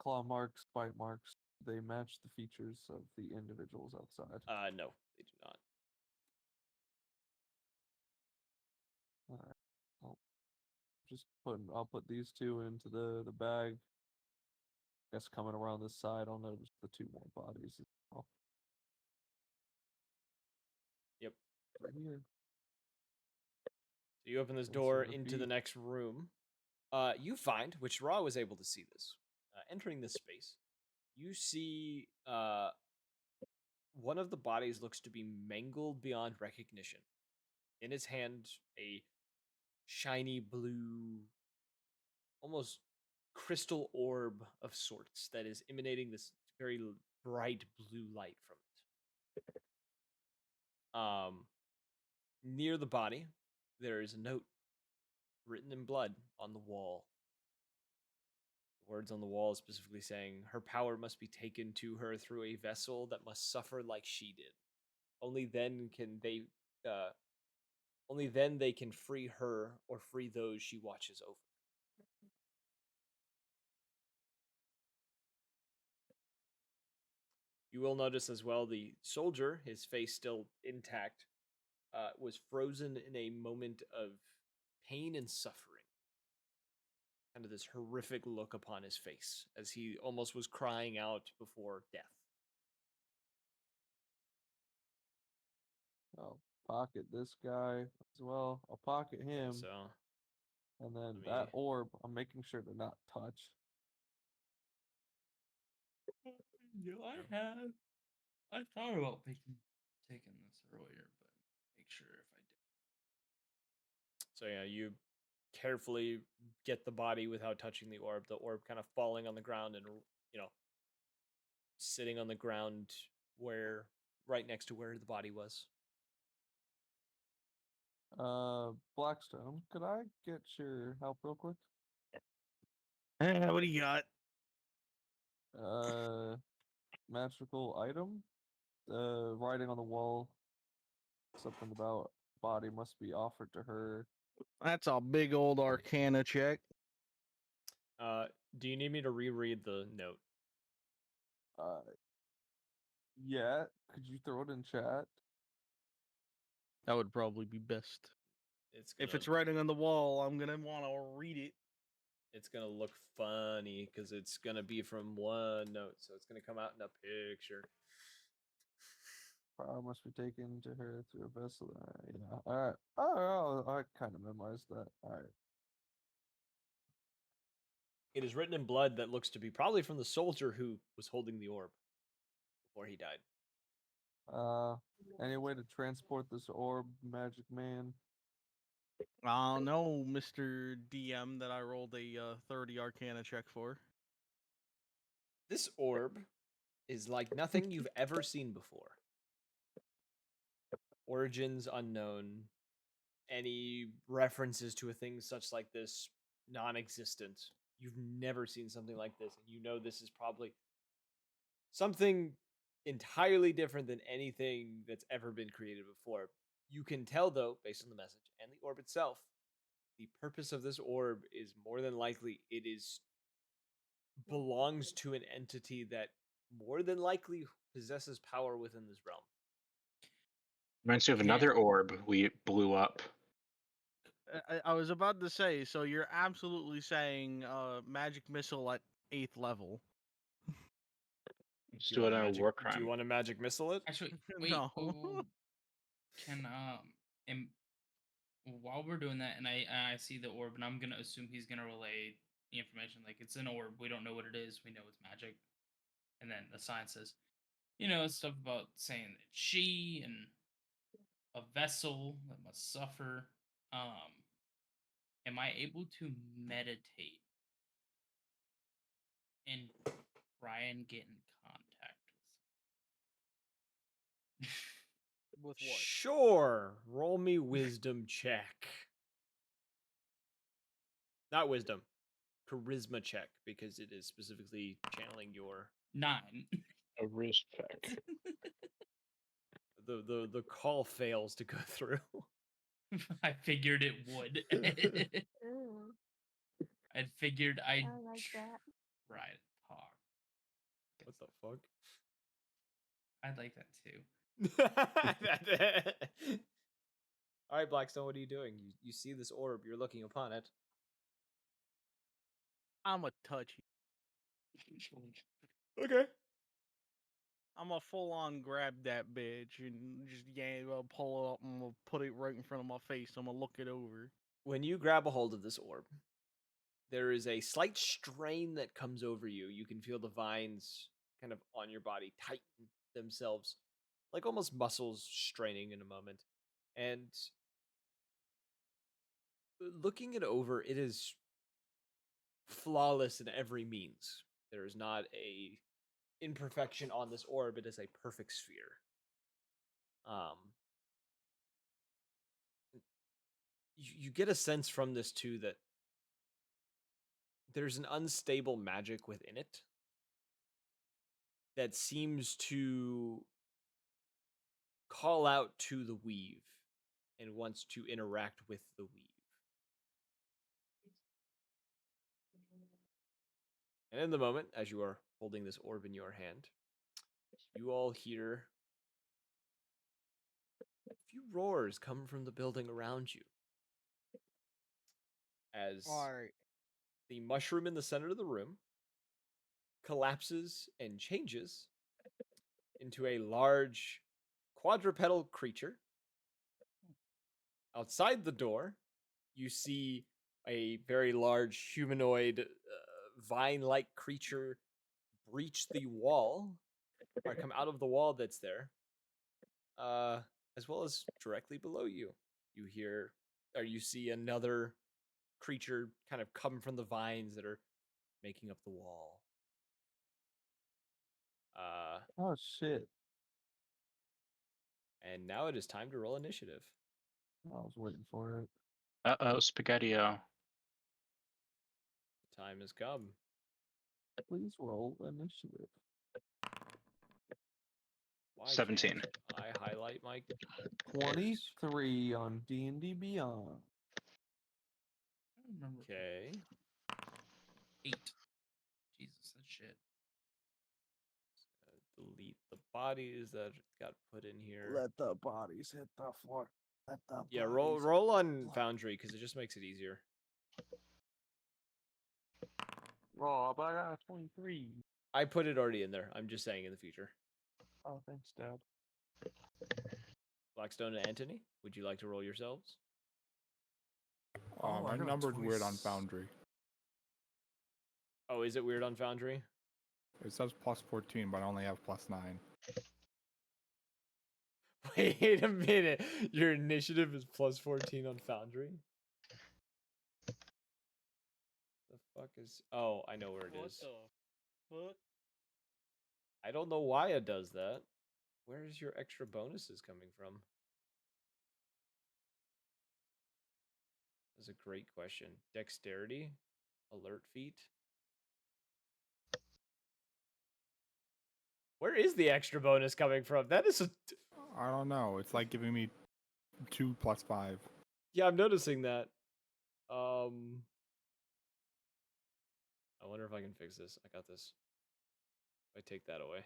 Claw marks, bite marks, they match the features of the individuals outside. No, they do not. Alright. I'll put these two into the bag. Guess coming around this side, I'll notice the two more bodies as well. Yep. Right here. So you open this Can door sort of into the be- next room. You find, which Ra was able to see this, entering this space, you see one of the bodies looks to be mangled beyond recognition. In his hand, a shiny blue, almost crystal orb of sorts that is emanating this very bright blue light from it. Near the body, there is a note written in blood on the wall. The words on the wall specifically saying, "Her power must be taken to her through a vessel that must suffer like she did. Only then can they, only then they can free her or free those she watches over." You will notice as well the soldier, his face still intact, was frozen in a moment of pain and suffering. Kind of this horrific look upon his face as he almost was crying out before death. I'll pocket this guy as well. I'll pocket him. So, And then let that me- orb, I'm making sure to not touch. Yeah, I thought about taking this earlier, but make sure if I do. So yeah, you carefully get the body without touching the orb. The orb kind of falling on the ground and sitting on the ground where right next to where the body was. Blackstone, could I get your help real quick? What do you got? Magical item. Writing on the wall. Something about body must be offered to her. That's a big old Arcana check. Do you need me to reread the note? Yeah. Could you throw it in chat? That would probably be best. It's gonna, If it's writing on the wall, I'm gonna want to read it. it's gonna look funny because it's gonna be from one note, so it's gonna come out in a picture. Power must be taken to her through a vessel. Yeah. All right. Oh, I kind of memorized that. All right. It is written in blood that looks to be probably from the soldier who was holding the orb before he died. Any way to transport this orb, Magic Man? No, Mr. DM, that I rolled a 30 Arcana check for. This orb is like nothing you've ever seen before. Origins unknown. Any references to a thing such like this non-existent. You've never seen something like this, and you know this is probably something entirely different than anything that's ever been created before. You can tell, though, based on the message and the orb itself, the purpose of this orb is more than likely it is belongs to an entity that more than likely possesses power within this realm. Reminds me of Can- another orb we blew up. I was about to say, so you're absolutely saying magic missile at 8th level. Let's Do do you, want another to war do you crime. want to magic missile it? Actually, wait. No. Can and while we're doing that, and I see the orb, and I'm gonna assume he's gonna relay the information. Like, it's an orb. We don't know what it is. We know it's magic. And then the sign says, stuff about saying that she and a vessel that must suffer. Am I able to meditate and try and get in contact with? With what? Sure. Roll me wisdom check. Not wisdom. Charisma check, because it is specifically channeling your 9. A wrist check. the call fails to go through. I figured it would. I figured I'd I like that. try to talk. What the fuck? I'd like that too. All right, Blackstone, what are you doing? You see this orb, you're looking upon it. I'm a touchy. Okay. I'm a full on grab that bitch and just pull it up and we'll put it right in front of my face. I'm gonna look it over. When you grab a hold of this orb, there is a slight strain that comes over you. You can feel the vines kind of on your body tighten themselves, like almost muscles straining in a moment. And looking it over, it is flawless in every means. There is not a imperfection on this orb. It is a perfect sphere. You get a sense from this too that there's an unstable magic within it that seems to call out to the weave and wants to interact with the weave. And in the moment, as you are holding this orb in your hand, you all hear a few roars come from the building around you. As Alright. the mushroom in the center of the room collapses and changes into a large quadrupedal creature. Outside the door, you see a very large humanoid vine-like creature breach the wall, or come out of the wall that's there, as well as directly below you. You hear, or you see another creature kind of come from the vines that are making up the wall. Oh shit! And now it is time to roll initiative. I was waiting for it. Uh-oh, Spaghetti-O. The time has come. Please roll initiative. Why 17. can't I highlight my 23 on D&D Beyond. I don't remember. Okay. 8. Jesus, that shit. Delete the bodies that got put in here. Let the bodies hit the floor. Let the Yeah, bodies roll hit on the floor. Foundry because it just makes it easier. Oh, but I got a 23. I put it already in there. I'm just saying in the future. Oh, thanks, Dad. Blackstone and Anthony, would you like to roll yourselves? Oh, I My got a number's weird on 26. Foundry. Oh, is it weird on Foundry? It says plus 14, but I only have plus 9. Wait a minute. Your initiative is plus 14 on Foundry? The fuck is... Oh, I know where it is. What the fuck? I don't know why it does that. Where's your extra bonuses coming from? That's a great question. Dexterity? Alert feat? Where is the extra bonus coming from? That is a... I don't know. It's like giving me 2 plus 5. Yeah, I'm noticing that. I wonder if I can fix this. I got this. If I take that away.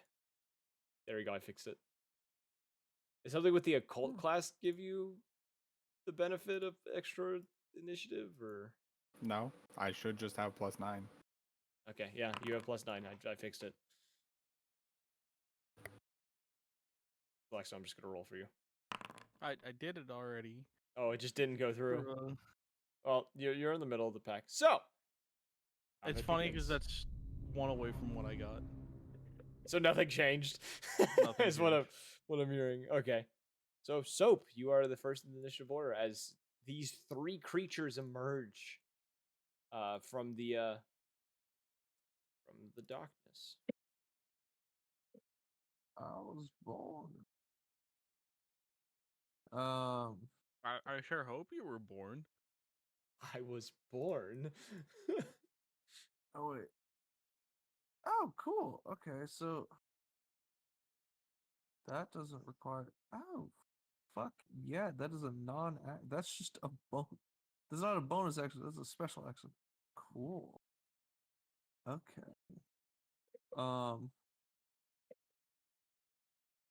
There we go, I fixed it. Is something with the occult class give you the benefit of extra initiative, or? No, I should just have plus 9. Okay, yeah, you have plus 9. I fixed it. Blackstone, I'm just gonna roll for you. I did it already. Oh, it just didn't go through. Bruh. Well, you're in the middle of the pack. So, It's it funny because begins. that's one away from what I got. So nothing changed. Nothing is what I'm hearing. Okay. So Soap, you are the first in the initiative order as these 3 creatures emerge from the darkness. I was born. I sure hope you were born. I was born. Oh wait. Oh, cool. Okay, so that doesn't require. Oh, fuck yeah! That is a non. That's just a bonus. That's not a bonus action. That's a special action. Cool. Okay. All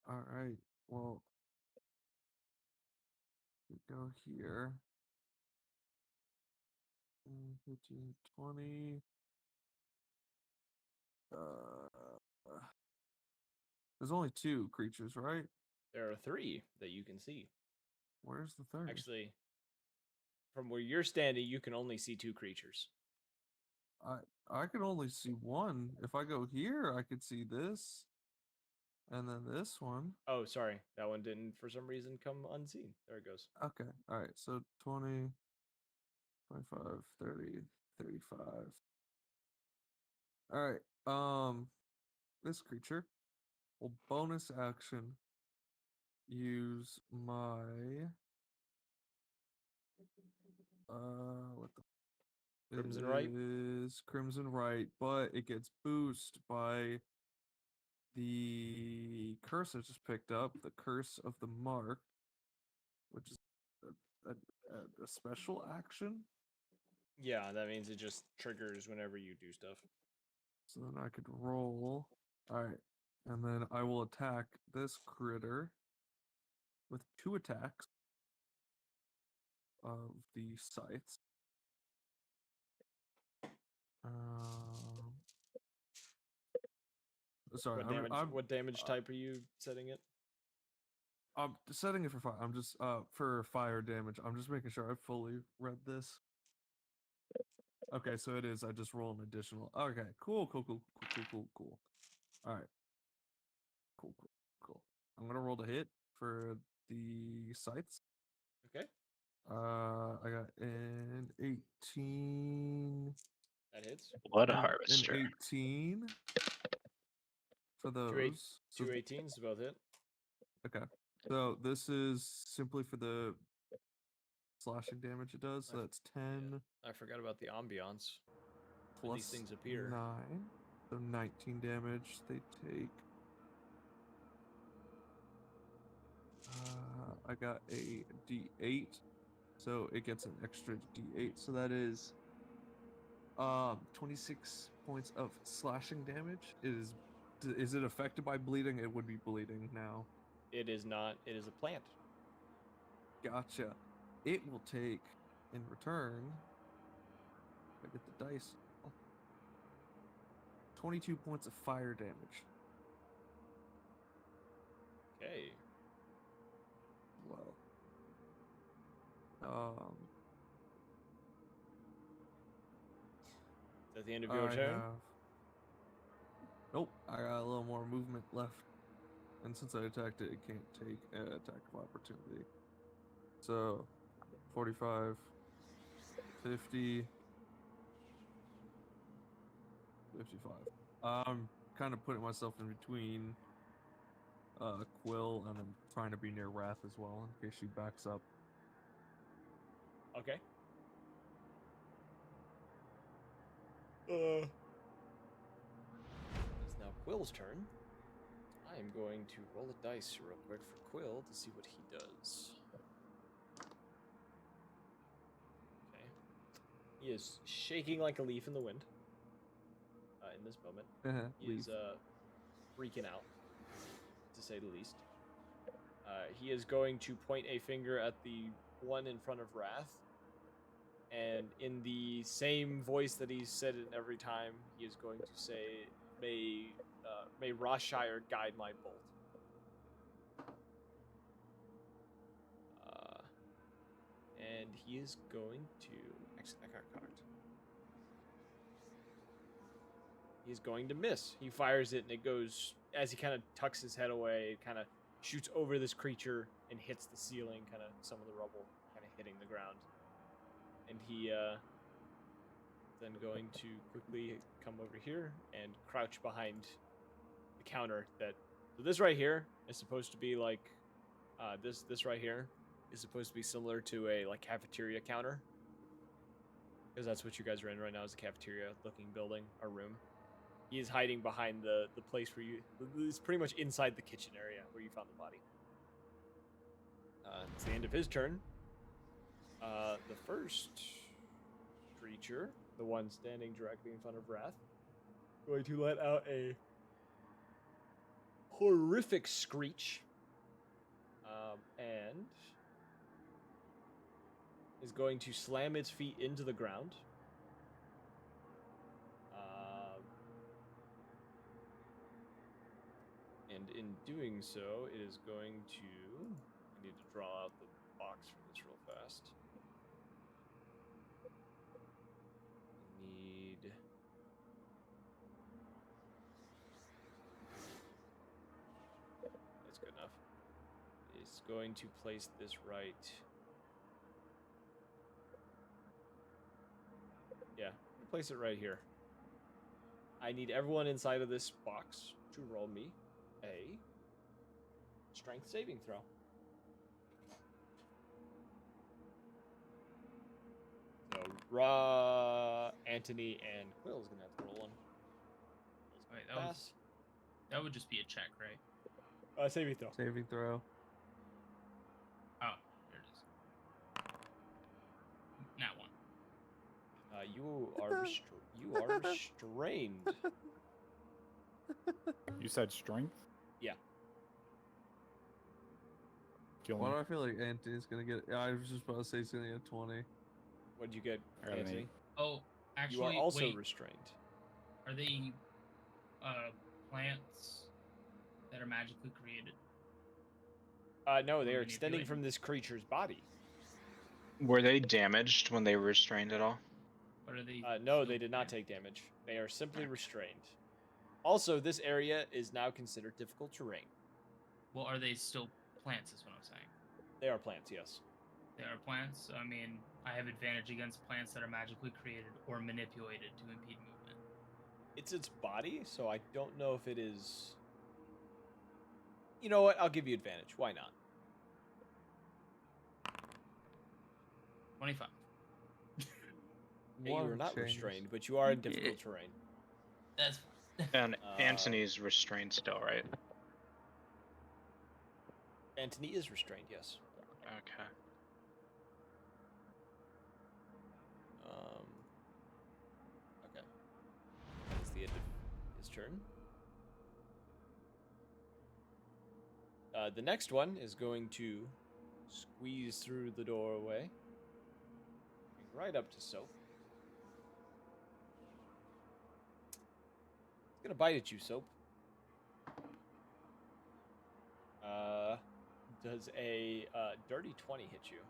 right. Well, we go here. 15, 20. There's only 2 creatures, right? There are 3 that you can see. Where's the third? Actually, from where you're standing, you can only see 2 creatures. I can only see 1. If I go here, I could see this, and then this one. Oh, sorry. That one didn't, for some reason, come unseen. There it goes. Okay. All right. So 20, 25, 30, 35. All right. This creature will bonus action use my what the Crimson Right? is Crimson Right, but it gets boost by the curse I just picked up, the Curse of the Mark, which is a special action. Yeah, that means it just triggers whenever you do stuff. So then I could roll. All right, and then I will attack this critter with 2 attacks of the scythes. Sorry, What damage type are you setting it? I'm setting it for fire. I'm just for fire damage. I'm just making sure I fully read this. Okay, so it is. I just roll an additional. Okay, cool. All right, cool. I'm gonna roll the hit for the scythes. Okay. I got an 18. That hits. Blood An harvester. 18 for those. So 2 18s both hit. okay. So this is simply for the slashing damage it does. So that's 10 I forgot about the ambiance. Where plus these things appear. 9. So 19 damage they take. I got a D8. So it gets an extra D8. So that is 26 points of slashing damage. Is it affected by bleeding? It would be bleeding now. It is not. It is a plant. Gotcha. It will take, in return, I get the dice, 22 points of fire damage. Okay. Well. Is that the end of your turn? Nope, I got a little more movement left. And since I attacked it, it can't take an attack of opportunity. So, 45, 50, 55. I'm kind of putting myself in between Quill, and I'm trying to be near Wrath as well, in case she backs up. Okay. It's now Quill's turn. I am going to roll a dice real quick for Quill to see what he does. Okay. He is shaking like a leaf in the wind. In this moment, he is freaking out, to say the least. He is going to point a finger at the one in front of Wrath, and in the same voice that he said it every time, he is going to say, May Rothshire guide my bolt. And he is going to... Actually, that got cocked. He's going to miss. He fires it, and it goes... As he kind of tucks his head away, it kind of shoots over this creature and hits the ceiling, kind of some of the rubble kind of hitting the ground. And he then going to quickly come over here and crouch behind the counter that... So this right here is supposed to be like... This right here is supposed to be similar to a like cafeteria counter. Because that's what you guys are in right now, is a cafeteria-looking building, or room. He is hiding behind the place where you... It's pretty much inside the kitchen area where you found the body. It's the end of his turn. The first creature the one standing directly in front of Wrath, going to let out a horrific screech, and is going to slam its feet into the ground. And in doing so, it is going to... I need to draw out the box for this real fast. I need... That's good enough. It's going to place this right... Yeah, place it right here. I need everyone inside of this box to roll me a strength saving throw. So, Anthony and Quill's gonna have to roll one. Wait, that would just be a check, right? Saving throw. Saving throw. Oh, there it is. Not one. You are restrained. You said strength? Yeah. Kill Why me. do I feel like Anthony's gonna get? I was just about to say he's gonna get 20. What did you get, I got an Anthony? 8. Oh, actually, You are also wait. restrained. Are they plants that are magically created? No, they Or are extending manipulated? from this creature's body. Were they damaged when they were restrained at all? Or are they? No, still they did not plants? take damage. They are simply Okay. restrained. Also, this area is now considered difficult terrain. Well, are they still plants? Is what I'm saying. They are plants, yes. They are plants. I mean, I have advantage against plants that are magically created or manipulated to impede movement. It's its body, so I don't know if it is... You know what? I'll give you advantage. Why not? 25. Yeah, you are not change. restrained, but you are in difficult terrain. That's And Anthony's restrained still, right? Anthony is restrained, yes. Okay. Okay. That's the end of his turn. The next one is going to squeeze through the doorway, right up to Soap. It's gonna bite at you, Soap. Does a dirty 20 hit you?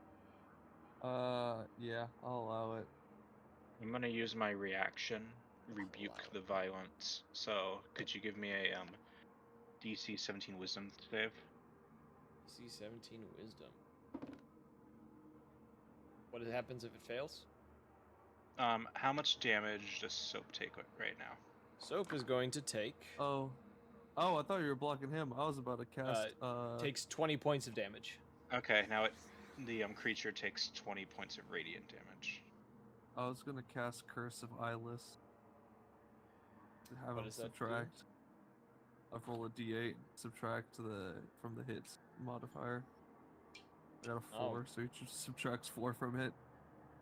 Yeah, I'll allow it. I'm gonna use my reaction, rebuke the violence. So, could you give me a DC 17 Wisdom save? DC 17 Wisdom. What happens if it fails? How much damage does Soap take right now? Soap is going to take... Oh, I thought you were blocking him. I was about to cast. takes 20 points of damage. Okay, now the creature takes 20 points of radiant damage. I was gonna cast Curse of Eyeless. To have What him does that do? subtract. I've rolled a d8, subtract from the hits modifier. I got a 4, so he just subtracts 4 from it.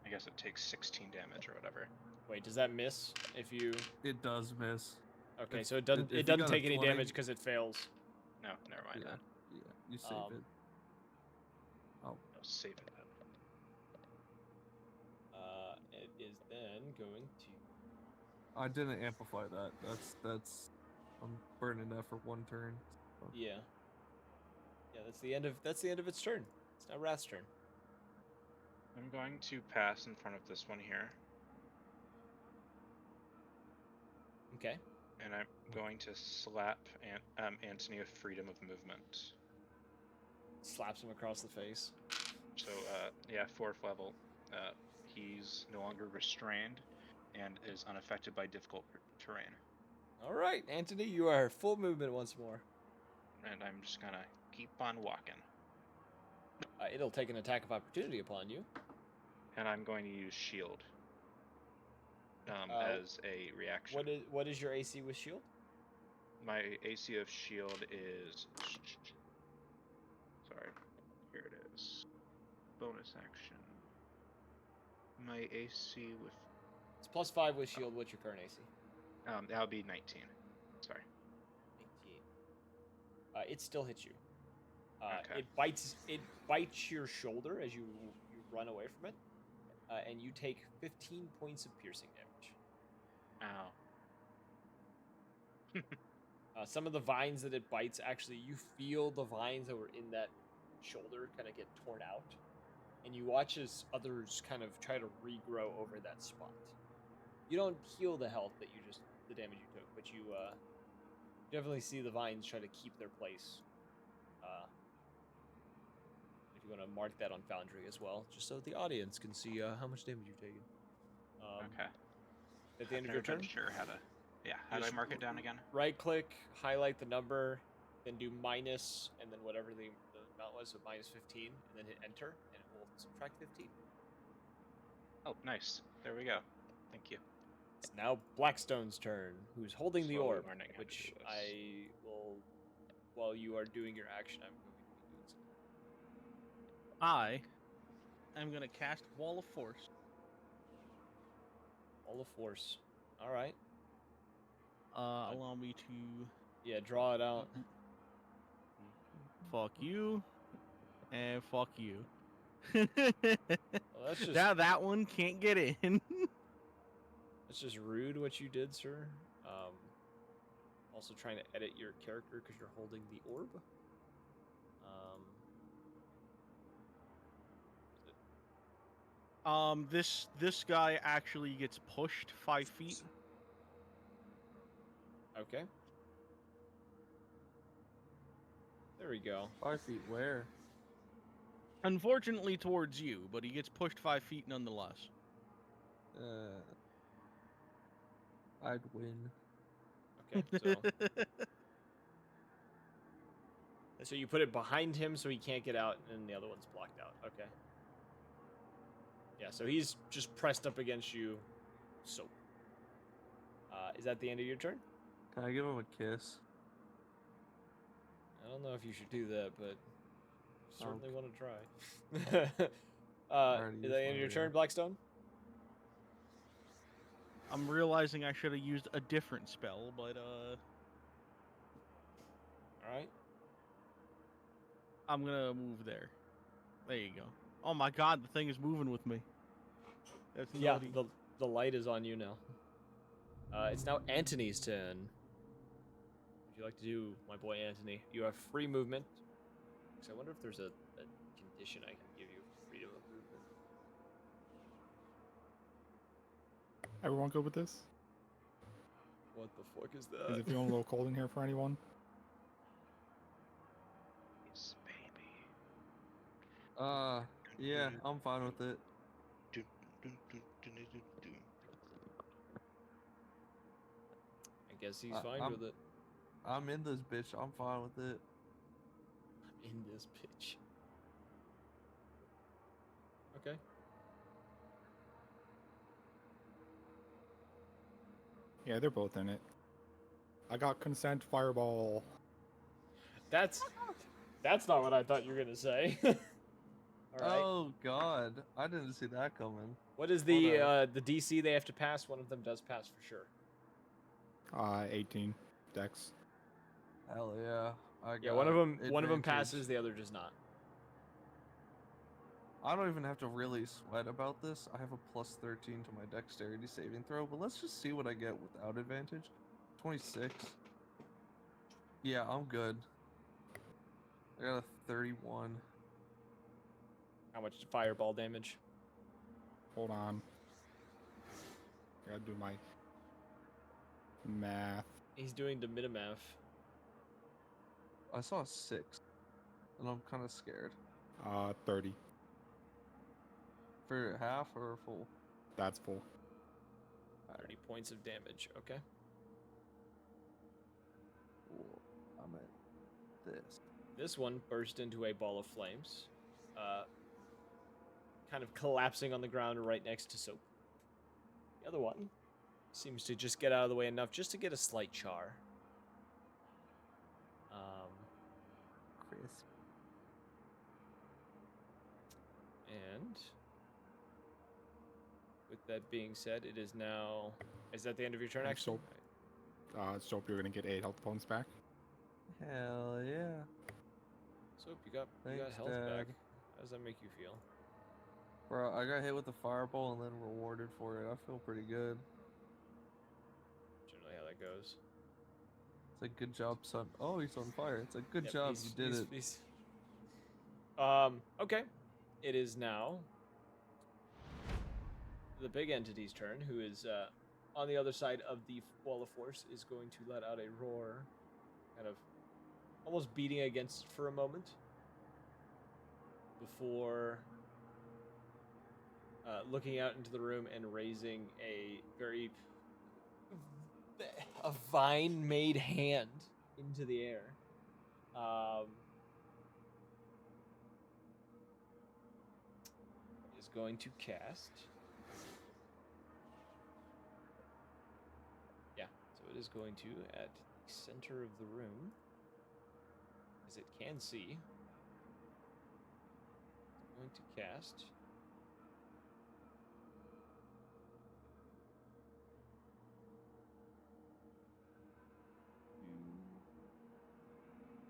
I guess it takes 16 damage or whatever. Wait, does that miss if you... It does miss. Okay, If- so it doesn't if you it doesn't got a take any 20 damage because it fails. No, never mind Yeah, that. yeah, you save it. Oh, No, save it then. It is then going to... I didn't amplify that. That's. I'm burning that for 1 turn. So. Yeah. Yeah, that's the end of its turn. It's now Wrath's turn. I'm going to pass in front of this one here, Okay. and I'm going to slap Anthony with freedom of movement. Slaps him across the face. So, yeah, 4th level. He's no longer restrained and is unaffected by difficult terrain. All right, Anthony, you are full movement once more. And I'm just gonna keep on walking. It'll take an attack of opportunity upon you. And I'm going to use shield as a reaction. What is your AC with shield? My AC of shield is... Sorry, here it is. Bonus action. My AC with It's +5 with shield. What's your current AC? That would be 19. Sorry. 18. It still hits you. Okay. It bites your shoulder as you run away from it, and you take 15 points of piercing damage. Ow. Some of the vines that it bites, actually, you feel the vines that were in that shoulder kind of get torn out, and you watch as others kind of try to regrow over that spot. You don't heal the damage you took, but you definitely see the vines try to keep their place. If you want to mark that on Foundry as well, just so the audience can see how much damage you've taken. Okay. At the end of I've your never been turn, sure how to. Yeah. How do I mark it down again? Right-click, highlight the number, then do minus, and then whatever the amount was, so minus 15, and then hit enter, and it will subtract 15. Oh, nice. There we go. Thank you. It's now Blackstone's turn, who's holding the Slowly orb, learning how to which do this. I will, while you are doing your action, I'm going to be doing something. I am gonna cast Wall of Force. All of force. All right. Allow me to Yeah, draw it out. fuck you and fuck you. Well, that's just Now that one can't get in. that's just rude what you did, sir. Also trying to edit your character because you're holding the orb. This guy actually gets pushed 5 feet. Okay. There we go. 5 feet where? Unfortunately towards you, but he gets pushed 5 feet nonetheless. I'd win. Okay, so you put it behind him so he can't get out, and the other one's blocked out. Okay. Yeah, so he's just pressed up against you. Soap. Is that the end of your turn? Can I give him a kiss? I don't know if you should do that, but certainly Okay. want to try. Already Is used that the end my of your ring. turn, Blackstone? I'm realizing I should have used a different spell, but All right. I'm gonna move there. There you go. Oh my god, the thing is moving with me. That's Yeah, naughty. the light is on you now. It's now Antony's turn. Would you like to do, my boy Antony? You have free movement. So I wonder if there's a condition I can give you for freedom of movement. Everyone good with this? What the fuck is Is that? it feeling a little cold in here for anyone? Yes, baby. Yeah, I'm fine with it. I guess he's I- fine I'm- with it. I'm in this bitch. I'm fine with it. I'm in this pitch. Okay. Yeah, they're both in it. I got consent fireball. That's not what I thought you were gonna say. All right. Oh god, I didn't see that coming. What is What the DC they have to pass? One of them does pass for sure. 18 dex. Hell yeah. I Yeah, got one of them advantage. passes, the other does not. I don't even have to really sweat about this. I have a plus 13 to my dexterity saving throw, but let's just see what I get without advantage. 26. Yeah, I'm good. I got a 31. How much fireball damage? Hold on. I gotta do my math. He's doing the minimaf. I saw a 6, and I'm kind of scared. 30. For half or full? That's full. 30 points of damage. Okay. Cool. I'm at this. This one burst into a ball of flames, kind of collapsing on the ground right next to Soap. The other one seems to just get out of the way enough just to get a slight char. Crisp. And with that being said, it is now. Is that the end of your turn? And Actually, Soap, you're gonna get 8 health points back. Hell yeah. Soap, you got Thanks, health back. Dad. How does that make you feel? Bro, I got hit with the fireball and then rewarded for it. I feel pretty good. Generally, how that goes. It's a good job, son. Oh, he's on fire. It's a good Yep, job. You did it. Okay. It is now the big entity's turn, who is on the other side of the wall of force, is going to let out a roar, kind of almost beating against it for a moment before looking out into the room and raising a vine-made hand into the air. Is going to cast. Yeah, so it is going to, at the center of the room, as it can see, it's going to cast.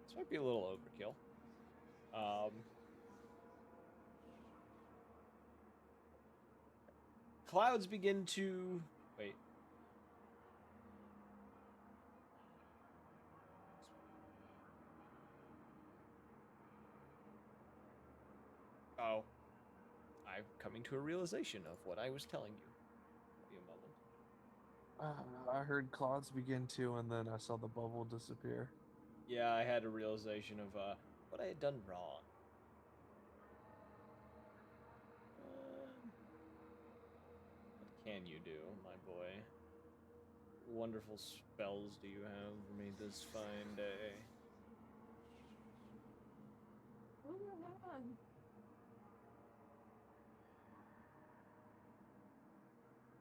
This might be a little overkill. Clouds begin to... Wait. Oh. I'm coming to a realization of what I was telling you. Give me a moment. I heard clouds begin to, and then I saw the bubble disappear. Yeah, I had a realization of what I had done wrong. What can you do, my boy? What wonderful spells do you have for me this fine day?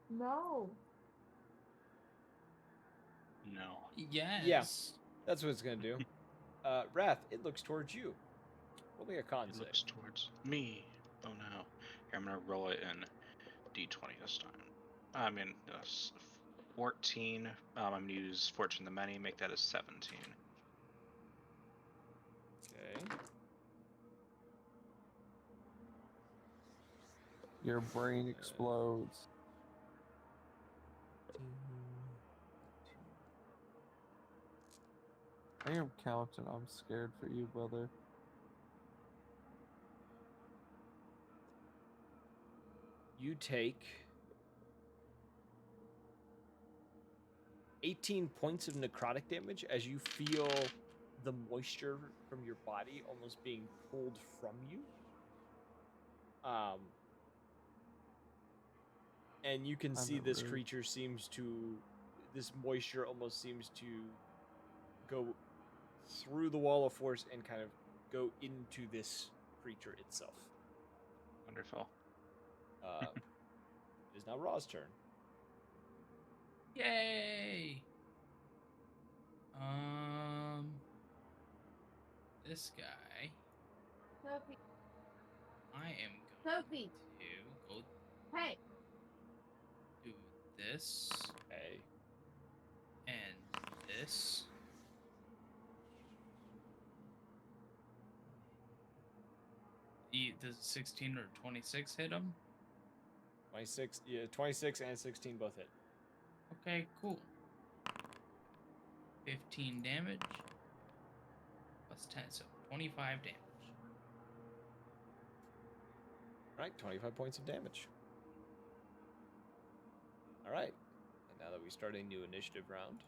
No. No. Yes. That's what it's gonna do. Wrath, it looks towards you. Roll me a con It save. looks towards me. Oh no. Here, I'm gonna roll it in D20 this time. I mean, 14. I'm gonna use Fortune the Many, make that a 17. Okay. Your brain explodes. I am counting. I'm scared for you, brother. You take 18 points of necrotic damage as you feel the moisture from your body almost being pulled from you. And you can see this creature this moisture almost seems to go through the wall of force and kind of go into this creature itself. Wonderful. It is now Ra's turn. Yay! This guy. Sophie. I am going Sophie. to go Hey. do this Okay. and this. Does 16 or 26 hit him? 26, yeah, 26 and 16 both hit. Okay, cool. 15 damage plus 10, so 25 damage. Right, 25 points of damage. All right, and now that we start a new initiative round.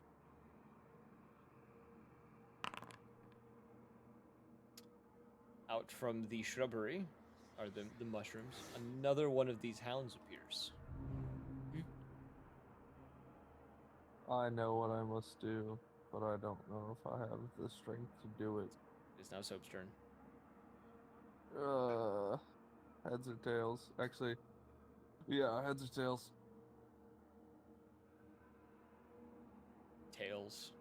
Out from the shrubbery are the mushrooms. Another one of these hounds appears. I know what I must do, but I don't know if I have the strength to do it. It is now Soap's turn. Heads or tails? Actually, yeah, heads or tails. Tails.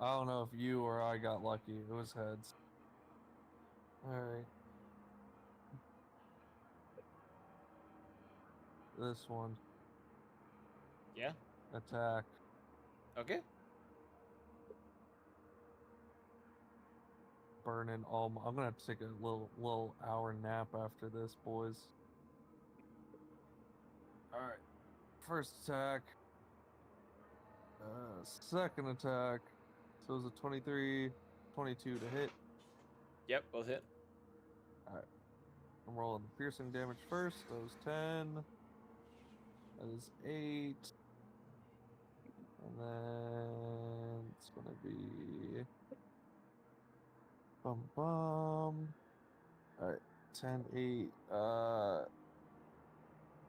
I don't know if you or I got lucky. It was heads. Alright. This one. Yeah. Attack. Okay. Burning all my... I'm gonna have to take a little hour nap after this, boys. Alright. First attack. Second attack. So it's a 23, 22 to hit. Yep, both hit. I'm rolling the piercing damage first. That was 10. That is 8. And then it's gonna be bum bum. Alright, 10, 8,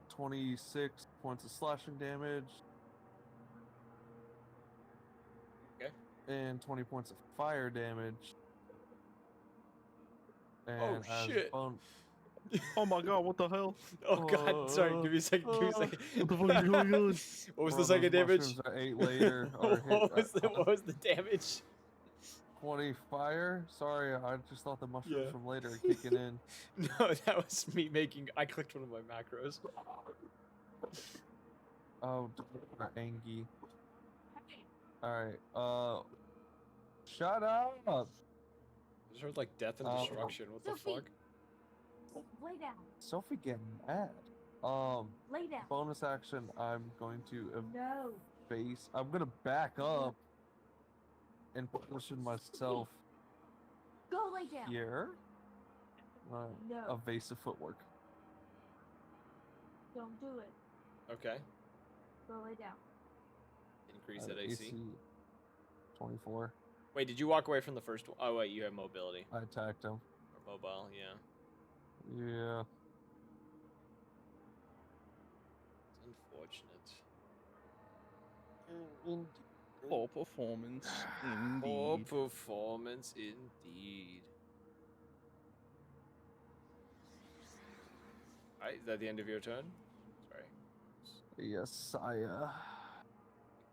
26 points of slashing damage. Okay. And 20 points of fire damage. And Oh as shit! Oh my god, what the hell? Oh god! Sorry, give me a second. Give me a second. What the fuck is going on? What was Bro, the second those damage? mushrooms I ate later are hit. What was the damage? 20 fire? Sorry, I just thought the mushrooms Yeah. from later are kicking in. No, that was me making. I clicked one of my macros. Oh, Angie. Alright, shut up! I just heard like death and destruction. What the Sophie. fuck? Lay down. Sophie getting mad. Lay down. Bonus action, I'm going to No. evase. I'm gonna back up and position myself Go lay down. here. No. Evasive footwork. Don't do it. Okay. Go lay down. Increase that AC. 24. Wait, did you walk away from the first one? Oh wait, you have mobility I attacked him. or mobile. Yeah. Yeah. It's unfortunate. Poor performance, Poor indeed. performance indeed. Alright, is that the end of your turn? Sorry. Yes, I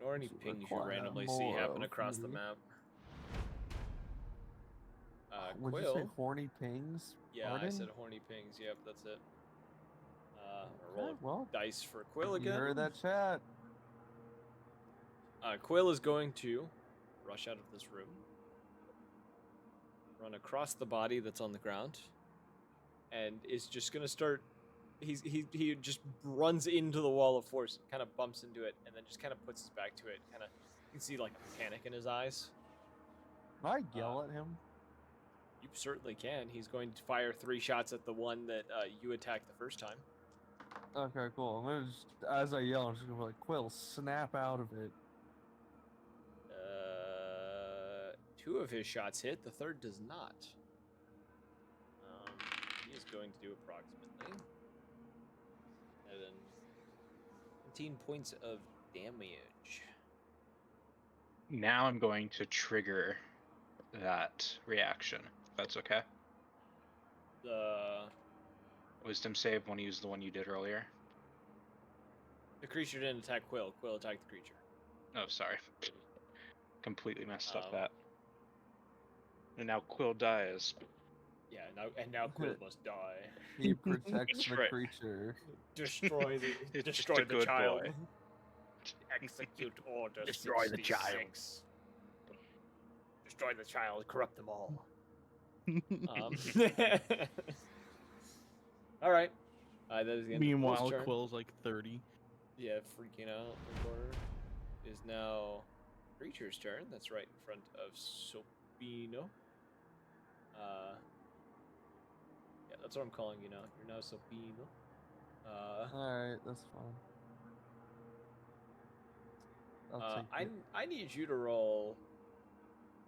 Ignore any Does it pings you require randomly see more happen of across the me? map. would you Quill. say horny pings? Yeah, I Pardon? said horny pings. Yep, that's it. Okay, Roll well, dice for Quill you again. heard that chat. Quill is going to rush out of this room, run across the body that's on the ground, and is just gonna start. He just runs into the wall of force, kind of bumps into it, and then just kind of puts his back to it. Kind of, you can see like a panic in his eyes. Can I yell at him? You certainly can. He's going to fire 3 shots at the one that you attacked the first time. Okay, cool. I'm gonna just, as I yell, I'm just gonna be like, Quill, snap out of it. 2 of his shots hit. The third does not. He is going to do approximately 17 points of damage. Now I'm going to trigger that reaction. If that's okay. The Wisdom save when you use the one you did earlier. creature didn't attack Quill. Quill attacked the creature. Oh, sorry. Completely messed up Um, that. And now Quill dies. Yeah, now Quill must die. He protects That's the right. creature. Destroy the It's just destroy a the good child. boy. Execute order. Destroy the child. 66. Destroy the child. Corrupt them all. All right. That is the end Meanwhile, of Quill's turn. Quill's like 30. Yeah, freaking out in the corner. Is now creature's turn. That's right in front of Sopino. Yeah, that's what I'm calling you now. You're now Sopino. Alright, that's fine. I'll take it. I need you to roll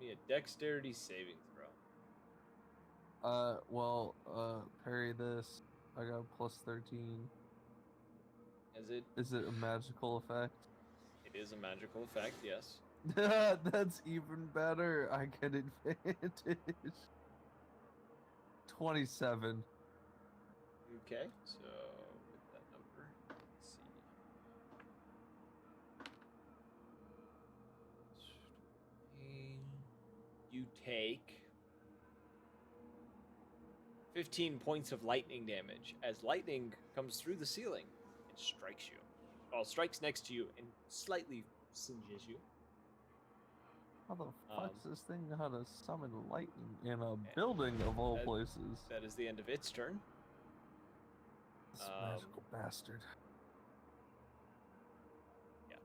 me a dexterity saving throw. Parry this. I got plus 13. Is it a magical effect? It is a magical effect, yes. That's even better. I get advantage. 27. Okay, so with that number, let's see. You take 15 points of lightning damage as lightning comes through the ceiling and strikes you. Well, strikes next to you and slightly singes you. How the fuck's this thing know how to summon lightning in a building of all places? That is the end of its turn. This magical bastard. Yeah.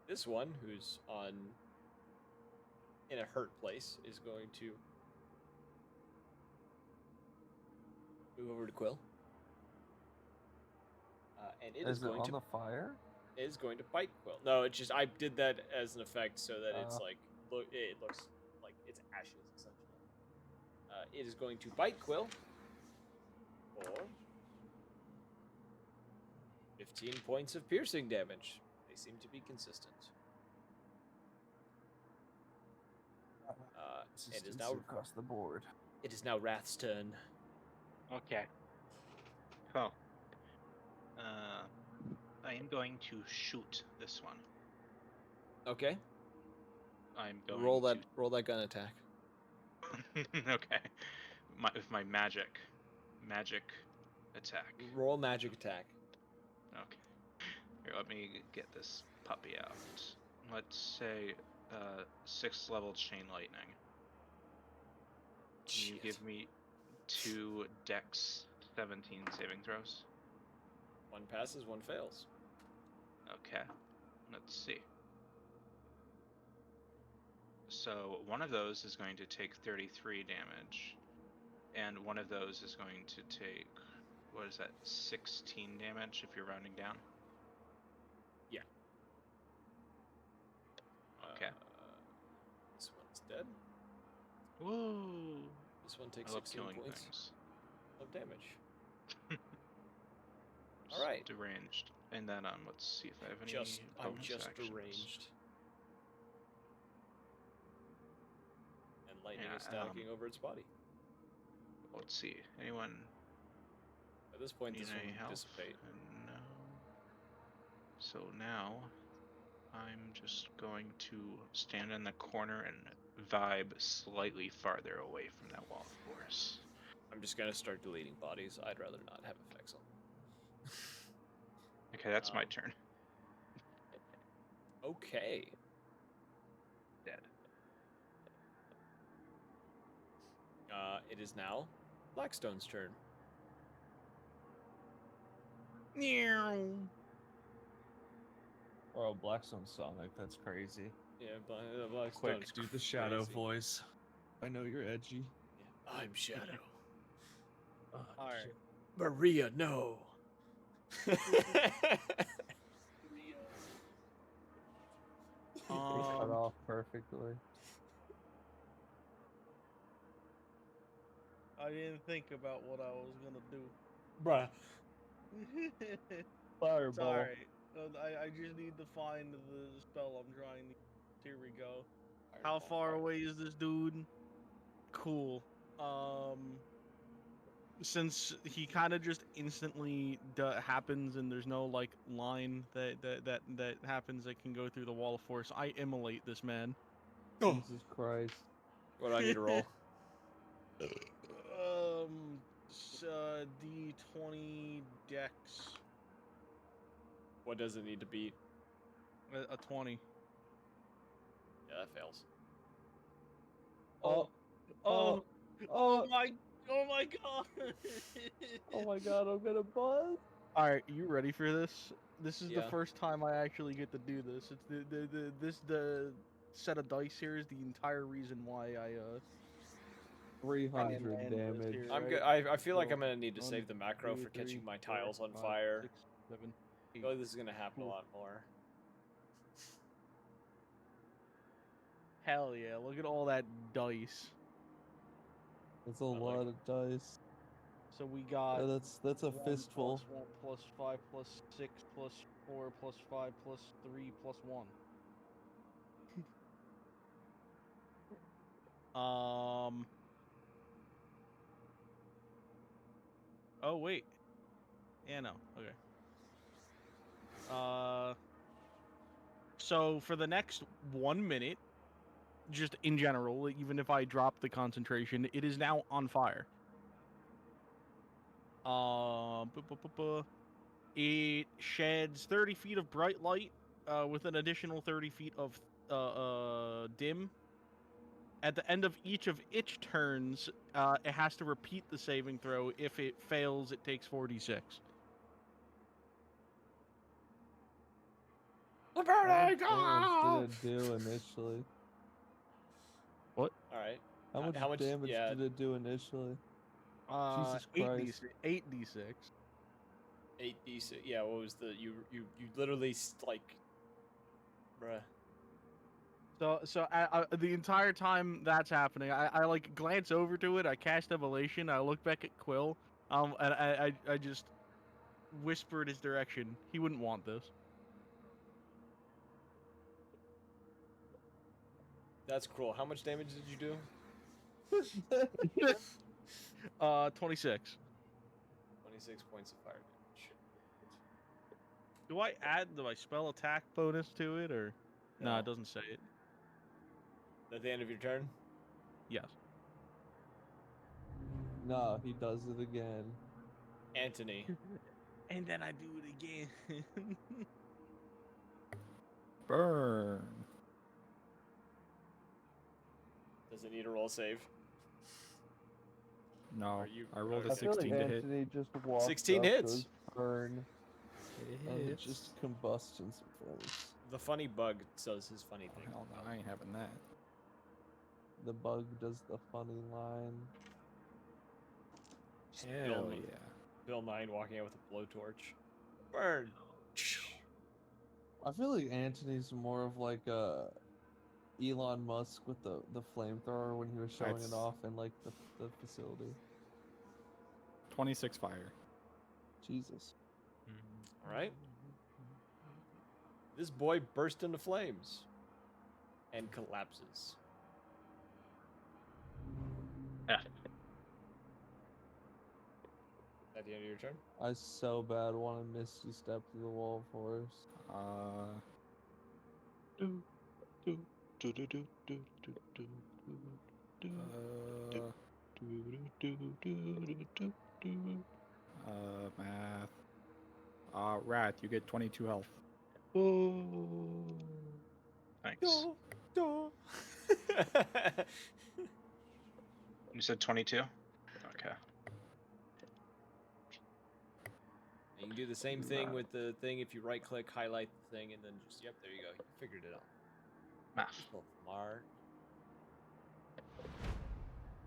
This one, who's in a hurt place, is going to move over to Quill. And it is going on to the fire? Is going to bite Quill. No, it's just I did that as an effect so that it's like it looks like it's ashes essentially. It is going to bite Quill for 15 points of piercing damage. They seem to be consistent. It is now across the board. It is now Wrath's turn. Okay. Cool. I am going to shoot this one. Okay. I'm going roll that gun attack. Okay. With my magic attack. Roll magic attack. Okay. Here, let me get this puppy out. Let's say 6th level chain lightning. Can you give me 2 Dex 17 saving throws? One passes, one fails. Okay. Let's see. So one of those is going to take 33 damage, and one of those is going to take, what is that, 16 damage if you're rounding down? Yeah. Okay. This one's dead. Woo! This one takes I love 16 killing points things. of damage. All right. Deranged. And then let's see if I have any I'm bonus just actions. deranged. And lightning Yeah, is stacking over its body. Let's see. Anyone At this point, need this any will help? dissipate. No. So now I'm just going to stand in the corner and vibe slightly farther away from that wall of force. I'm just gonna start deleting bodies. I'd rather not have effects on them. Okay, that's my turn. Okay. Dead. It is now Blackstone's turn. Oh, Blackstone Sonic, that's crazy. Yeah, Blackstone's Quick, do the shadow crazy. voice. I know you're edgy. Yeah. I'm Shadow. All right. Maria, no. Cut off perfectly. I didn't think about what I was gonna do. Bruh. Fireball. It's alright. I just need to find the spell I'm trying to. Here we go. How far away is this dude? Cool. Since he kind of just instantly happens and there's no like line that happens that can go through the wall of force, I immolate this man. Jesus Christ. What do I need to roll? D20 Dex. What does it need to be? A 20. Yeah, that fails. Oh my god! Oh my god, I'm gonna buzz. Alright, you ready for this? This is the Yeah. first time I actually get to do this. It's the set of dice here is the entire reason why I 300 land damage. here, I'm right? good. I feel like So, I'm gonna need to 1, save the macro 2, for catching 3, my 4, tiles on 5, fire. 6, 7, I feel like this is gonna happen a Cool. lot more. Hell yeah, look at all that dice. That's a like- lot of dice. So we got That's a 1 fistful. plus 1 plus 5 plus 6 plus 4 plus 5 plus 3 plus 1. Oh wait. Yeah, no. Okay. So for the next 1 minute, just in general, even if I drop the concentration, it is now on fire. It sheds 30 feet of bright light with an additional 30 feet of dim. At the end of each of its turns, it has to repeat the saving throw. If it fails, it takes 46. How much damage did it do initially? What? All right. How much, how much- damage yeah. did it do initially? Jesus 8d6. Christ. 8d6. 8d6. Yeah, what was the you literally like, bruh. So the entire time that's happening, I like glance over to it. I cast Evolution. I look back at Quill. And I just whispered his direction. He wouldn't want this. That's cruel. How much damage did you do? 26. 26 points of fire damage. Do I add my spell attack bonus to it, or no? No. It doesn't say it. At the end of your turn? Yes. No, he does it again. Anthony. And then I do it again. Burn. Does it need a roll save? No, Are you- I rolled I a I feel like 16 to hit. Anthony just walks 16 up, hits. goes burn, and it Hits. just combusts in some flames. The funny bug does his funny Oh, thing. hell no, I ain't having that. The bug does the funny line. Just Hell Bill, yeah. Bill 9 walking out with a blowtorch. Burn! I feel like Anthony's more of like a Elon Musk with the flamethrower when he was showing That's- it off in like the facility. 26 fire. Jesus. Alright. This boy burst into flames. And collapses. Yeah. At the end of your turn? I so bad want to Misty Step through the wall of horrors. Do, do, do, do, do, do, do, do, do, do, do. Math. Rat, you get 22 health. Oh. Thanks. You said 22? Okay. You can do the same thing with the thing if you right click, highlight the thing, and then just, yep, there you go. You figured it out. Math. So smart.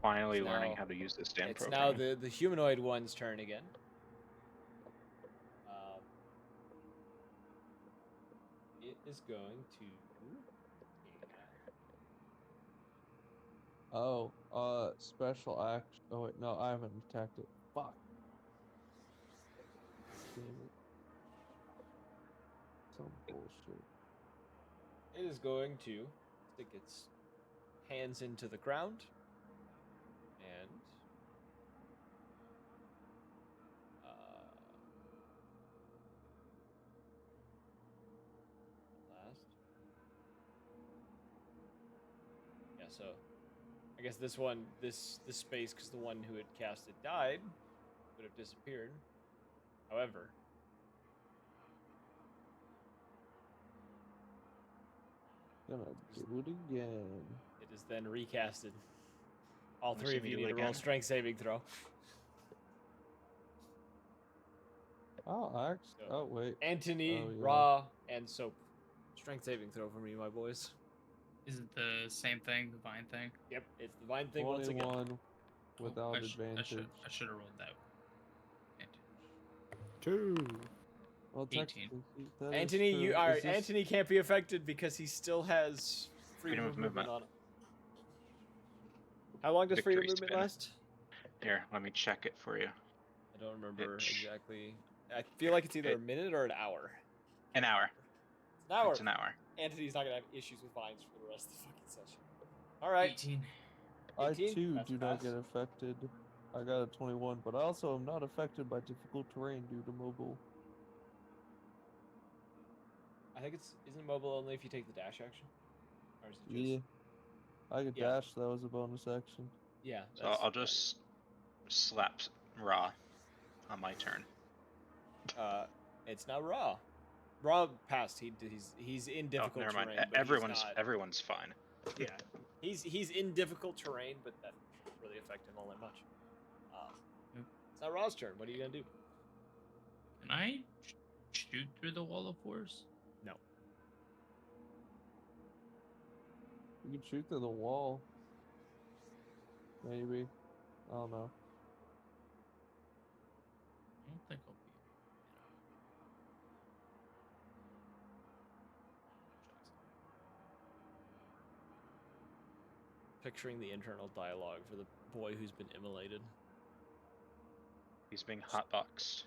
Finally It's learning now- how to use this damn It's program. now the humanoid one's turn again. It is going to. Oh, special action. Oh wait, no, I haven't attacked it. Fuck. Damn it. Some bullshit. It is going to stick its hands into the ground and last. Yeah, so I guess this one, this space, because the one who had cast it died, would have disappeared. However, Gonna do it again. it is then recasted. All Wanna three see of me you do need it to roll again? strength saving throw. Oh, actually. So, Oh wait. Anthony, Oh, yeah. Ra, and Soap. Strength saving throw for me, my boys. Is it the same thing, the vine thing? Yep, it's the vine thing once again. 21 without I advantage. should have rolled that. Advantage. 2. Well, 18. technically, that is Anthony, true. you are Is this- Anthony can't be affected because he still has freedom of movement movement. on it. How long does freedom of Victory movement spin. last? Here, let me check it for you. I don't remember Itch. exactly. I feel like it's either a minute or an hour. An hour. It's an hour. It's an hour. Anthony's not gonna have issues with vines for the rest of the fucking session. All right. 18. I 18? too That's do not pass. get affected. I got a 21, but I also am not affected by difficult terrain due to mobile. I think isn't mobile only if you take the dash action? Or is it just... Yeah. I could Yeah. dash, that was a bonus action. Yeah. So I'll just slap Ra on my turn? It's now Raw. Raw passed. He's in Oh, difficult never mind. terrain, but Everyone's he's not. everyone's fine. Yeah, he's in difficult terrain, but that shouldn't really affect him all that much. Yep. It's now Raw's turn. What are you gonna do? Can I shoot through the wall of force? No. You can shoot through the wall. Maybe. I don't know. I don't think I'll be. Picturing the internal dialogue for the boy who's been immolated. He's being hotboxed.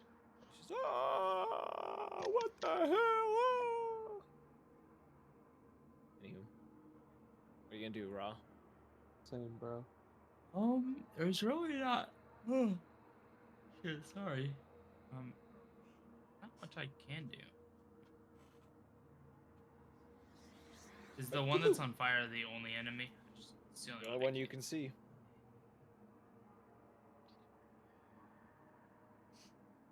She's what the hell? Ah! Anywho, what are you gonna do, Raw? Same, bro. There's really not. Shit, sorry. Not much I can do. Is the one that's on fire the only enemy? It's the The only only I one you can see.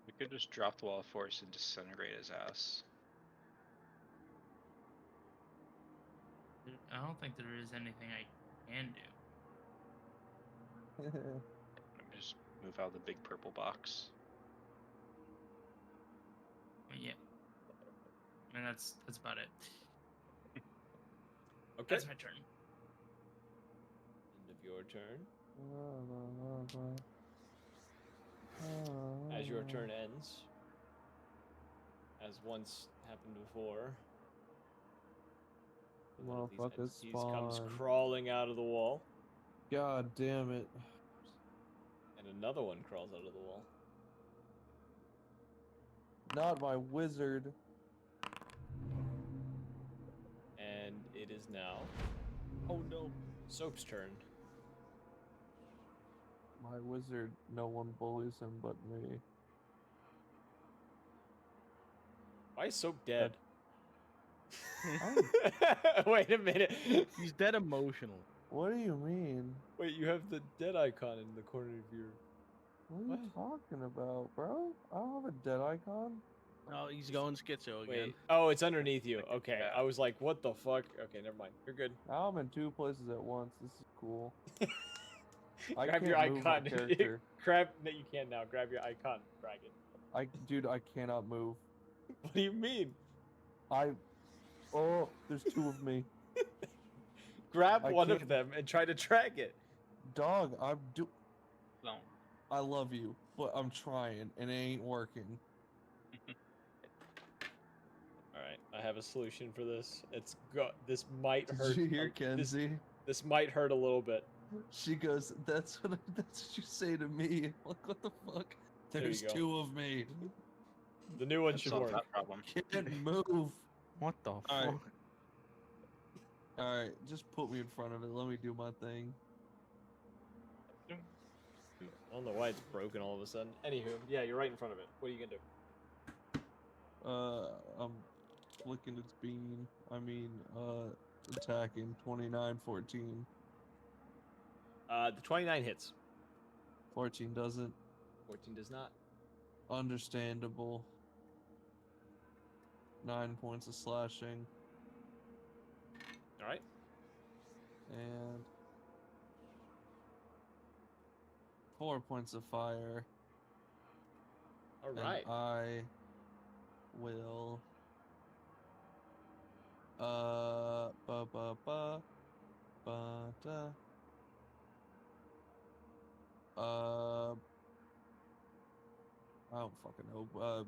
We could just drop the wall of force and disintegrate his ass. I don't think there is anything I can do. Let me just move out of the big purple box. But yeah. I mean, that's about it. Okay. That's my turn. End of your turn. As your turn ends, as once happened before, one of these Motherfuckers entities comes spawn. crawling out of the wall, God damn it. and another one crawls out of the wall. Not my wizard. And it is now Oh no. Soap's turn. My wizard, no one bullies him but me. Why is Soap dead? Oh. Wait a minute. He's dead emotional. What do you mean? Wait, you have the dead icon in the corner of your... What are you talking about, bro? I don't have a dead icon. Oh, he's going schizo again. Wait. Oh, it's underneath you. Like, Okay. yeah. I was like, what the fuck? Okay, never mind. You're good. Now I'm in two places at once. This is cool. I Grab your can't move my icon. character. Grab... No, you can now. Grab your icon, Dragon. Dude, I cannot move. What do you mean? Oh, there's two of me. Grab I one of can't- them and try to track it. Dog, No. I love you, but I'm trying and it ain't working. Alright, I have a solution for this. This might Did hurt. you hear this, Kenzie? this might hurt a little bit. She goes, that's what you say to me. Like, what the fuck? There you There's go. two of me. The new one That should solved work. that problem. Can't move. What the fuck? Alright. Alright, just put me in front of it. Let me do my thing. I don't know why it's broken all of a sudden. Anywho, yeah, you're right in front of it. What are you gonna do? I'm flicking its beam. Attacking 29-14. The 29 hits. 14 doesn't. 14 does not. Understandable. 9 points of slashing. Alright. And 4 points of fire. Alright. And I will ba ba ba ba da. I don't fucking know.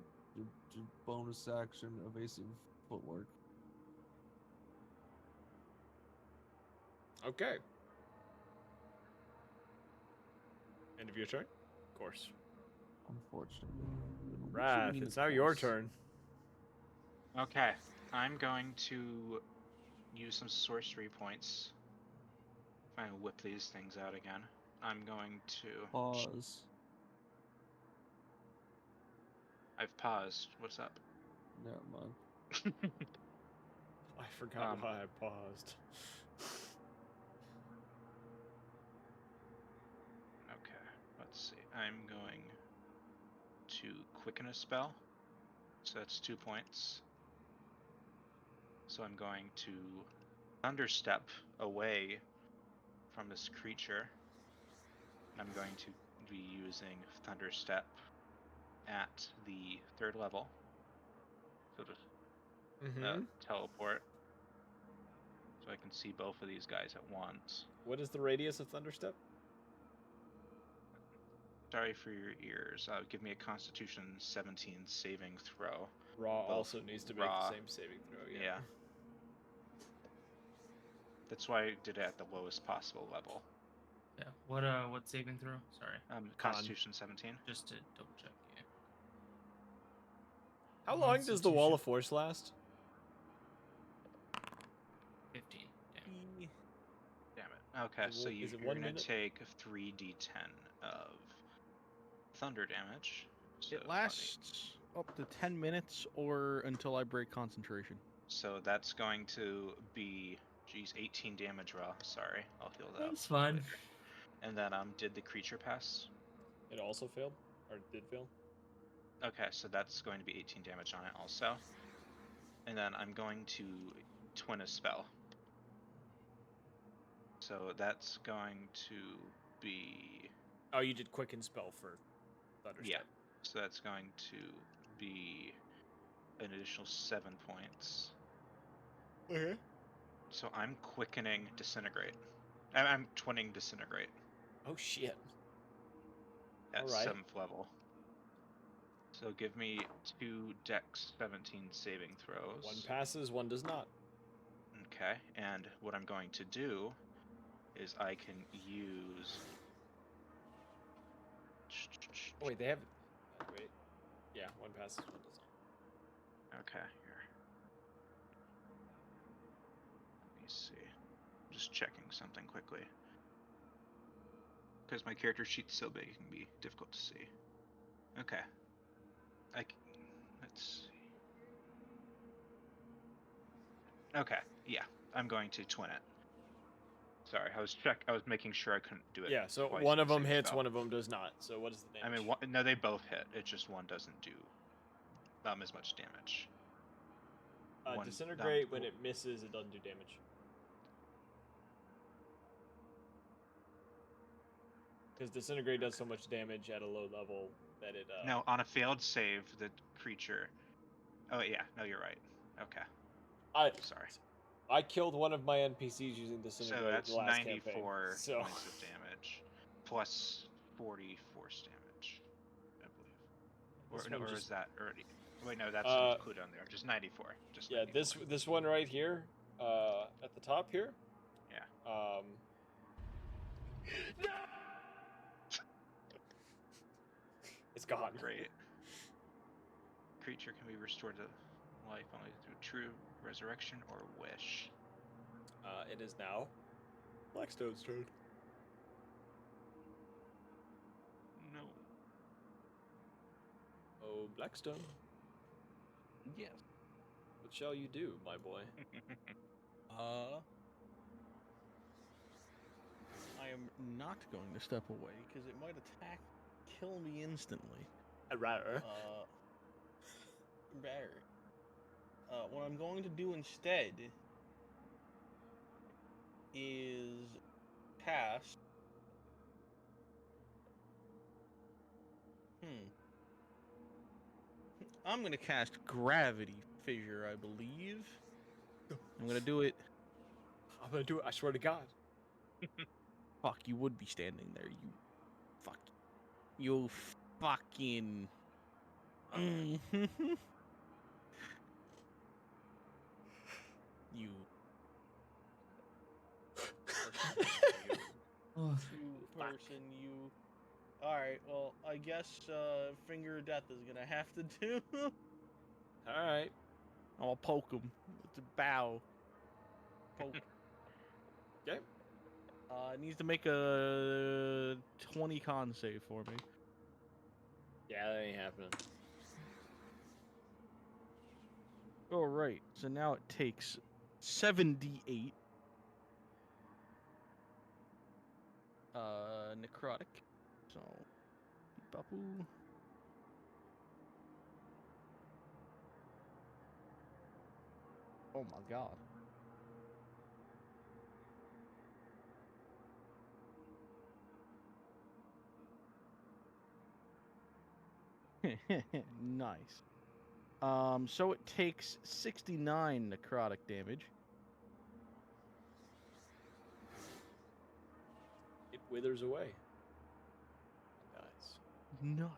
Bonus action, evasive footwork. Okay. End of your turn? Of course. Unfortunately. What you Wrath, mean, it's of now your course? turn. Okay, I'm going to use some sorcery points. If I whip these things out again, I'm going to. Pause. I've paused. What's up? Never mind. I forgot Um, why I paused. Okay, let's see. I'm going to quicken a spell. So that's 2 points. So I'm going to thunderstep away from this creature. I'm going to be using thunderstep at the 3rd level. So to teleport. So I can see both of these guys at once. What is the radius of Thunderstep? Sorry for your ears. Give me a Constitution 17 saving throw. Raw Both also needs to make raw. the same saving throw. Yeah. That's why I did it at the lowest possible level. Yeah. What saving throw? Sorry. Constitution 17. Just to double check. Yeah. How long does the Wall of Force last? 15. Damn it. Okay, Is it so one- is you're it 1 gonna minute? take 3d10 of thunder damage. So It lasts up to 10 minutes or until I break concentration. So that's going to be, 18 damage raw. Sorry, I'll heal that. That's fine. later. And then did the creature pass? It also failed, or did fail. Okay, so that's going to be 18 damage on it also. And then I'm going to twin a spell. So that's going to be... Oh, you did quicken spell for Thunderstep. Yeah, so that's going to be an additional 7 points. Okay. So I'm quickening Disintegrate. I'm twinning Disintegrate Oh shit. at Alright. 7th level. So give me 2 Dex 17 saving throws. One passes, one does not. Okay, and what I'm going to do is I can use... Oh, wait, they have... Wait. Yeah, one passes, one does not. Okay, here. Let me see. Just checking something quickly. Because my character sheet's so big, it can be difficult to see. Okay. Let's see. Okay, yeah. I'm going to twin it. Sorry, I was making sure I couldn't do it. Yeah, so twice one in of the them same hits, spell. one of them does not. So what is the I damage? mean, no, they both hit. It's just one doesn't do as much damage. One, Disintegrate, when it misses, it doesn't do damage. Because Disintegrate does so much damage at a low level that it... No, on a failed save, the creature... Oh, yeah. No, you're right. Okay. Sorry. I killed one of my NPCs using So Disintegrate that's the last 94 campaign. So... points of damage. Plus 40 force damage, I believe. This Or, one or just- is that already... Wait, no, that's included on there. Just 94. Just Yeah, 94. this one right here, at the top here. Yeah. It's gone. Great. Creature can be restored to life only through true resurrection or wish. It is now Blackstone's turn. No. Oh, Blackstone, Yes. what shall you do, my boy? I am not going to step away because it might attack, kill me instantly. Rar. What I'm going to do instead is cast. I'm going to cast Gravity Fissure, I believe. I'm going to do it. I'm gonna do it. I swear to God. Fuck, you would be standing there, you fuck. You fucking. You. Person, you. Alright, well, I guess Finger of Death is gonna have to do. All right. I'll poke him. It's a bow. Poke. Okay. It needs to make a 20 con save for me. Yeah, that ain't happening. Alright, so now it takes 7d8. Necrotic. So, bapu. Oh my god. Nice. So it takes 69 necrotic damage. It withers away. And dies.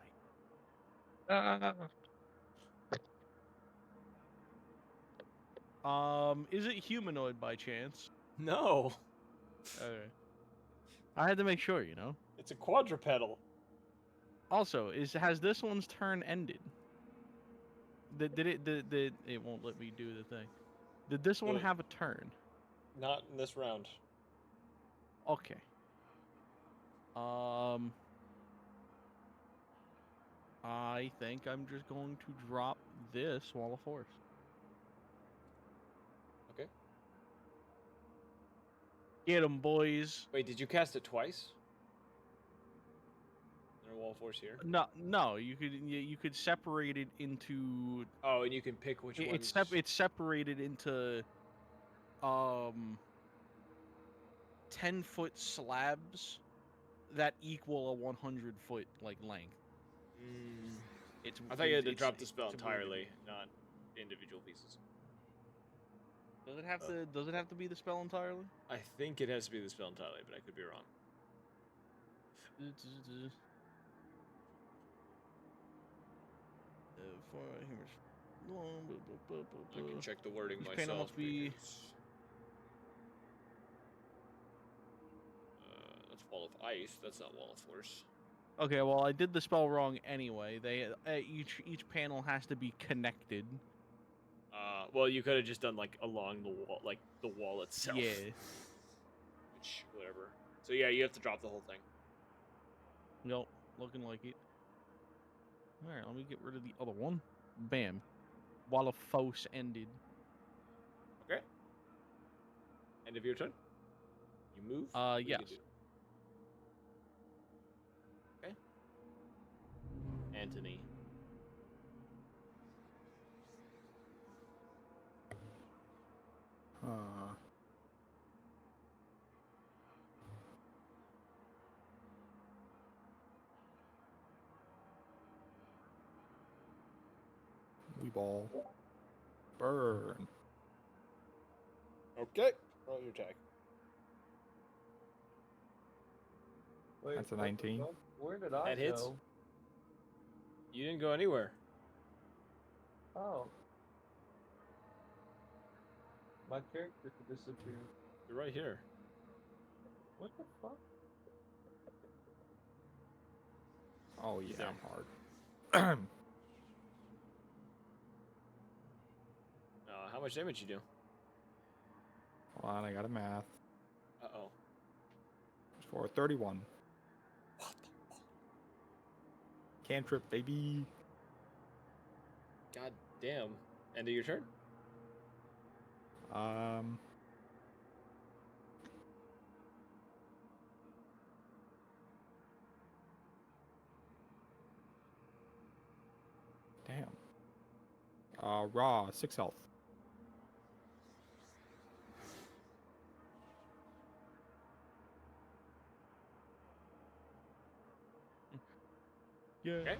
Nice. Is it humanoid by chance? No, Okay. I had to make sure, you know. it's a quadrupedal. Also, has this one's turn ended? It won't let me do the thing. Did this one Good. have a turn? Not in this round. Okay. I think I'm just going to drop this Wall of Force. Okay. Get 'em, boys. Wait, did you cast it twice? Is there a wall of force here? No, you could separate it into. Oh, and you can pick which one. It's separated into 10-foot slabs that equal a 100-foot like length. It's I thought you had to it's- drop the spell it's a weird- entirely, not individual pieces. Does it have to be the spell entirely? I think it has to be the spell entirely, but I could be wrong. I can check the wording Each myself. panel must be- because, that's wall of ice. That's not wall of force. Okay, well I did the spell wrong anyway. They each panel has to be connected. Well, you could have just done like along the wall, like the wall itself. Yeah. Which, whatever. So yeah, you have to drop the whole thing. Nope, looking like it. Alright, let me get rid of the other one. Bam. Wall of Force ended. Okay. End of your turn. You move. What do you Yes. do? Okay. Anthony. We ball. Burn. Okay. Roll your attack. Wait, That's a what the 19. fuck? Where did I That hits. go? You didn't go anywhere. Oh. My character disappeared. You're right here. What the fuck? Oh He's yeah, there. I'm hard. How much damage you do? Hold on, I got a math. Uh-oh. For 31. What the fuck? Cantrip, baby. God damn. End of your turn? Damn. Raw, 6 health. Yeah. Okay.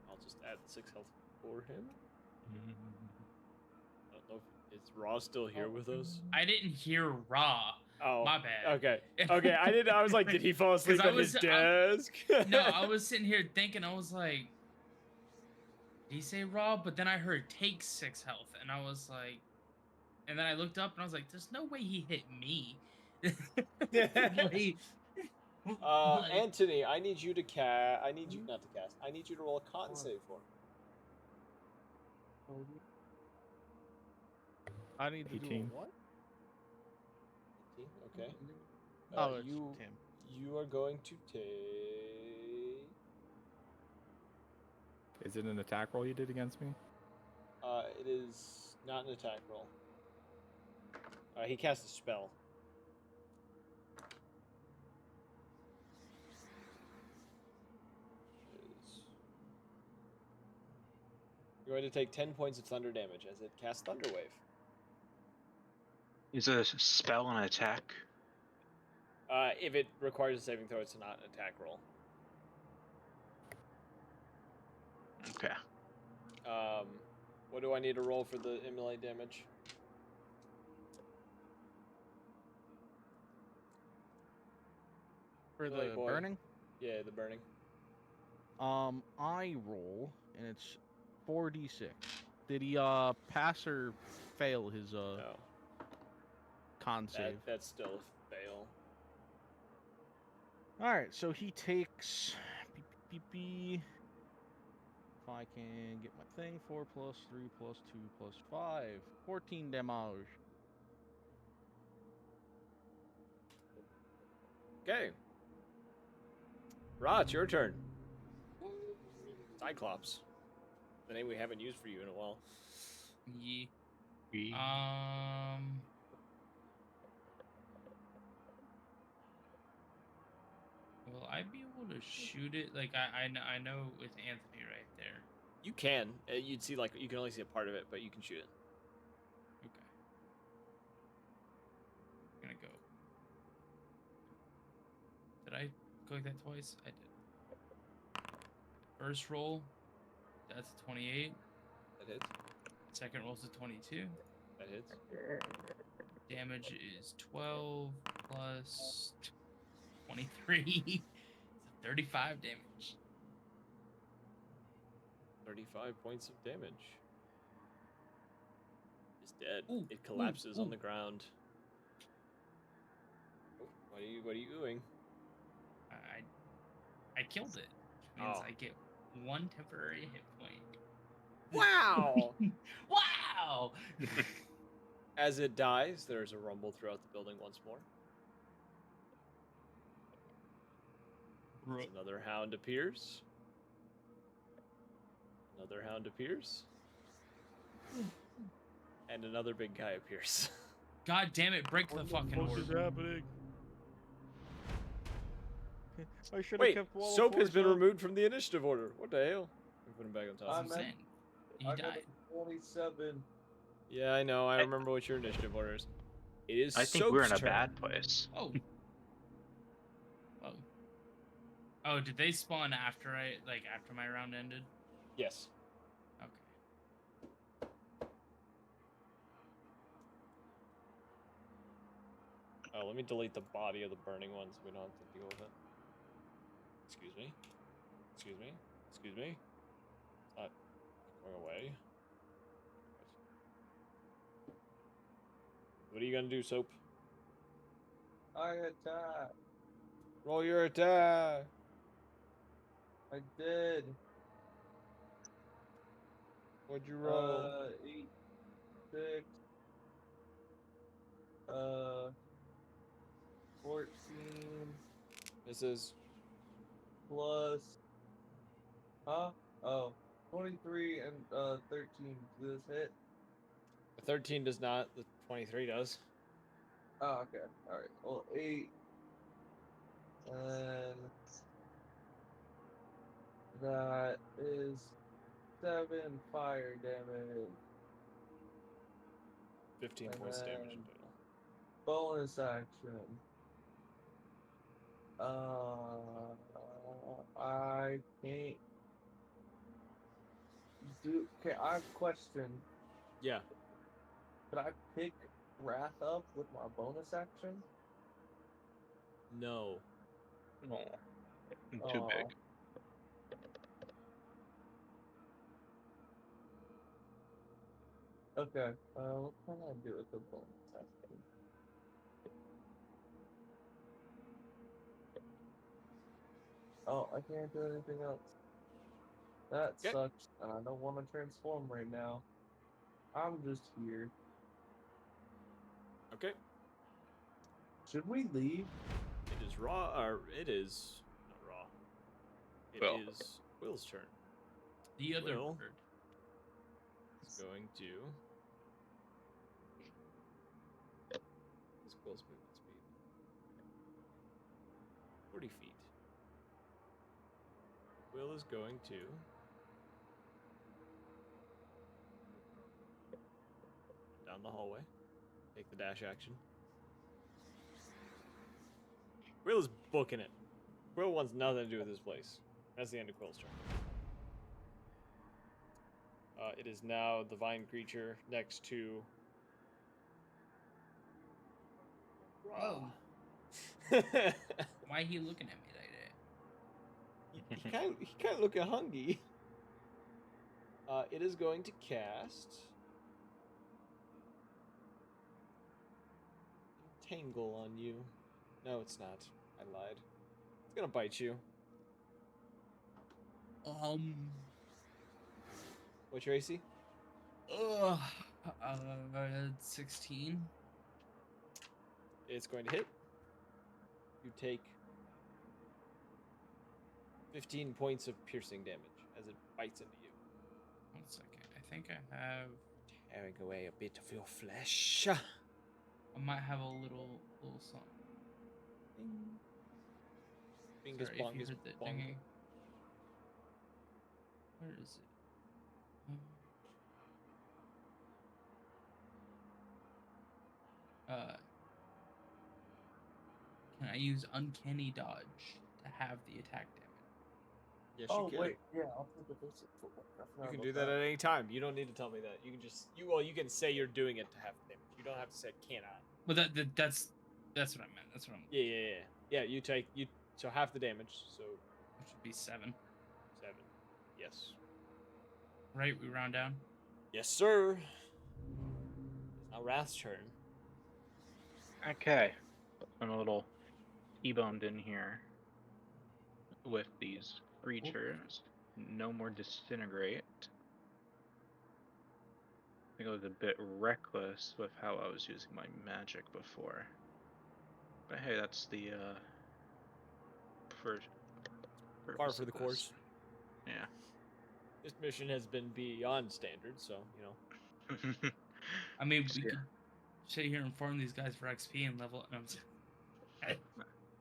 I'll just add 6 health for him. I don't know if is Raw still here with us. I didn't hear raw. Oh, My bad. Okay. Okay. I didn't. I was like, did he fall asleep 'Cause I at his was- desk? No, I was sitting here thinking, I was like, did he say raw? But then I heard take 6 health, and I was like, and then I looked up and I was like, there's no way he hit me. Like, like, Anthony, I need you to cast. I need you not to cast. I need you to roll a con save for me. I need to 18. do a what? 18, okay. Oh, it's you Tim. you are going to take. Is it an attack roll you did against me? It is not an attack roll. He cast a spell. You're going to take 10 points of thunder damage as it casts Thunder Wave. Is a spell an attack? If it requires a saving throw, it's not an attack roll. Okay. What do I need to roll for the immolate damage? For Like, the boy. burning, Yeah, the burning. I roll, and it's 4d6. Did he pass or fail his No, con save? that's still a fail. All right, so he takes. If I can get my thing, 4 plus 3 plus 2 plus 5, 14 damage. Okay. Ra, it's your turn. Cyclops. The name we haven't used for you in a while. Yeah. We- Will I be able to shoot it? Like I know with Anthony right there. You can. You'd see like you can only see a part of it, but you can shoot it. Okay. I'm gonna go. Did I click that twice? I did. First roll, that's a 28. That hits. Second roll's a 22. That hits. Damage is 12 plus 23. So 35 damage. 35 points of damage. It's dead. Ooh, It collapses on ooh. the ground. Oh, what are you doing? I killed it. Which means Oh. I get 1 temporary hit point. Wow! Wow! As it dies, there's a rumble throughout the building once more. As another hound appears. Another hound appears. And another big guy appears. God damn it, break the fucking What is order. happening? I should have Wait, kept wall of Soap has been force up. removed from the initiative order. What the hell? We put him back on top. That's what I'm saying. He I got died. a 27. Yeah, I know. I remember what your initiative order is. It is I think Soap's we're in a turn. bad place. Oh. Oh. Oh, did they spawn after after my round ended? Yes. Okay. Oh, let me delete the body of the burning one so we don't have to deal with it. Excuse me. Excuse me. Excuse me. It's not going away. What are you gonna do, Soap? I attack. Roll your attack. I did. What'd you roll? 8, 6. 14 This is plus. Huh? Oh, 23 and 13. Does this hit? the 13 does not. The 23 does. Oh, okay. All right. Well, 8. And that is 7 fire damage. 15 And points of damage in then total. bonus action. I can't do. Okay, I have a question. Yeah. Could I pick Wrath up with my bonus action? No. Oh, too big. Okay. What can I do with the bonus action? Oh, I can't do anything else. That Okay. sucks, and I don't want to transform right now. I'm just here. Okay. Should we leave? It is Raw, or it is not Raw. It Will. is Will's turn. The other Will. bird. He's going to. His Will's movement speed. 40 feet. Will is going to down the hallway. Take the dash action. Quill is booking it. Quill wants nothing to do with this place. That's the end of Quill's turn. It is now the vine creature next to. Oh, he why he looking at me like that? he kind of looking hungry. It is going to cast Tangle on you. No, it's not. I lied. It's gonna bite you. What's your AC? 16. It's going to hit. You take 15 points of piercing damage as it bites into you. 1 second. I think I have. Tearing away a bit of your flesh. I might have a little something. Bingus Sorry if you bongus heard that bongo. dinging. Where is it? Can I use Uncanny Dodge to have the attack damage? Yes, Oh you can. wait, yeah, I'll take the basic footwork. I You forgot can about do that at any time. You don't need to tell me that. You can just you can say you're doing it to have damage. You don't have to say can I. But that's what I meant. That's what I'm. Yeah. You take so half the damage. So That should be 7. 7. Yes. Right, we round down. Yes, sir. It's now Wrath's turn. Okay. I'm a little T-boned in here with these creatures. No more disintegrate. I think I was a bit reckless with how I was using my magic before. But hey, that's the Par purpose for of the this. course. Yeah. This mission has been beyond standard, so I mean, we Yeah. could sit here and farm these guys for XP and level. No, I'm just- if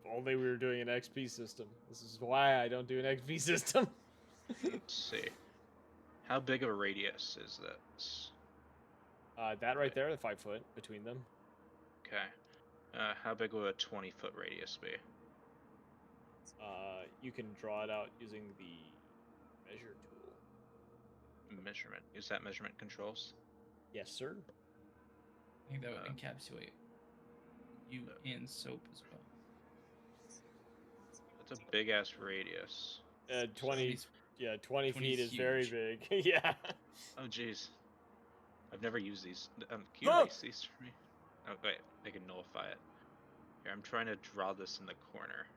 only we were doing an XP system. This is why I don't do an XP system. Let's see. How big of a radius is this? That right there, the 5 foot between them. Okay. How big would a 20-foot radius be? You can draw it out using the measure tool. Measurement. Use that measurement controls. Yes, sir. I think that would encapsulate you and soap as well. That's a big ass radius. 20. Yeah, 20 20's feet is very huge. big. Yeah. Oh jeez. I've never used these. Can you Huh! erase these for me? Oh wait, I can nullify it. Here, I'm trying to draw this in the corner.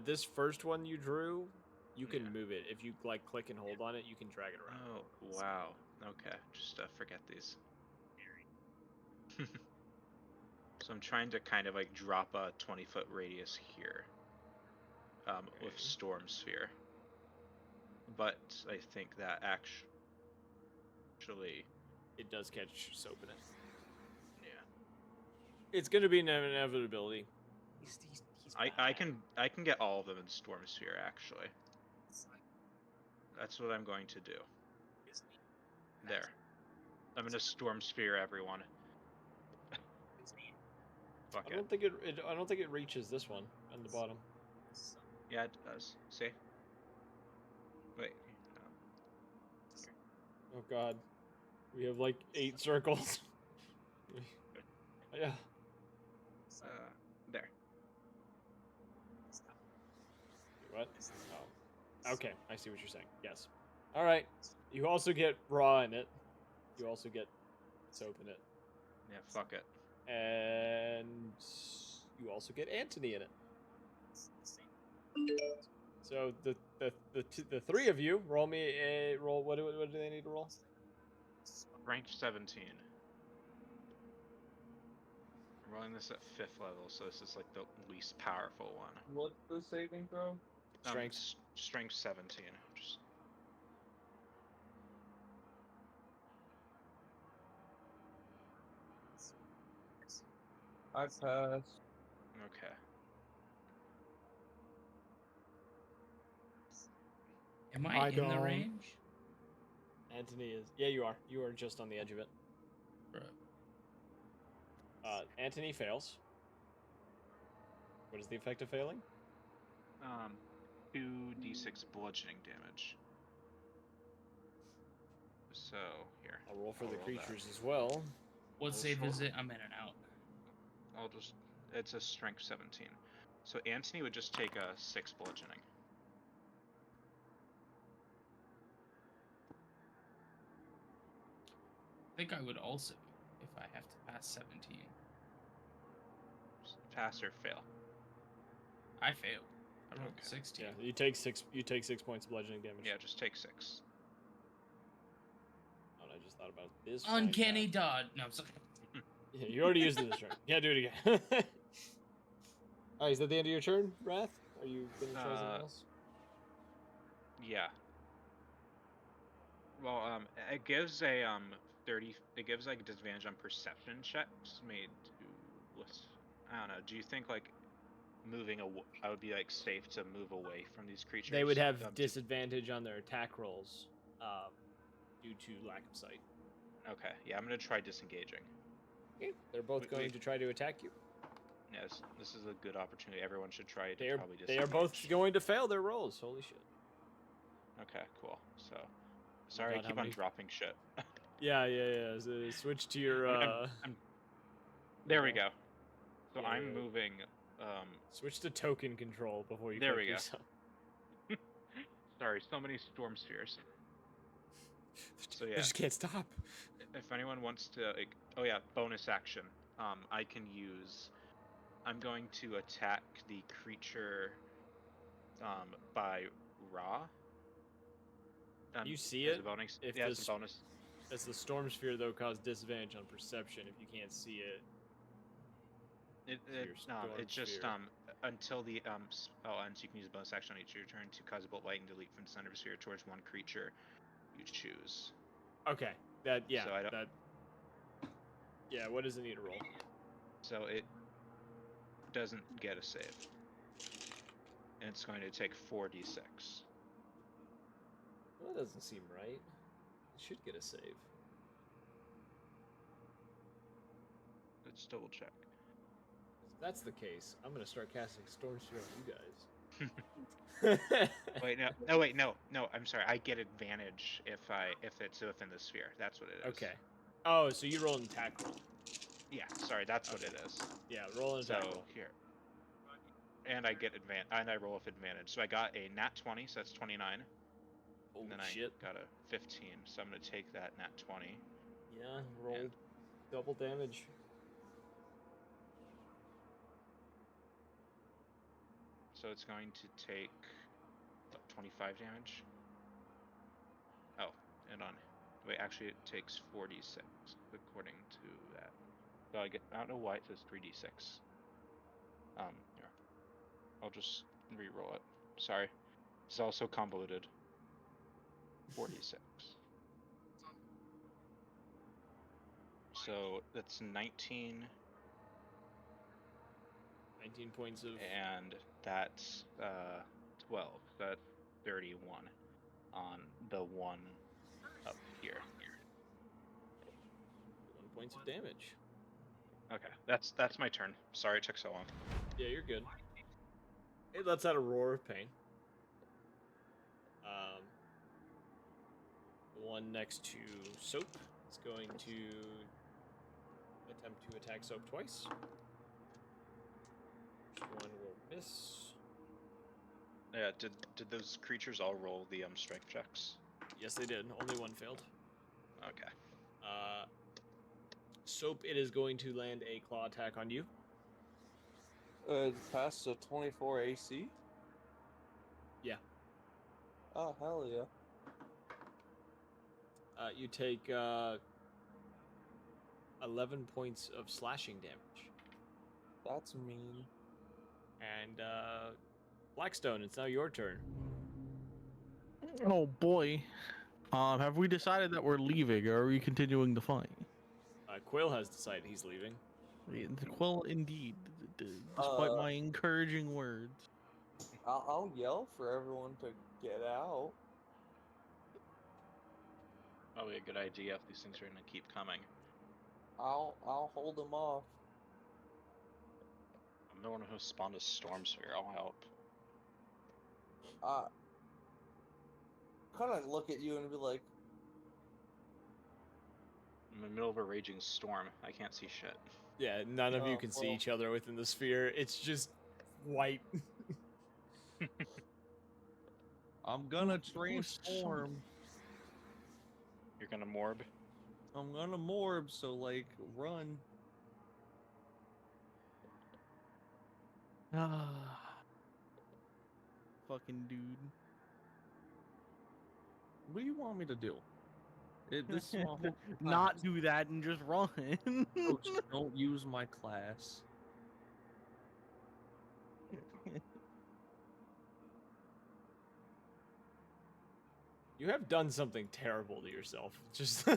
This first one you drew, you can Yeah. move it. If you like click and hold on it, you can drag it around. Oh wow. Okay, just forget these. So I'm trying to kind of like drop a 20-foot radius here. With Okay. Storm Sphere. But I think that actually, It does catch soap in it. yeah. It's gonna be an inevitability. He's I can get all of them in Storm Sphere actually. That's what I'm going to do. There. I'm gonna Storm Sphere everyone. Fuck I it. don't think it reaches this one on the bottom. Yeah, it does. See? Wait. Oh god. We have like 8 circles. Yeah. There. What? Oh. Okay, I see what you're saying. Yes. Alright. You also get raw in it. You also get soap in it. Yeah, fuck it. And you also get Anthony in it. So the 3 of you roll me a roll. What do they need to roll? Rank 17. I'm rolling this at 5th level, so this is like the least powerful one. What's the saving throw? Strength. Strength 17. Just I pass. okay. Am I in the don't. range? Anthony is. Yeah, you are. You are just on the edge of it. Right. Anthony fails. What is the effect of failing? 2d6 bludgeoning damage. So here. I'll roll for I'll the roll creatures as well. What Well, save sure. is it? I'm in and out. I'll just. It's a strength 17. So Anthony would just take a 6 bludgeoning. I think I would also if I have to pass 17. Pass or fail. I failed. I rolled Okay. 16. Yeah, you take 6. You take 6 points of bludgeoning damage. Yeah, just take 6. Oh, and I just thought about this. Uncanny dodge. No, I'm sorry. Yeah, you already used it this turn. Yeah, do it again. Alright, is that the end of your turn, Wrath? Are you gonna try something else? Yeah. Well, it gives a 30. It gives like disadvantage on perception checks made to. I don't know. Do you think like moving away? I would be like safe to move away from these creatures. They would have disadvantage on their attack rolls, due to lack of sight. Okay. Yeah, I'm gonna try disengaging. They're both going to try to attack you. Yes, this is a good opportunity. Everyone should try to They are. probably They disengage. are both going to fail their rolls. Holy shit. Okay, cool. So, sorry, God, I keep how on many- dropping shit. Yeah. So switch to your. There we go. So Yeah, I'm yeah. moving. Switch to token control before you. There click we go. yourself. Sorry, so many storm spheres. So They yeah, just can't stop. if anyone wants to, like, oh yeah, bonus action. I can use. I'm going to attack the creature. By raw. You see as it? a bonus. If Yeah, this- it's a bonus. As the storm sphere though cause disadvantage on perception if you can't see it. your storm It's just sphere. until the and so you can use a bonus action on each of your turn to cause a bolt light and delete from the center of the sphere towards one creature you choose. Okay. That yeah. So I don't- That. Yeah. What does it need to roll? So it doesn't get a save, and it's going to take 4d6. Well, that doesn't seem right. It should get a save. Let's double check. If that's the case, I'm gonna start casting storm sphere on you guys. Wait, no. Oh, wait, no. I'm sorry. I get advantage if it's within the sphere. That's what it is. Okay. Oh, so you roll an attack roll. Yeah. Sorry, that's what it is. Yeah, roll an attack So roll. here, and I get and I roll with advantage. So I got a nat 20, so that's 29. Holy And then shit. I got a 15, so I'm gonna take that nat 20. Yeah, roll And- double damage. So it's going to take 25 damage. Oh, and on. Wait, actually, it takes 46 according to that. So I don't know why it says 3d6. Here. I'll just re-roll it. Sorry. It's also convoluted. 46. So that's 19, 19 points of. and that's 12. That's 31 on the one up here. 1 points of damage. Okay, that's my turn. Sorry it took so long. Yeah, you're good. It lets out a roar of pain. The one next to Soap is going to attempt to attack Soap twice. First one will miss. Yeah, did those creatures all roll the strength checks? Yes, they did. Only one failed. Okay. Soap, it is going to land a claw attack on you. Past a 24 AC? Yeah. Oh, hell yeah. You take 11 points of slashing damage. That's mean. And Blackstone, it's now your turn. Oh boy. Have we decided that we're leaving, or are we continuing the fight? Quill has decided he's leaving. Well, indeed, despite my encouraging words. I'll yell for everyone to get out. Probably a good idea if these things are gonna keep coming. I'll hold them off. I'm the one who spawned a storm sphere. I'll help. Kind of look at you and be like, I'm in the middle of a raging storm. I can't see shit. Yeah, none of you Oh, can see well. each other within the sphere. It's just white. I'm gonna Who's transform. You're gonna morb. I'm gonna morb, so like run. Ah, fucking dude. What do you want me to do? This is my whole Not class. do that and just run. Coach, don't use my class. You have done something terrible to yourself. Just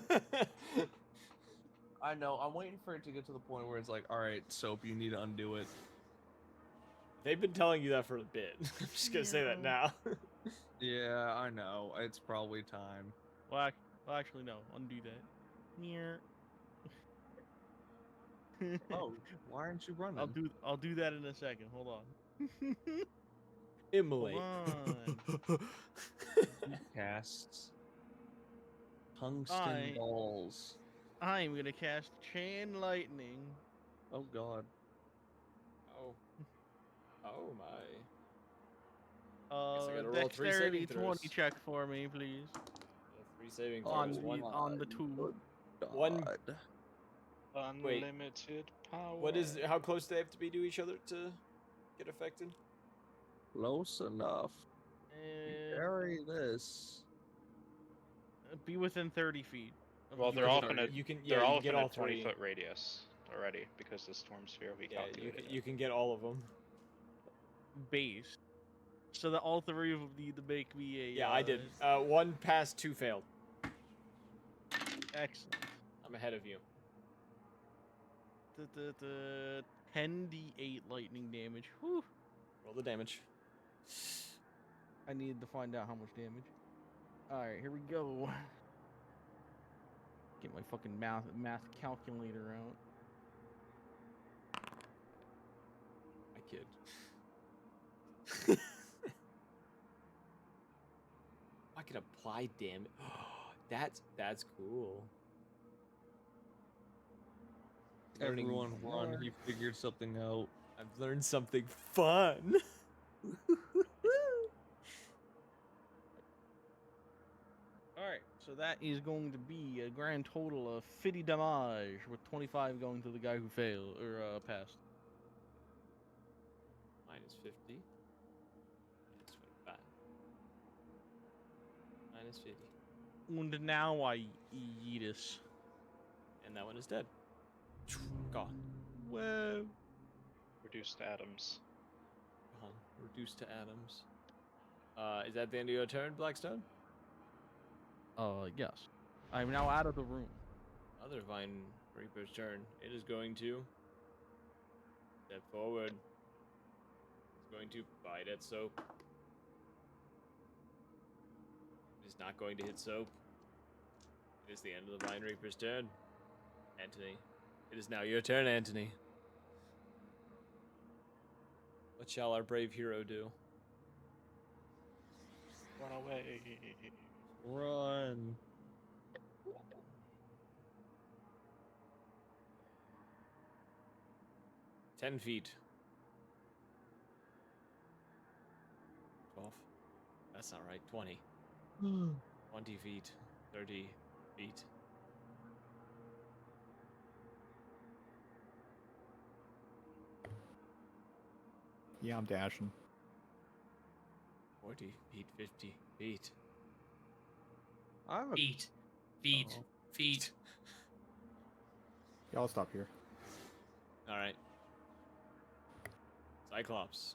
I know. I'm waiting for it to get to the point where it's like, all right, Soap, you need to undo it. they've been telling you that for a bit. I'm just gonna say that now. Yeah, I know. It's probably time. well, actually, no. Undo that. Meow. Oh, why aren't you running? I'll do that in a second. Hold on. Immolate. Hold Casts. Tungsten balls. I'm gonna cast Chain Lightning. Oh god. Oh. Oh my. Guess I gotta roll 3 Dexterity saving throws. 20 check for me, please. Yeah, 3 saving On throws. One. on the 2. One- Wait. Unlimited power. What is? How close do they have to be to each other to get affected? Close enough. Carry this. Be within 30 feet. of Well, the they're all target. gonna. You can. They're Yeah, you all can get within all a 20 3. foot radius already because the storm sphere we Yeah, calculated. you can get all of them. base. So that all 3 of them need to make me a. Yeah, I did. 1 passed, 2 failed. Excellent. I'm ahead of you. 10d8 lightning damage. Whew. Roll the damage. I need to find out how much damage. Alright, here we go. Get my fucking math calculator out. I kid. I can apply damage. That's cool. Learning Everyone run. more. He figured something out. I've learned something fun. Alright, so that is going to be a grand total of 50 damage, with 25 going to the guy who failed, or passed. Minus 50. Minus 25. Minus 50. And now I yeetus. And that one is dead. Gone. Whoa. Reduced to atoms. Gone. Reduced to atoms. Is that the end of your turn, Blackstone? Yes. I'm now out of the room. Other Vine Reaper's turn. It is going to step forward. It's going to bite at Soap. It is not going to hit Soap. It is the end of the Vine Reaper's turn. Anthony. It is now your turn, Anthony. What shall our brave hero do? Run away. Run. Ten feet. 12. That's not right. 20. 20 feet. 30 feet. Yeah, I'm dashing. 40 feet. 50 feet. I have a Feet. Feet. Oh. Feet. Yeah, I'll stop here. Alright. Cyclops.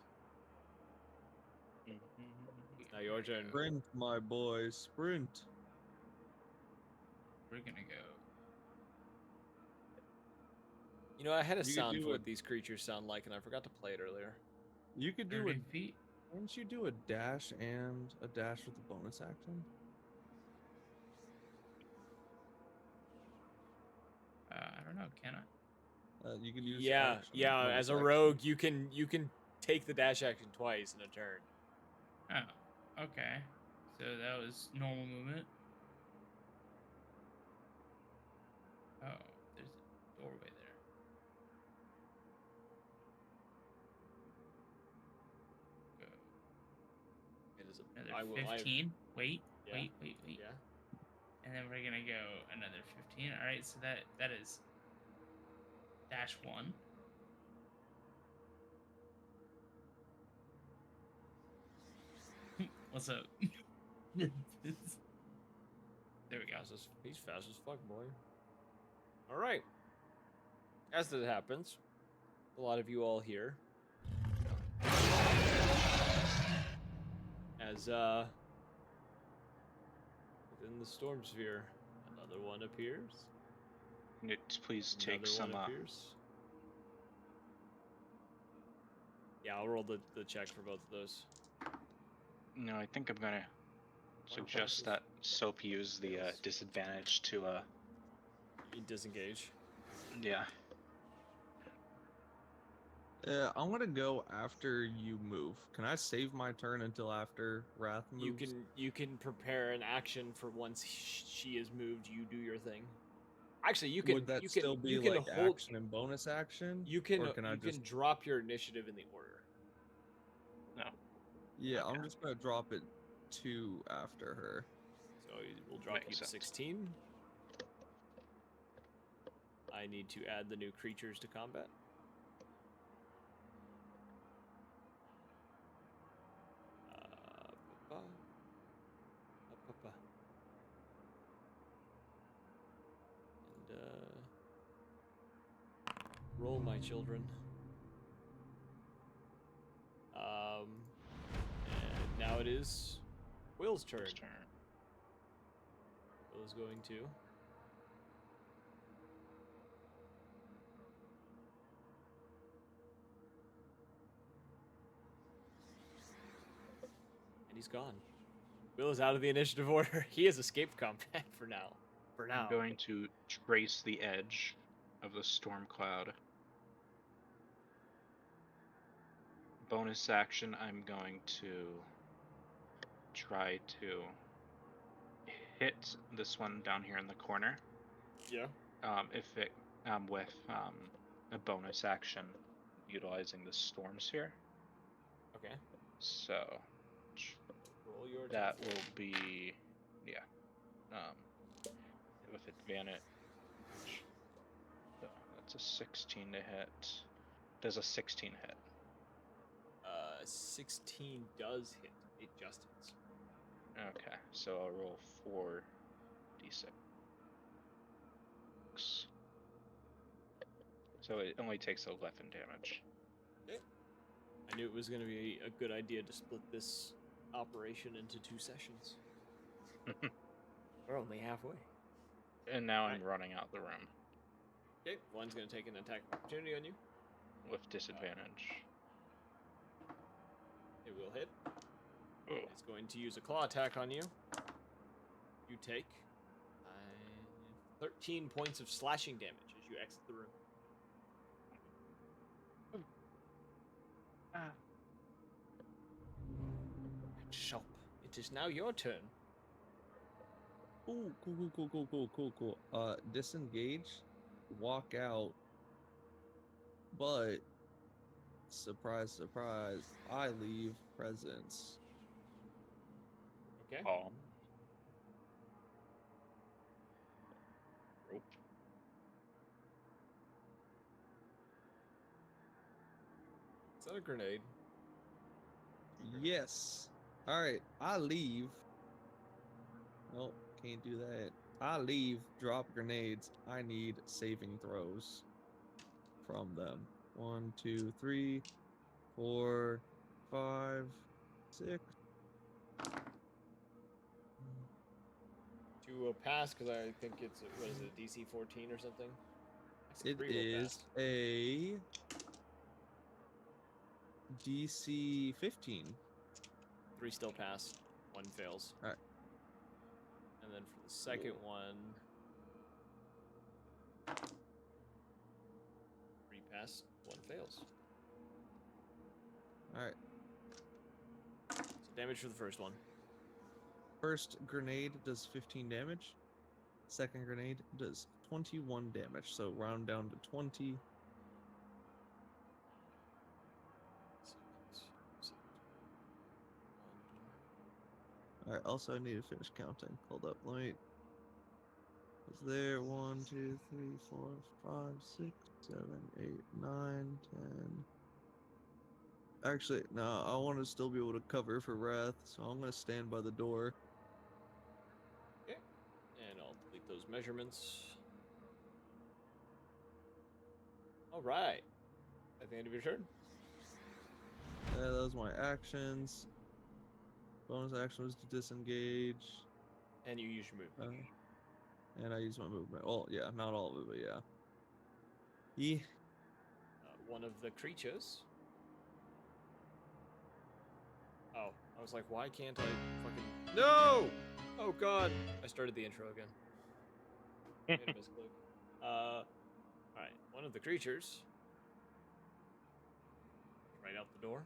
Now your turn. sprint, my boy. Sprint. We're gonna go. You know, I had a You could sound do for a- what these creatures sound like, and I forgot to play it earlier. You could do 30 a. feet. Wouldn't you do a dash and a dash with a bonus action? don't know. Can I? You can use Yeah, action, yeah. bonus As a action. rogue, you can take the dash action twice in a turn. Oh, okay. So that was normal movement. Oh, there's a doorway there. Go. It is a, Another I will. I, 15. Wait, Yeah. wait. yeah. And then we're gonna go another 15. All right, so that is -1. What's up? There we go. He's fast as fuck, boy. All right. As that happens, a lot of you all here. As within the storm sphere, another one appears. Newt, please take Another some. one appears. Yeah, I'll roll the check for both of those. No, I think I'm gonna passes. suggest that Soap use the Fails. disadvantage to You disengage. yeah. I'm gonna go after you move. Can I save my turn until after Wrath moves? You can prepare an action for once she is moved. You do your thing. Actually, you can. Would that you can, still be you can like hold. action and bonus action? You can. Or can I you just? can drop your initiative in the order. No. Yeah, I'm Okay. just gonna drop it 2 after her. So we'll drop Makes you to sense. 16. I need to add the new creatures to combat. Ba-ba. Ba-ba-ba. And roll, my children. And now it is Will's turn. His turn. Will is going to. And he's gone. Will is out of the initiative order. He has escaped combat for now. For now. I'm going to trace the edge of the storm cloud. Bonus action, I'm going to try to hit this one down here in the corner. Yeah. If it with a bonus action utilizing the storm sphere. Okay. So Roll your that attack. will be with advantage. So that's a 16 to hit. Does a 16 hit? 16 does hit. It just hits. Okay, so I'll roll 4d6. So it only takes 11 damage. Okay. I knew it was going to be a good idea to split this operation into 2 sessions. We're only halfway. And now I'm Right. running out the room Okay, one's going to take an attack opportunity on you. with disadvantage. It will hit. Oh, It's going to use a claw attack on you. You take 13 points of slashing damage as you exit the room. Shop, it is now your turn. Ooh, cool. Disengage, walk out, but surprise, I leave presence. Okay. palm. Rope. Is that a grenade? Yes. All right, I leave. Nope, can't do that. I leave, drop grenades. I need saving throws from them. 1, 2, 3, 4, 5, 6. Two will pass because I think it's what is it, DC 14 or something? I see It 3 will is pass. a DC 15. 3 still pass. 1 fails. All right. And then for the second one, pass, one fails. All right. So damage for the first one. First grenade does 15 damage. Second grenade does 21 damage. So round down to 20. All right. Also, I need to finish counting. Hold up. Let me. Was there 1, 2, 3, 4, 5, 6, 7, 8, 9, 10. Actually, no. I want to still be able to cover for wrath, so I'm gonna stand by the door. Okay. And I'll delete those measurements. All right. At the end of your turn. Those are my actions. Bonus action was to disengage. And you use your movement. And I use my movement. Well, yeah, not all of it, but yeah. Yeah. One of the creatures. Oh, I was like, why can't I fucking... No! Oh god! I started the intro again. Made a misclick. Alright, one of the creatures, right out the door,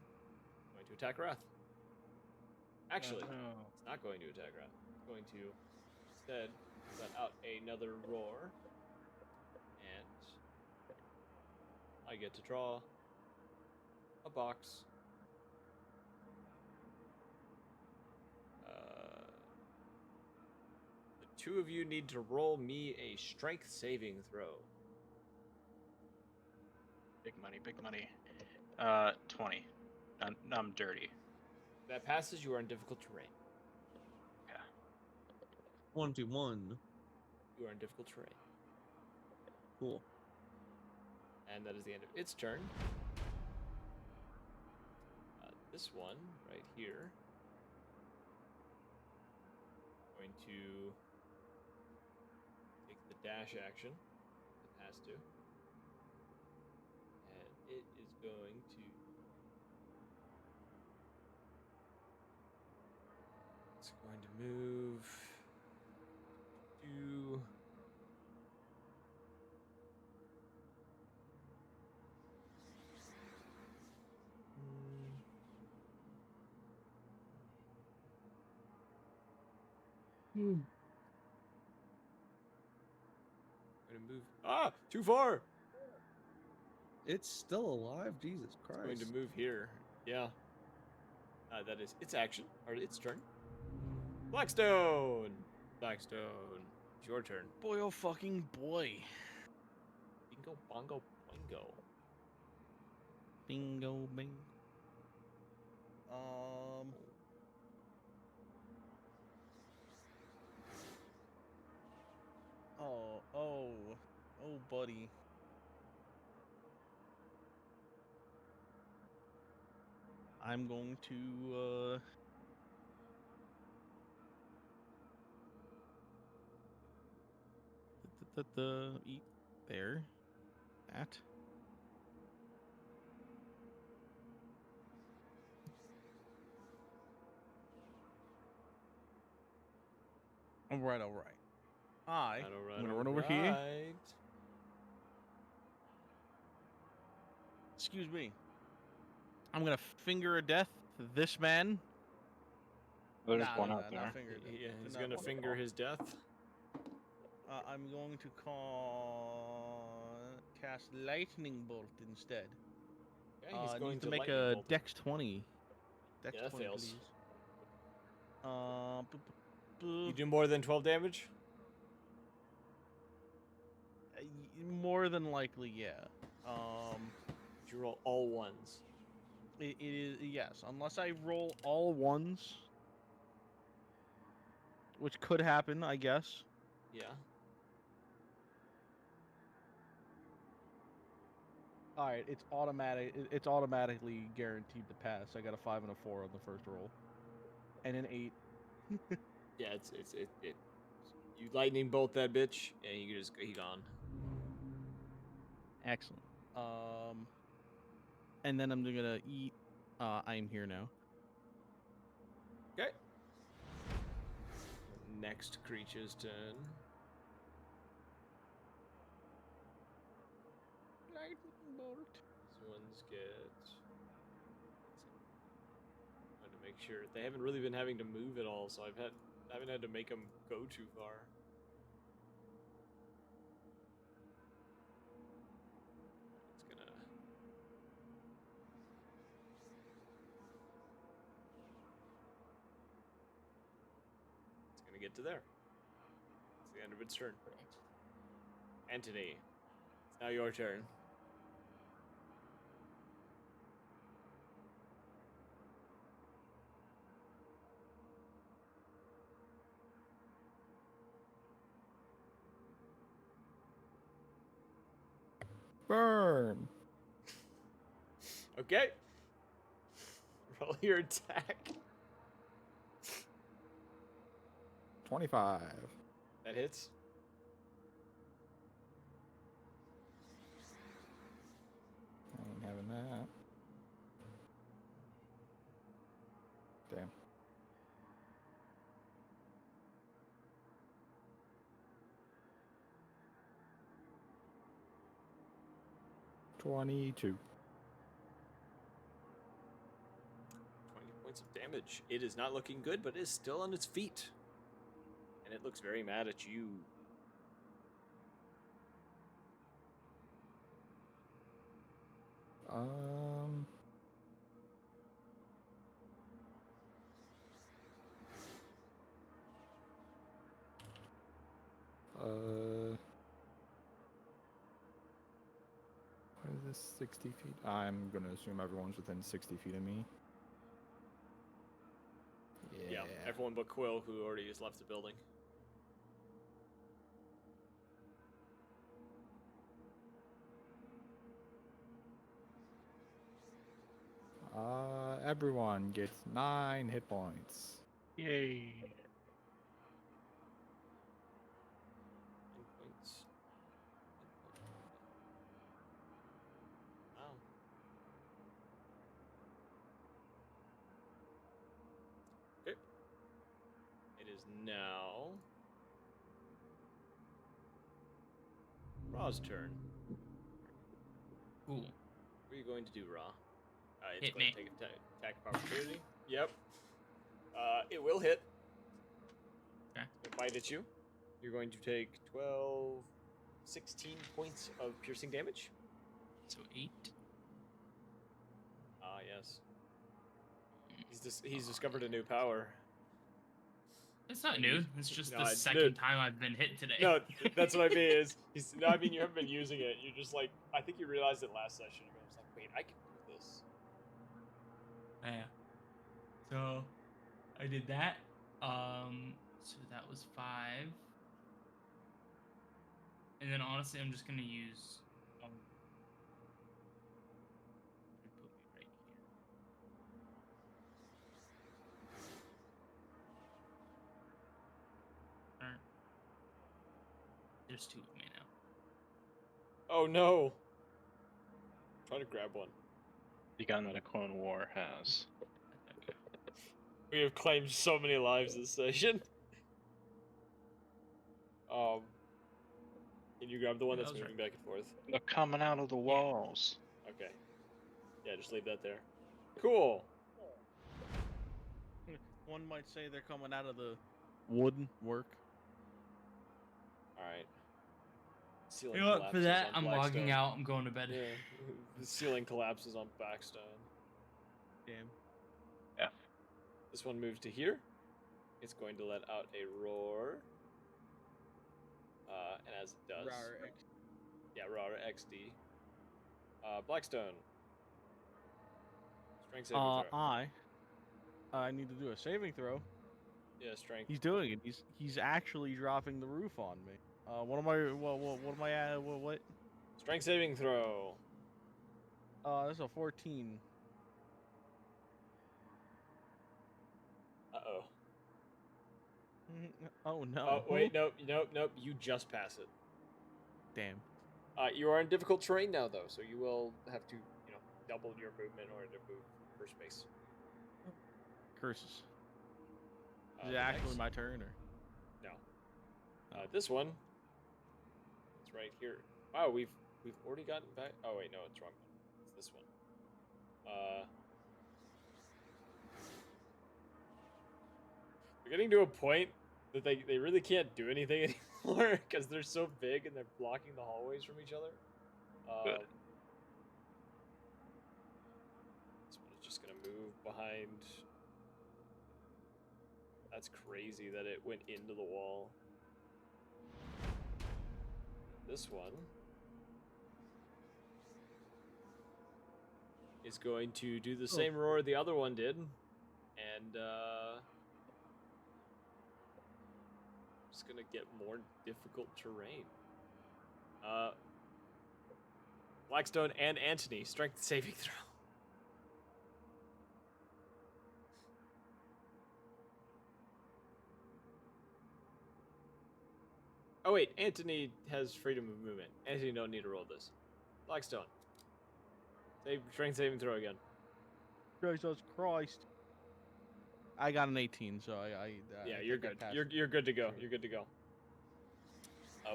going to attack Wrath. Actually, it's not going to attack Wrath. It's going to instead let out another roar, and I get to draw a box. The two of you need to roll me a strength saving throw. Big money, big money. 20. I'm dirty. If that passes, you are in difficult terrain. Yeah. 21. You are in difficult terrain. Cool. And that is the end of its turn. This one right here. Going to take the dash action. It has to. And it is going to... It's going to move to... Going to move... Ah! Too far! It's still alive? Jesus Christ. It's going to move here. Yeah. That is its action, or its turn. Blackstone! Blackstone. It's your turn. Boy, oh fucking boy. Bingo, bongo, boingo. Bingo, bing. Oh, buddy. I'm going to, eat there. That. All right. I'm gonna run over here. Excuse me. I'm gonna finger a death this man. There's one out Not there. finger a death. Yeah, he's Not going to one. finger his death. I'm going to cast lightning bolt instead. Okay, he's going needs to to make lightning a bolt him. Dex 20. Dex Yeah, that 20, fails. please. You do more than 12 damage? More than likely, yeah. Did you roll all ones? It is, yes, unless I roll all ones, which could happen, I guess. Yeah. All right, it's automatic. It's automatically guaranteed to pass. I got a 5 and a 4 on the first roll, and an 8. Yeah, it. You lightning bolt that bitch, and he gone. Excellent. And then I'm gonna eat. I'm here now. Okay. Next creature's turn. Lightning bolt. make sure they haven't really been having to move at all, so I haven't had to make them go too far. It's gonna get to there. It's the end of its turn. Anthony, it's now your turn. Burn. Okay. Roll your attack. 25. That hits. I ain't having that. Damn. $22. 20 points of damage. It is not looking good, but it is still on its feet. And it looks very mad at you. What is this? 60 feet? I'm gonna assume everyone's within 60 feet of me. Yeah, everyone but Quill, who already has left the building. Everyone gets 9 hit points. Yay. 9 points. Wow. Okay. It is now Ra's turn. Cool. What are you going to do, Ra? It's Hit going me. to take attack of opportunity. Yep. It will hit. Okay. It bite at you. You're going to take 12, 16 points of piercing damage. So 8. Ah, yes. He's discovered a new power. It's not new. It's just No, the it's second new. time I've been hit today. No, that's what I mean. I mean, you haven't been using it. You're just like, I think you realized it last session. You're just like, wait, I can do this. Yeah. So I did that. So that was 5. And then honestly, I'm just gonna use. Put me right here. Alright. There's 2 of me now. Oh no! Try to grab one. The gun that a Clone War has. We have claimed so many lives this session. Can you grab the one Yeah, that's that was moving back and forth? They're coming out of the walls. Okay. Yeah, just leave that there. Cool. One might say they're coming out of the woodwork. Alright. Ceiling You know what? For collapses that, on I'm Blackstone. logging out. I'm going to bed. Yeah. The ceiling collapses on Blackstone. Damn. This one moves to here. It's going to let out a roar. And as it does... Rawr X. Yeah, roar XD. Blackstone. Strength saving throw. I need to do a saving throw. Yeah, strength. He's doing it. He's actually dropping the roof on me. What am I? What am I at? What? Strength saving throw. That's a 14. Uh-oh. Oh no. Oh, wait, nope. You just pass it. Damn. You are in difficult terrain now, though, so you will have to, double your movement in order to move for space. Curses. Is it The actually next- my turn or? No. This one. It's right here. Wow, we've already gotten back. Oh wait, no, it's wrong. It's this one. We're getting to a point that they really can't do anything anymore because they're so big and they're blocking the hallways from each other. Good. This one is just gonna move behind. That's crazy that it went into the wall. This one is going to do the same roar the other one did, and it's gonna get more difficult terrain. Blackstone and Antony, strength saving throw. Oh wait, Antony has freedom of movement. Antony don't need to roll this. Blackstone. Strength saving throw again. Jesus Christ. I got an 18, so I Yeah, I you're think I good. passed You're good to go. Sure. You're good to go.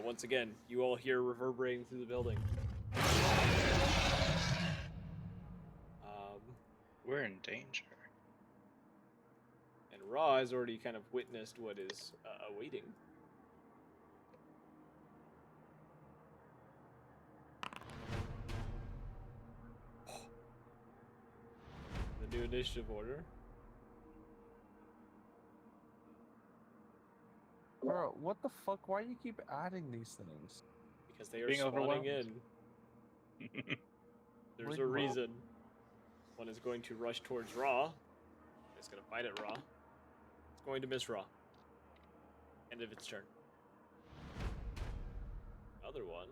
Once again, you all hear reverberating through the building. We're in danger. And Ra has already kind of witnessed what is awaiting. The new initiative order. Bro, what the fuck? Why do you keep adding these things? Because they are Being spawning overwhelmed. in. There's Like, a well- reason. One is going to rush towards Ra. It's going to fight at Ra. It's going to miss Ra. End of its turn. Other one.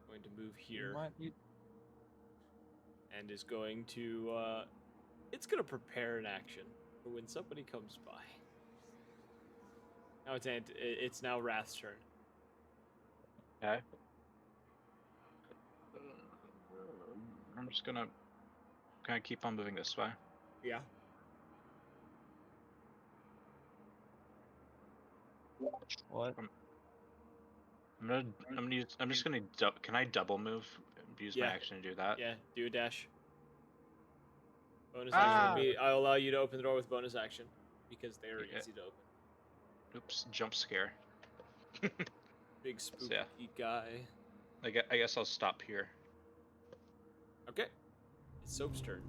Going to move here. And is going to it's gonna prepare an action for when somebody comes by. Now it's now Wrath's turn. Okay. I'm just gonna kind of keep on moving this way. Yeah. What? I'm just gonna can I double move? Use my Yeah. action to do that. Yeah, do a dash. Bonus action will be I'll allow you to open the door with bonus action because they are Yeah. easy to open. Oops, jump scare. Big spooky yeah. guy. I guess I'll stop here. Okay. It's Soap's turn.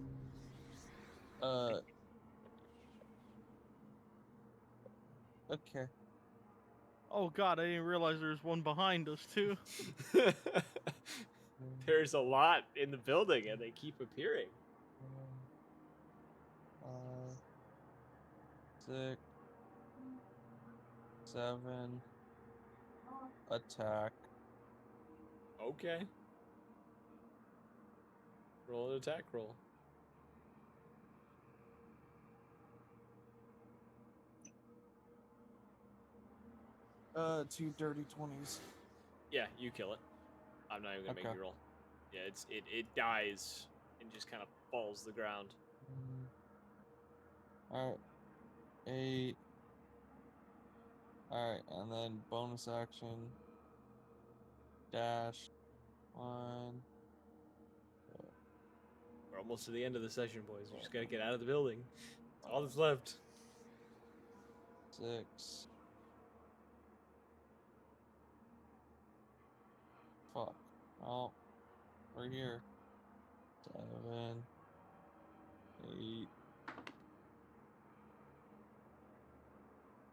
Okay. Oh god, I didn't realize there was one behind us too. There's a lot in the building and they keep appearing. 6, 7, attack. Okay. Roll an attack roll. Two dirty 20s. Yeah, you kill it. I'm not even gonna make Okay. you roll. Yeah, it dies and just kind of falls to the ground. Alright. 8. Alright, and then bonus action. Dash. 1. We're almost to the end of the session, boys. We just gotta get out of the building. That's all that's left. 6. Fuck. Oh. We're here. 7. 8.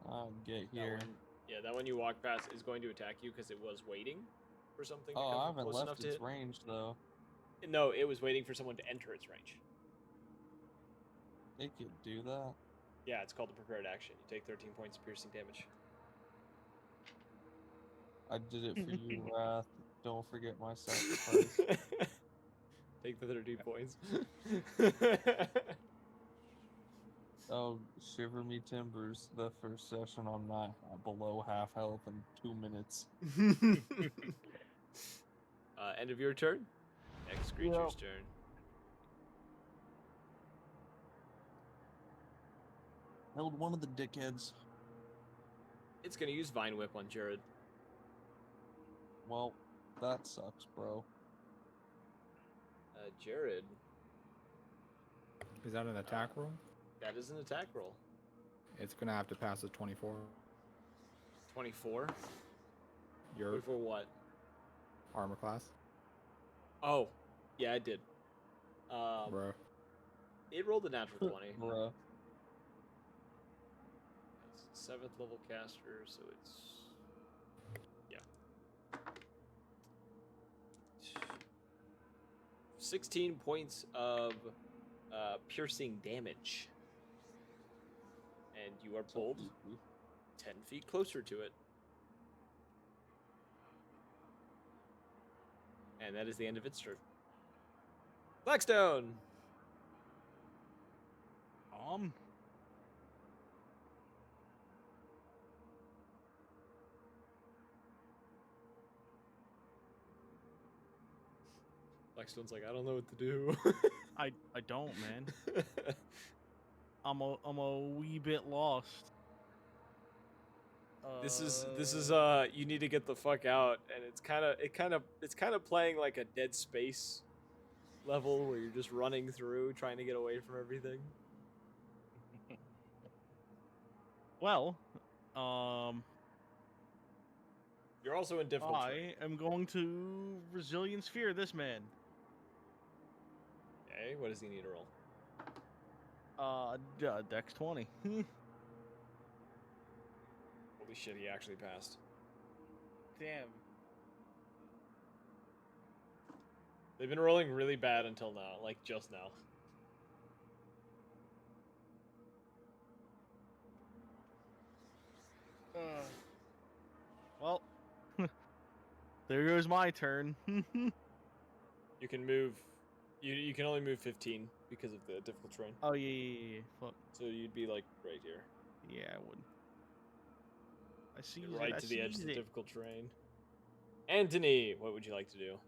I'll get here. That one you walk past is going to attack you because it was waiting for something to Oh, I come haven't close left enough to its hit. range though. No, it was waiting for someone to enter its range. It could do that. Yeah, it's called a prepared action. You take 13 points of piercing damage. I did it for you, Wrath. Don't forget my sacrifice. Take the 13 points. Oh, shiver me timbers. The first session I'm not below half health in 2 minutes. End of your turn. Next creature's turn. Held one of the dickheads. It's gonna use Vine Whip on Jared. Well, that sucks, bro. Jared, Is that an attack roll? that is an attack roll. It's gonna have to pass a 24. 24. Your 24 what? armor class, Oh, yeah, I did. bro. It rolled a natural 20. Bruh. It's 7th level caster, so it's yeah. 16 points of piercing damage, and you are pulled 10 feet closer to it. And that is the end of its turn. Blackstone. Blackstone's like, I don't know what to do. I don't, man. I'm a wee bit lost. This is you need to get the fuck out, and it's kind of playing like a Dead Space level where you're just running through trying to get away from everything. Well, You're also in difficult terrain. I am going to Resilience Sphere this man. Okay, what does he need to roll? Dex 20. Holy shit, he actually passed. Damn. They've been rolling really bad until now, like just now. Well, there goes my turn. You can move. You can only move 15 because of the difficult terrain. Oh yeah. Fuck. So you'd be like right here. Yeah, I would. I see. Get right to the edge of the difficult terrain. Anthony, what would you like to do?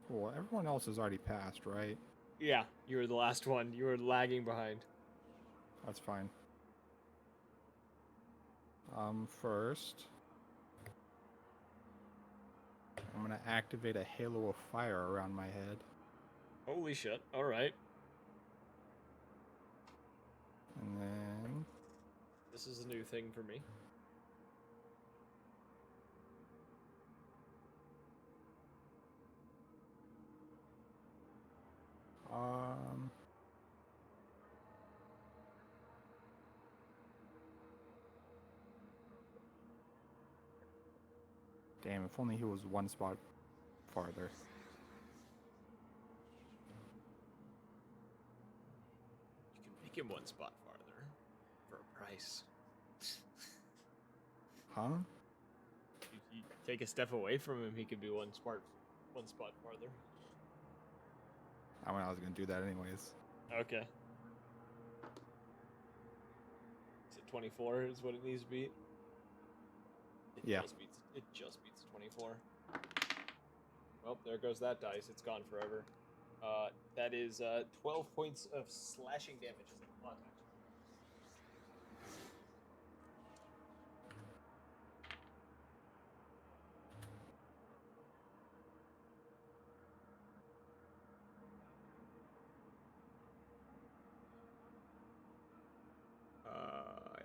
Well, everyone else has already passed, right? Yeah, you were the last one. You were lagging behind. That's fine. First, I'm gonna activate a halo of fire around my head. Holy shit! All right. And then This is a new thing for me. damn, if only he was one spot farther. You can make him one spot farther for a price. Huh? You take a step away from him, he could be one spot farther. I mean, I was gonna do that anyways. Okay. Is it 24 is what it needs to beat? Yeah. It just beats 24. Well, there goes that dice. It's gone forever. That is 12 points of slashing damage. As a claw attack.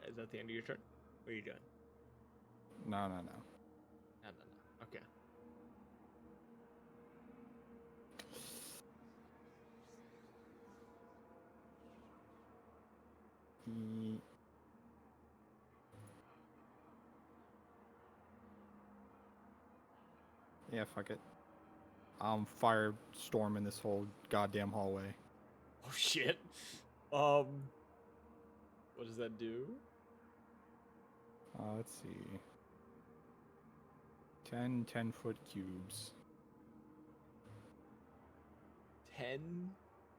Is that the end of your turn? What are you doing? No. No. Okay. Yeah, fuck it. Firestorm in this whole goddamn hallway. Oh shit. What does that do? Let's see. 10 10-foot cubes. 10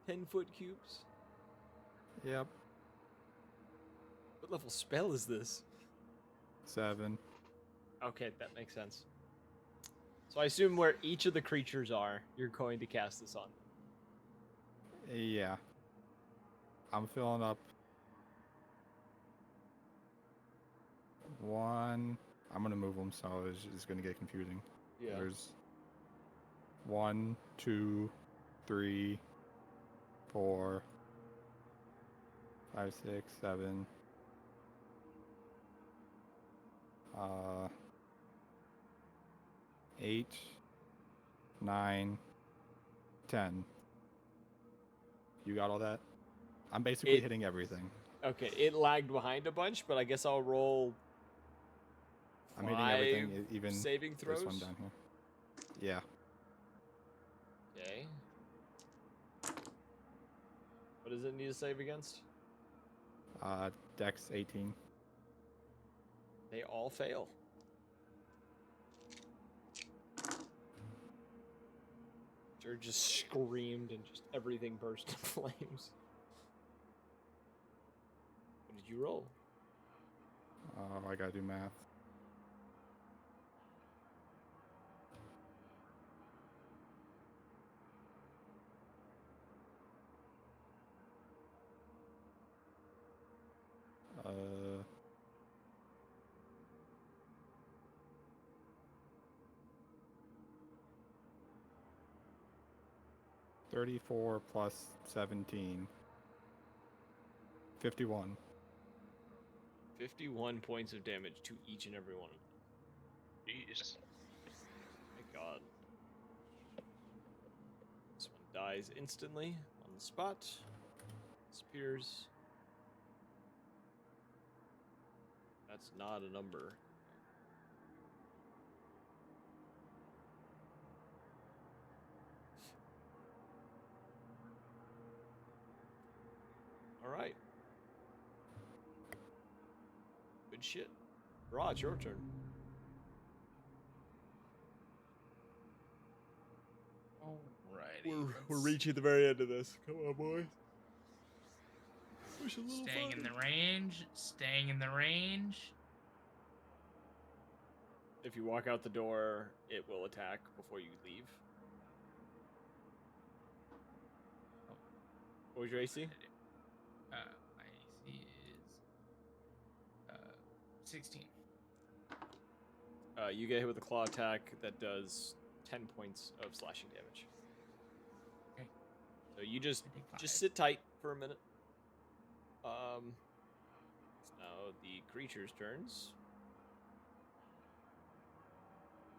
10-foot cubes? Yep. What level spell is this? 7. Okay, that makes sense. So I assume where each of the creatures are, you're going to cast this on. Yeah. I'm filling up 1. I'm gonna move them, so it's gonna get confusing. Yeah. There's 1, 2, 3, 4, 5, 6, 7. 8, 9, 10. You got all that? I'm basically hitting everything. Okay, it lagged behind a bunch, but I guess I'll roll. I'm hitting everything, 5 even saving throws. this one down here. Yeah. Okay. What does it need to save against? Dex 18. They all fail. Jared just screamed and just everything burst into flames. What did you roll? Oh, I gotta do math. Uh, 34 plus 17. 51. 51 points of damage to each and every one of them. Jeez. My god. This one dies instantly on the spot. Disappears. That's not a number. Alright. Good shit. Raw, it's your turn. Alrighty. We're reaching the very end of this. Come on, boy. Push a little Staying in farther. the range. Staying in the range. If you walk out the door, it will attack before you leave. What was your AC? My AC is 16. You get hit with a claw attack that does 10 points of slashing damage. Okay. So you just I take 5. sit tight for a minute. It's now the creature's turns.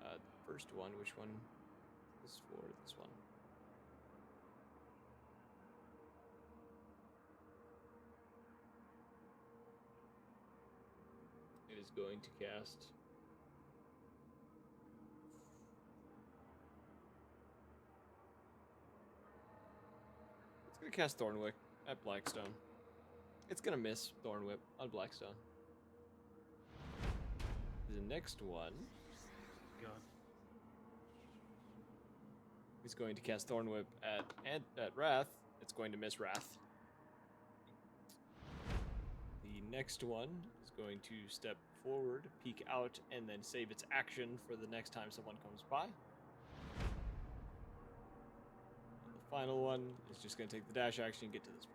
The first one, which one is for this one? It is going to cast. It's going to cast Thornwick at Blackstone. It's going to miss Thornwhip on Blackstone. The next one God. is going to cast Thornwhip at Wrath. It's going to miss Wrath. The next one is going to step forward, peek out, and then save its action for the next time someone comes by. And the final one is just going to take the dash action and get to this point.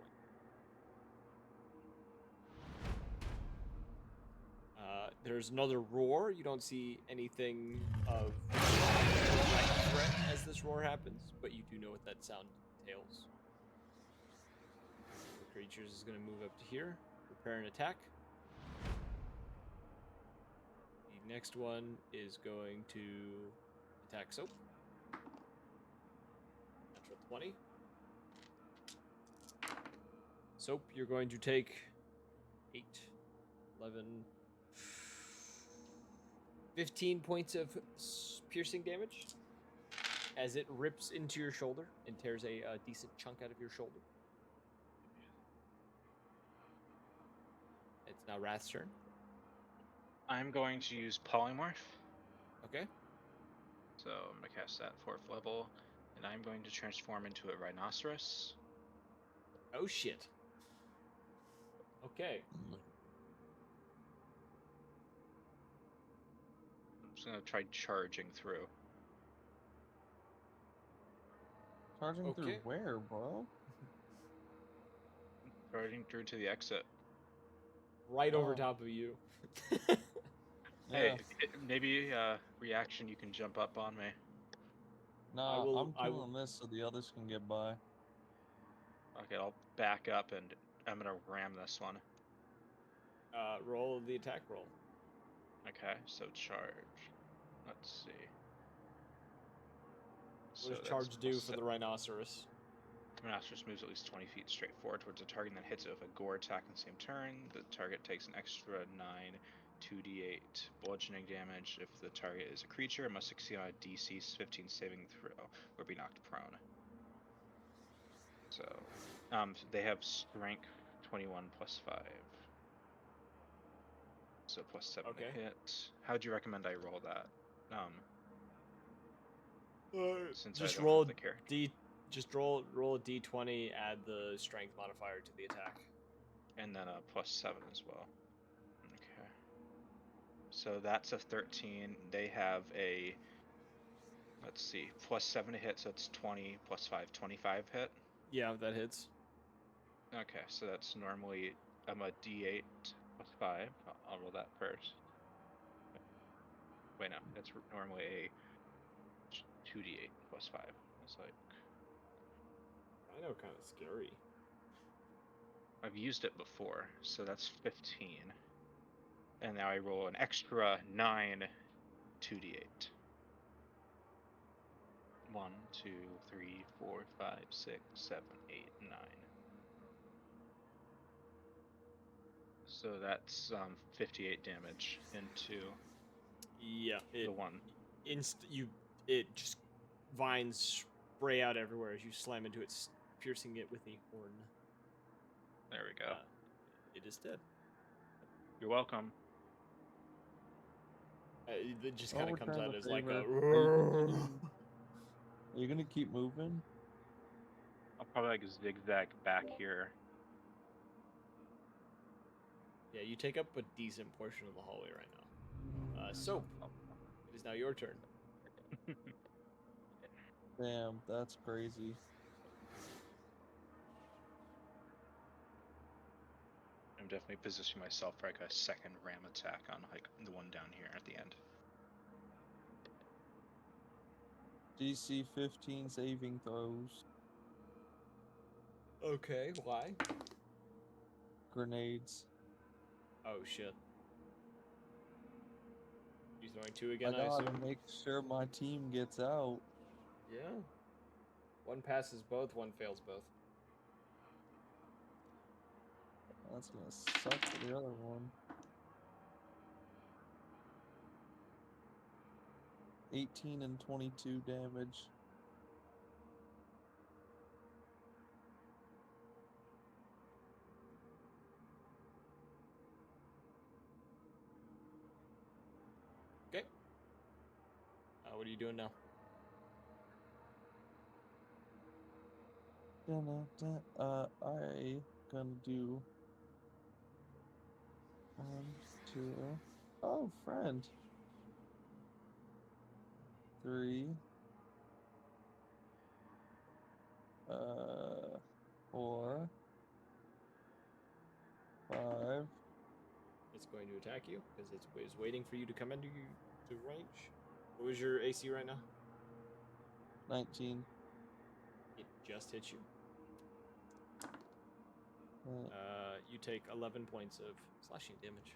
There's another roar. You don't see anything of direct threat as this roar happens, but you do know what that sound entails. The creatures is going to move up to here, prepare an attack. The next one is going to attack Soap. Natural 20. Soap, you're going to take 8, 11, 15 points of piercing damage as it rips into your shoulder and tears a decent chunk out of your shoulder. It's now Wrath's turn. I'm going to use Polymorph. Okay. So I'm going to cast that 4th level, and I'm going to transform into a rhinoceros. Oh shit. Okay. I'm just going to try charging through. Charging through Okay. where, bro? Charging through to the exit. Right over Oh. top of you. Hey, Yeah. maybe reaction you can jump up on me. Nah, will- I'm I will- killing this so the others can get by. Okay, I'll back up and I'm gonna ram this one. Roll the attack roll. Okay, so charge. Let's see. What does charge do for the rhinoceros? Rhinoceros moves at least 20 feet straight forward towards a target and then hits it with a gore attack in the same turn. The target takes an extra 9 2d8 bludgeoning damage. If the target is a creature, it must succeed on a DC 15 saving throw or be knocked prone. So, they have strength 21 plus 5. So plus 7 Okay. to hit. How'd you recommend I roll that? Since Just I don't roll have the character. Just roll a d20. Add the strength modifier to the attack. And then a plus 7 as well. Okay. So that's a 13. They have a, let's see, plus 7 to hit, so it's 20 plus 5, 25 hit. Yeah, that hits. Okay, so that's normally, I'm a d8 plus 5. I'll roll that first. Wait, no, it's normally a 2d8 plus 5. It's like, Rhino kind of scary. I've used it before, so that's 15. And now I roll an extra 9 2d8. 1, 2, 3, 4, 5, 6, 7, 8, 9. So that's 58 damage into Yeah, the one. It just vines spray out everywhere as you slam into it, piercing it with a horn. There we go. It is dead. You're welcome. It just kind of comes return out the as like favor. a. Are you gonna keep moving? I'll probably like zigzag back here. Yeah, you take up a decent portion of the hallway right now. Soap, it is now your turn. Damn, that's crazy. I'm definitely positioning myself for like a second ram attack on like the one down here at the end. DC 15 saving throws. Okay, why? Grenades. Oh shit. You throwing 2 again, I I gotta assume? make sure my team gets out. Yeah. One passes both, one fails both. That's gonna suck for the other one. 18 and 22 damage. Okay. What are you doing now? I gonna do 1, 2. Oh, friend. 3. 4. 5. It's going to attack you because it's waiting for you to come into range. What was your AC right now? 19. It just hit you. Uh, You take 11 points of slashing damage.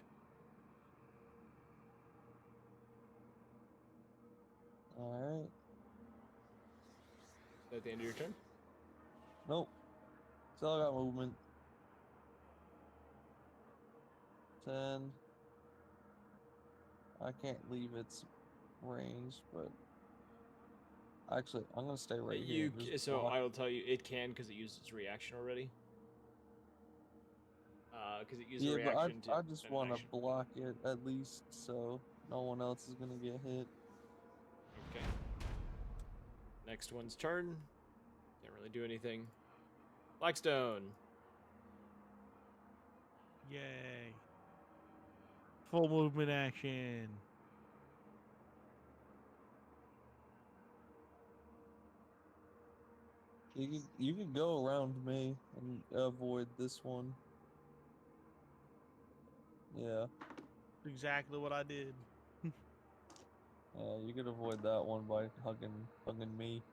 Alright. Is that the end of your turn? Nope. Still got movement. 10. I can't leave its range, but actually, I'm gonna stay right here. and just block. I will tell you, it can because it used its reaction already. Because it used a Yeah, but reaction to. I just an want to action. block it at least, so no one else is gonna get hit. Okay. Next one's turn. Can't really do anything. Blackstone. Yay. Full movement action. You can go around me and avoid this one. Yeah. Exactly what I did. You could avoid that one by hugging me.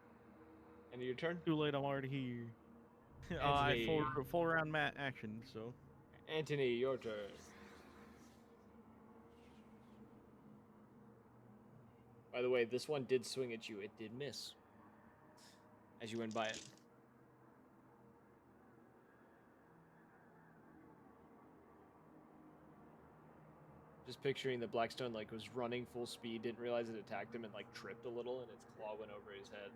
End of your turn. Too late, I'm already here. I Anthony. full round mat action, so. Anthony, your turn. By the way, this one did swing at you. It did miss as you went by it. Just picturing that Blackstone like was running full speed, didn't realize it attacked him, and like tripped a little, and its claw went over his head.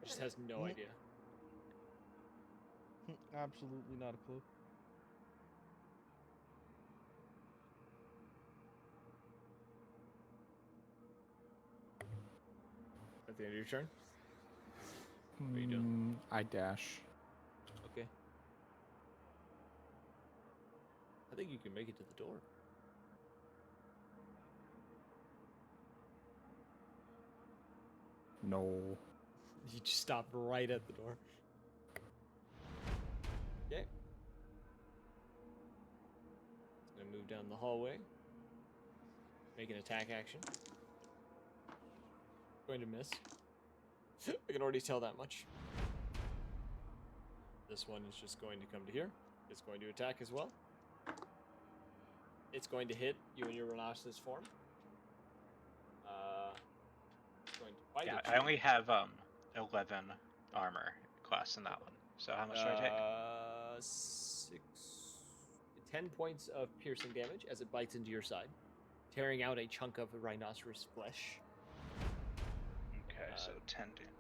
Just has no idea. Absolutely not a clue. At the end of your turn. What are you doing? I dash. Okay. I think you can make it to the door. No. You just stop right at the door. Okay. It's gonna move down the hallway. Make an attack action. Going to miss. I can already tell that much. This one is just going to come to here. It's going to attack as well. It's going to hit you in your rhinoceros form. It's going to bite at I you. only have 11 armor class in that one. So how much do I take? 10 points of piercing damage as it bites into your side, tearing out a chunk of the rhinoceros flesh. Okay, so 10 damage.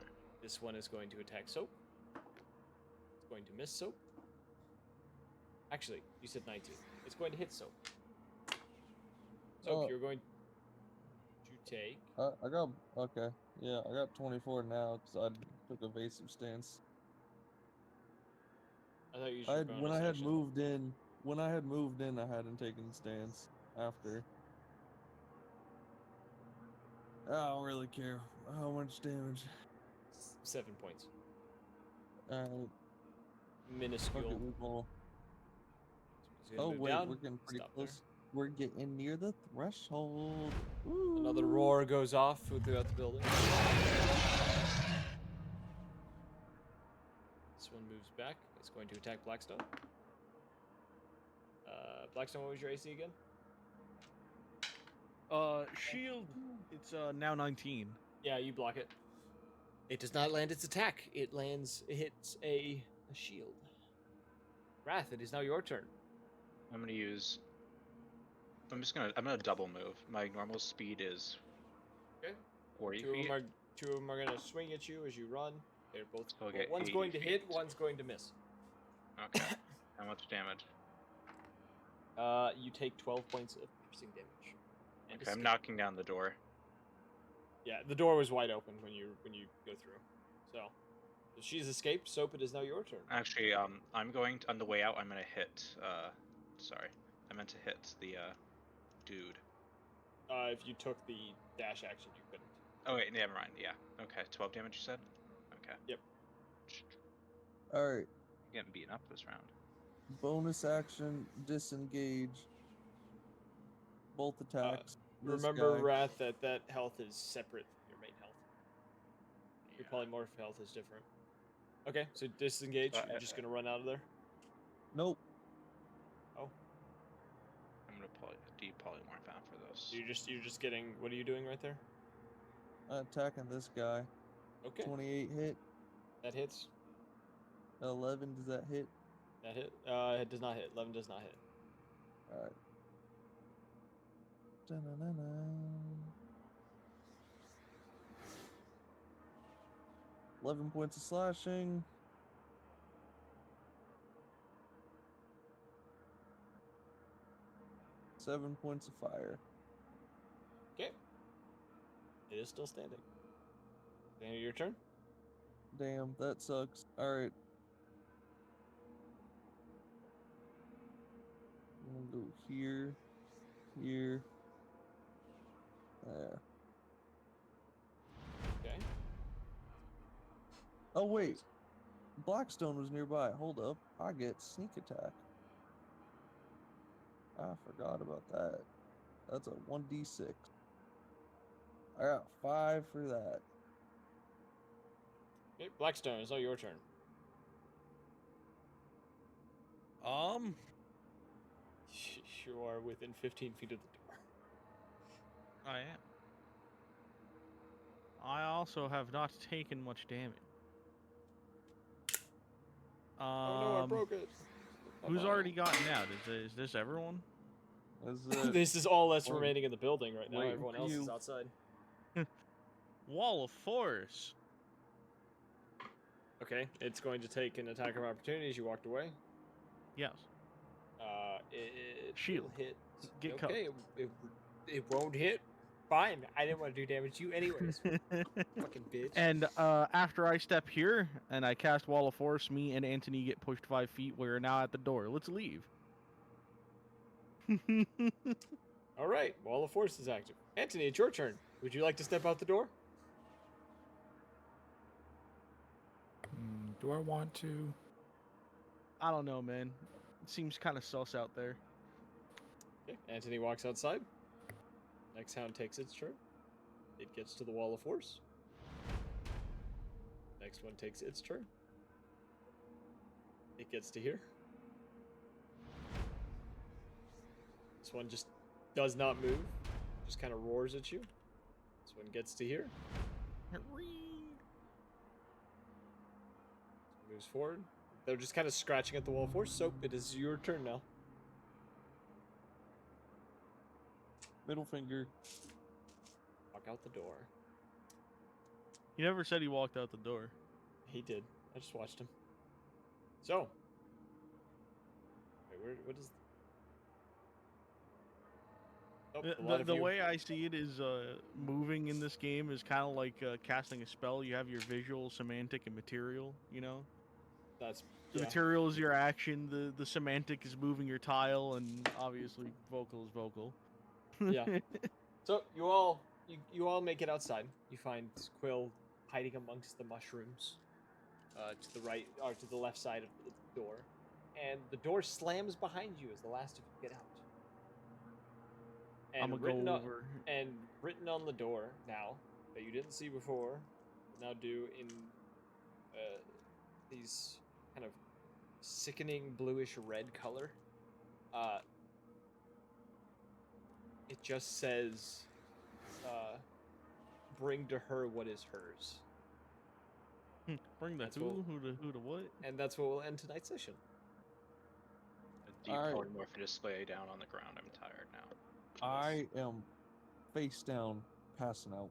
This one is going to attack Soap. It's going to miss Soap. Actually, you said 19. It's going to hit Soap. Soap, you're going to take... I got... Okay. Yeah, I got 24 now because I took evasive stance. I thought you used your When bonus I had action. moved in, I hadn't taken stance after. I don't really care how much damage. 7 points. Alright. Minuscule. Fuck it, we roll. He's gonna Oh move wait, down, we're getting pretty stop close. We're getting near the threshold. There. Another roar goes off throughout the building. This one moves back. It's going to attack Blackstone. Blackstone, what was your AC again? Shield. It's now 19. Yeah, you block it. It does not land its attack. It hits a shield. Wrath, it is now your turn. I'm gonna double move. My normal speed is Okay. 40 Two feet. of them are gonna swing at you as you run. They're both. So I'll get one's 80 going to hit, feet. one's going to miss. Okay. How much damage? You take 12 points of piercing damage. And Okay, I'm escape. knocking down the door. Yeah, the door was wide open when you go through. So she's escaped. Soap, it is now your turn. Actually, I'm going to, on the way out. I'm gonna hit. Sorry, I meant to hit the dude. If you took the dash action, you couldn't. Oh wait, never mind. Yeah. Okay, 12 damage. You said. Okay. Yep. Alright. Getting beaten up this round. Bonus action, disengage. Both attacks. This Remember, guy. Wrath, that health is separate from your main health. Your polymorph health is different. Okay, so disengage. You're just gonna run out of there. Nope. Oh. I'm gonna de-polymorph out for those. You're just getting. What are you doing right there? Attacking this guy. Okay. 28 hit. That hits. 11, does that hit? That hit. It does not hit. 11 does not hit. Alright. Da-na-na-na. 11 points of slashing. Seven points of fire. Okay. It is still standing. Then your turn. Damn, that sucks. Alright. I'm gonna go here. Here. There. Okay. Oh, wait. Blackstone was nearby. Hold up. I get sneak attack. I forgot about that. That's a 1d6. I got 5 for that. Okay, Blackstone, it's all your turn. You are within 15 feet of the door. I am. I also have not taken much damage. Oh no, I broke it. Who's Bye-bye. already gotten out? Is this everyone? This is all that's Wait- remaining in the building right now. waiting Everyone for else is you. outside. Wall of force. Okay, it's going to take an attack of opportunity as you walked away. Yes. It Shield. will hit. Get okay, it won't hit. Fine, I didn't want to do damage to you anyways. Fucking bitch. And after I step here and I cast Wall of Force, me and Anthony get pushed 5 feet. We're now at the door. Let's leave. All right, Wall of Force is active. Anthony, it's your turn. Would you like to step out the door? Do I want to? I don't know, man. It seems kind of sus out there. Okay, Anthony walks outside. Next hound takes its turn. It gets to the Wall of Force. Next one takes its turn. It gets to here. This one just does not move. Just kind of roars at you. This one gets to here. Moves forward. They're just kind of scratching at the Wall of Force, so it is your turn now. Middle finger. Walk out the door. He never said he walked out the door. He did. I just watched him. So. Wait, what is... Oh, a lot of The you- way I see it is moving in this game is kind of like casting a spell. You have your visual, semantic, and material, you know? That's... The yeah. material is your action, the semantic is moving your tile, and obviously vocal is vocal. Yeah. So you all make it outside. You find Quill hiding amongst the mushrooms to the right or to the left side of the door, and the door slams behind you as the last of you get out. And I'm gonna go over. And written on the door now that you didn't see before, but now do in these kind of sickening bluish red color. It just says, bring to her what is hers. Bring the That's who what- to what? And that's what will end tonight's session. A deep Alright. polymorph display down on the ground. I'm tired now. I am face down, passing out.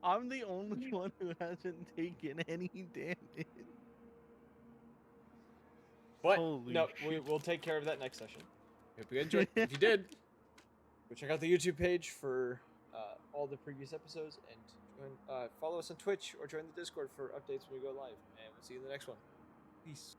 I'm the only one who hasn't taken any damage. But Holy no, shit. we'll take care of that next session. Hope you enjoyed. If you did, go check out the YouTube page for all the previous episodes, and follow us on Twitch or join the Discord for updates when we go live. And we'll see you in the next one. Peace.